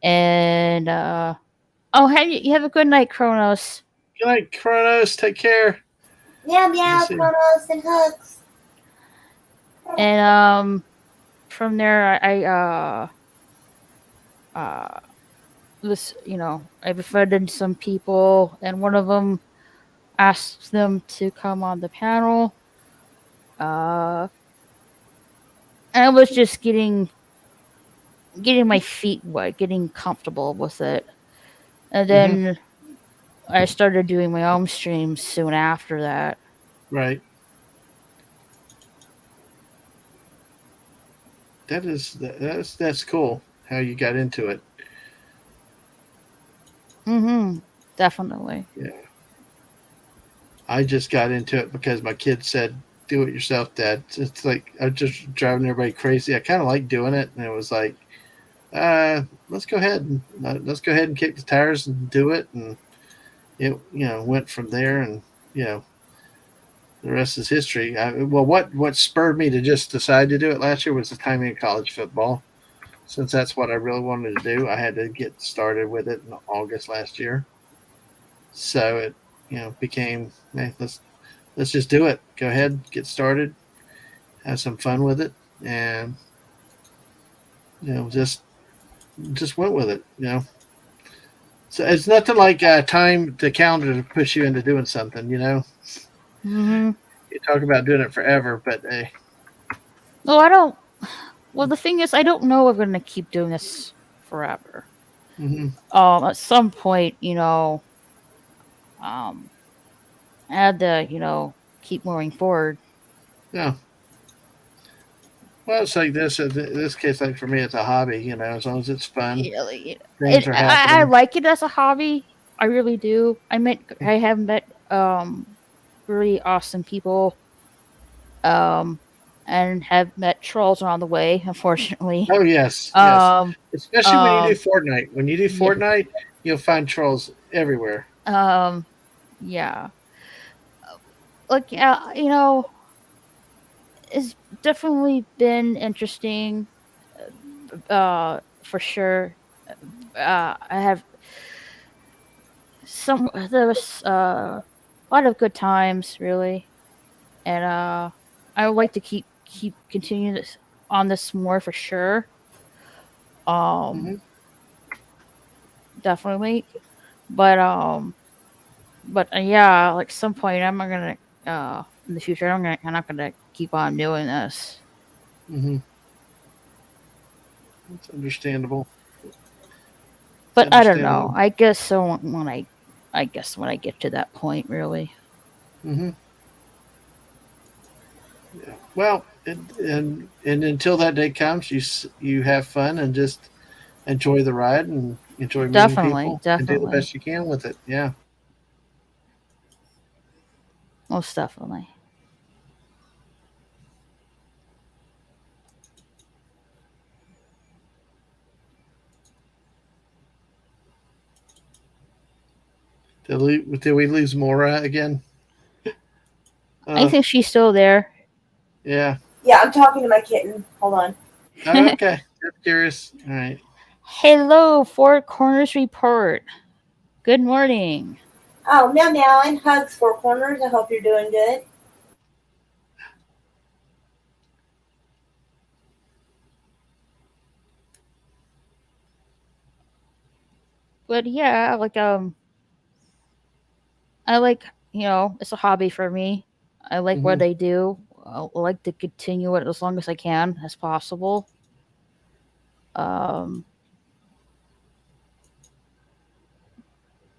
And hey, you have a good night, Kronos. Good night, Kronos. Take care. Meow meow, Kronos, and hugs. And from there, I befriended some people, and one of them asked them to come on the panel. And I was just getting my feet wet, getting comfortable with it. And then I started doing my own streams soon after that. Right. That's cool how you got into it. Definitely. Yeah. I just got into it because my kid said, "Do it yourself, Dad." It's like I'm just driving everybody crazy. I kind of like doing it, and it was like, let's go ahead and kick the tires and do it. And it went from there, and the rest is history. What spurred me to just decide to do it last year was the timing of college football. Since that's what I really wanted to do, I had to get started with it in August last year. So it became, hey, let's just do it. Go ahead, get started, have some fun with it, and just went with it. So it's nothing like time to calendar to push you into doing something. You talk about doing it forever, but hey. Well, I don't. Well, the thing is, I don't know if I'm going to keep doing this forever. At some point, I had to, keep moving forward. Yeah. Well, it's like this. In this case, like for me, it's a hobby. As long as it's fun, things are happening. I like it as a hobby. I really do. I have met really awesome people. And have met trolls along the way, unfortunately. Oh yes, yes. Especially when you do Fortnite. When you do Fortnite, you'll find trolls everywhere. Yeah. Like it's definitely been interesting. For sure. I have there was a lot of good times, really, and I would like to keep continuing this on this more for sure. Definitely, but yeah, like some point I'm not gonna in the future I'm not gonna keep on doing this. That's understandable. But I don't know. I guess so when I get to that point, really. Yeah. Well, and until that day comes, you have fun and just enjoy the ride and enjoy meeting people and do the best you can with it. Yeah. Most definitely. Did we lose Maura again? I think she's still there. Yeah. Yeah, I'm talking to my kitten. Hold on. Oh, okay. Just curious. All right. Hello, Four Corners Report. Good morning. Oh, meow meow and hugs, Four Corners. I hope you're doing good. But yeah, I like, it's a hobby for me. I like what I do. I like to continue it as long as I can, as possible.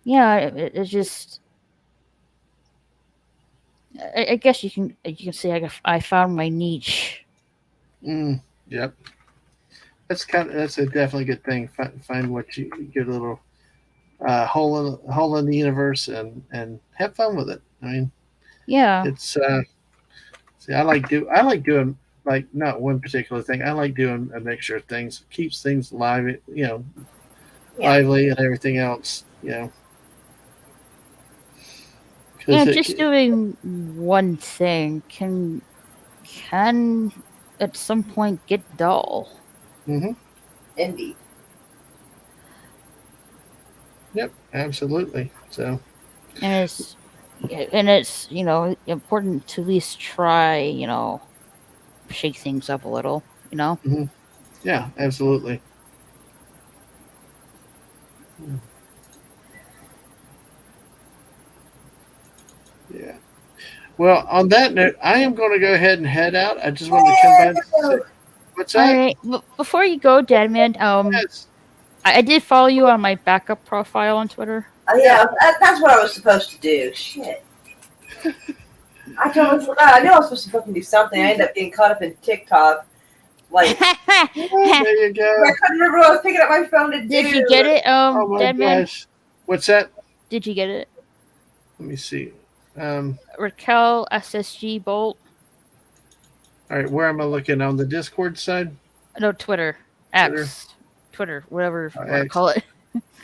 Yeah, it's just. I guess you can say I found my niche. Yep. That's a definitely good thing. Find what your little hole in the universe and have fun with it. I mean, yeah. It's I like doing like not one particular thing. I like doing a mixture of things. Keeps things live, lively and everything else. Yeah, just doing one thing can at some point get dull. Mm-hmm. Indeed. Yep, absolutely. So, and it's important to at least try shake things up a little. mm-hmm. Yeah, absolutely. Yeah. Well, on that note, I am going to go ahead and head out. I just wanted to come by and say, what's All that? right. Before you go, Deadman, Yes. I did follow you on my backup profile on Twitter. Oh yeah, that's what I was supposed to do. Shit. I totally forgot. I knew I was supposed to fucking do something. I ended up getting caught up in TikTok. Like, there you go. I couldn't remember what I was picking up my phone to do. Did you get it, Oh my Deadman? gosh. What's that? Did you get it? Let me see. Raquel SSG Bolt. All right, where am I looking? On the Discord side? No, Twitter. X. Twitter, whatever you want to call it.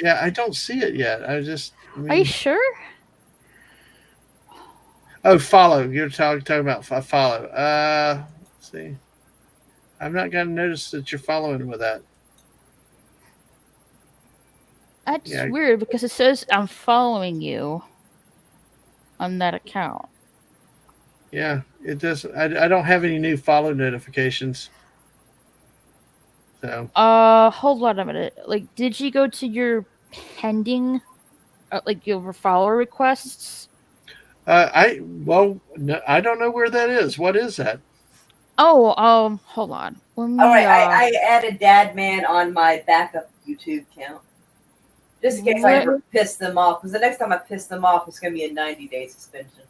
Yeah, I don't see it yet. Are you sure? Oh, follow. You're talking about follow. Let's see. I'm not going to notice that you're following with that. That's weird because it says I'm following you on that account. Yeah, it does. I don't have any new follow notifications. So. Hold on a minute. Like, did you go to your pending, your follower requests? No, I don't know where that is. What is that? Oh, hold on. All right, I added Dadman on my backup YouTube account. Just in case I ever piss them off. Because the next time I piss them off, it's going to be a 90-day suspension.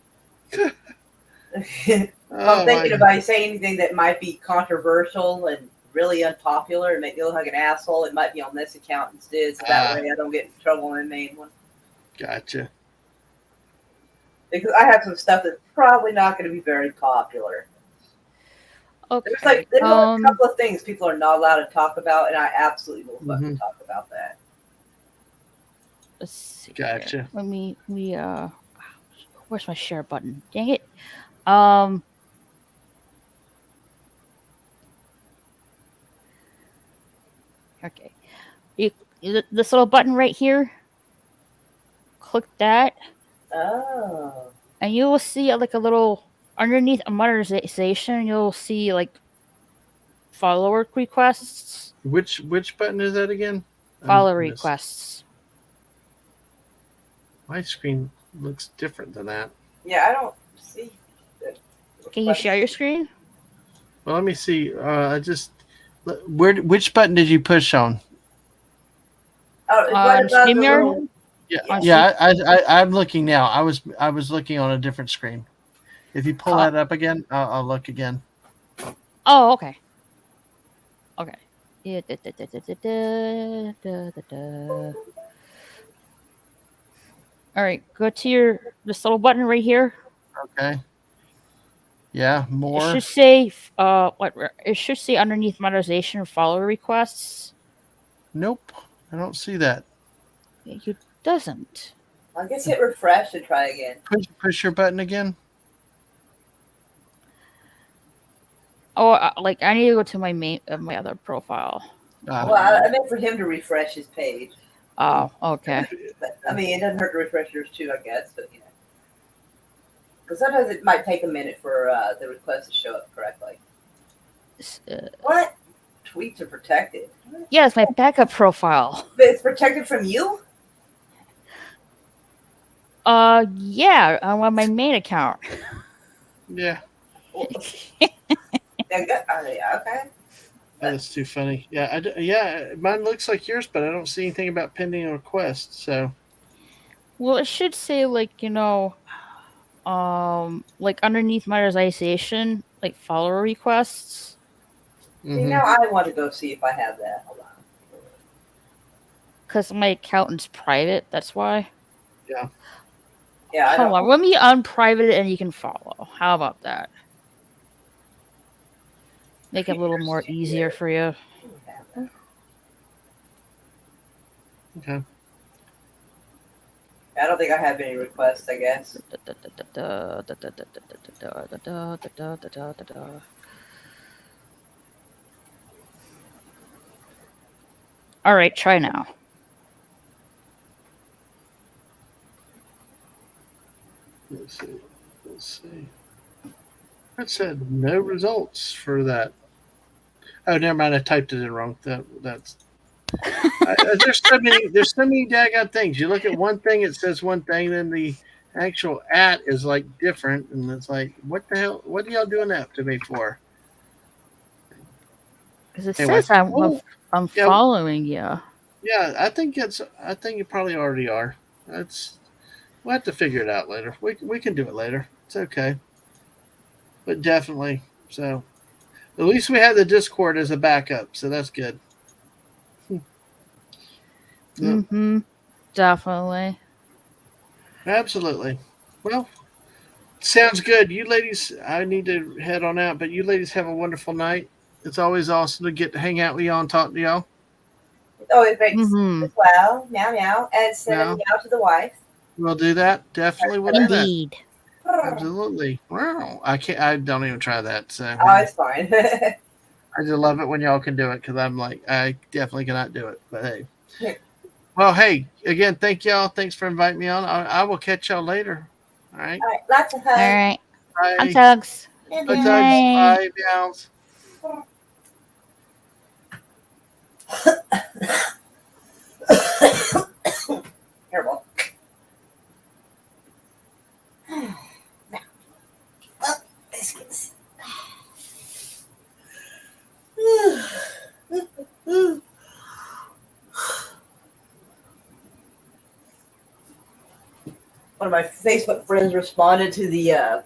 I'm thinking about saying anything that might be controversial and really unpopular and make me look like an asshole. It might be on this account instead, so that way I don't get in trouble on the main one. Gotcha. Because I have some stuff that's probably not going to be very popular. Okay. There's a couple of things people are not allowed to talk about, and I absolutely will fucking talk about that. Let's see. Gotcha. Here. Let me where's my share button? Dang it. Okay. This little button right here. Click that. Oh. And you will see like a little underneath a monetization. You'll see like follower requests. Which button is that again? Follower requests. My screen looks different than that. Yeah, I don't see. Can you share your screen? Well, let me see. Which button did you push on? Oh, StreamYard? I'm looking now. I was looking on a different screen. If you pull that up again, I'll look again. Oh, okay. Okay. Yeah. All right, go to this little button right here. Okay. Yeah, more. It should say It should say underneath monetization follower requests. Nope, I don't see that. It doesn't. I guess hit refresh and try again. Push your button again. Oh, I need to go to my other profile. Well, I meant for him to refresh his page. Oh, okay. But, I mean, it doesn't hurt to refresh yours too, I guess. But because sometimes it might take a minute for the request to show up correctly. What? Tweets are protected. Yeah, it's my backup profile. But it's protected from you? Yeah, I'm on my main account. Yeah. Yeah, okay. That's too funny. Yeah, mine looks like yours, but I don't see anything about pending requests. So. Well, it should say like underneath monetization, like follower requests. See, now I want to go see if I have that. Hold on. Because my account's private, that's why. Yeah. Yeah. Hold on, let me unprivate it and you can follow. How about that? Make it a little more easier for you. Okay. I don't think I have any requests, I guess. All right, try now. Let's see. It said no results for that. Oh, never mind. I typed it in wrong. That's. There's so many daggone things. You look at one thing, it says one thing, then the actual at is like different, and it's like, what the hell? What are y'all doing that to me for? Because it Anyway. says I'm following you. Yeah, I think you probably already are. We'll have to figure it out later. We can do it later. It's okay. But definitely. So at least we have the Discord as a backup, so that's good. Mm-hmm. Definitely. Absolutely. Well, sounds good. You ladies, I need to head on out, but you ladies have a wonderful night. It's always awesome to get to hang out with y'all and talk to y'all. It's always great to see you as well. Meow meow. And send a meow to the wife. We'll do that. Definitely will do that. Indeed. Absolutely. Wow. I don't even try that. So oh, it's fine. I just love it when y'all can do it because I'm like, I definitely cannot do it. But hey. Well, hey, again, thank y'all. Thanks for inviting me on. I will catch y'all later. All right. All right. Lots of hugs. All right. Bye. Hugs, hugs. Hugs, bye, meows. Terrible. Oh, biscuits. One of my Facebook friends responded to the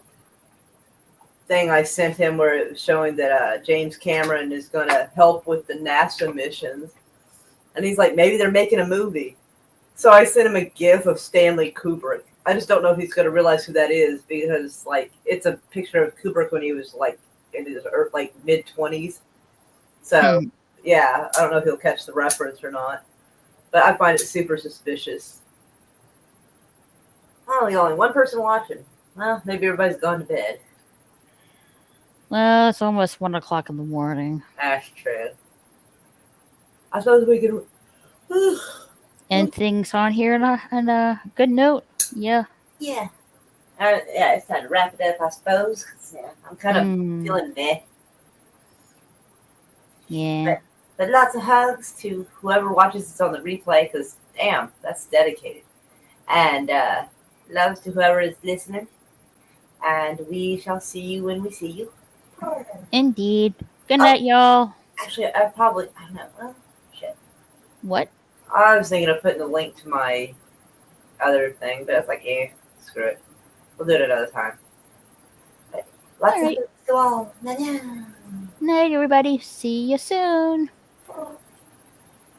thing I sent him where it was showing that James Cameron is going to help with the NASA missions. And he's like, maybe they're making a movie. So I sent him a gif of Stanley Kubrick. I just don't know if he's going to realize who that is because, like, it's a picture of Kubrick when he was, like, in his, like, mid-20s. So, yeah, I don't know if he'll catch the reference or not. But I find it super suspicious. Oh, only one person watching. Well, maybe everybody's gone to bed. Well, it's almost 1 o'clock in the morning. That's true. I suppose we could... And things on here on a good note. Yeah. Yeah. Yeah, it's time to wrap it up, I suppose. Yeah, I'm kind of feeling meh. Yeah. But lots of hugs to whoever watches this on the replay, because, damn, that's dedicated. And love to whoever is listening. And we shall see you when we see you. Indeed. Good night, y'all. Actually, I don't know. Well, shit. What? I was thinking of putting a link to my other thing, but it's like, screw it. We'll do it another time. But lots of hugs to all. Night, everybody. See you soon.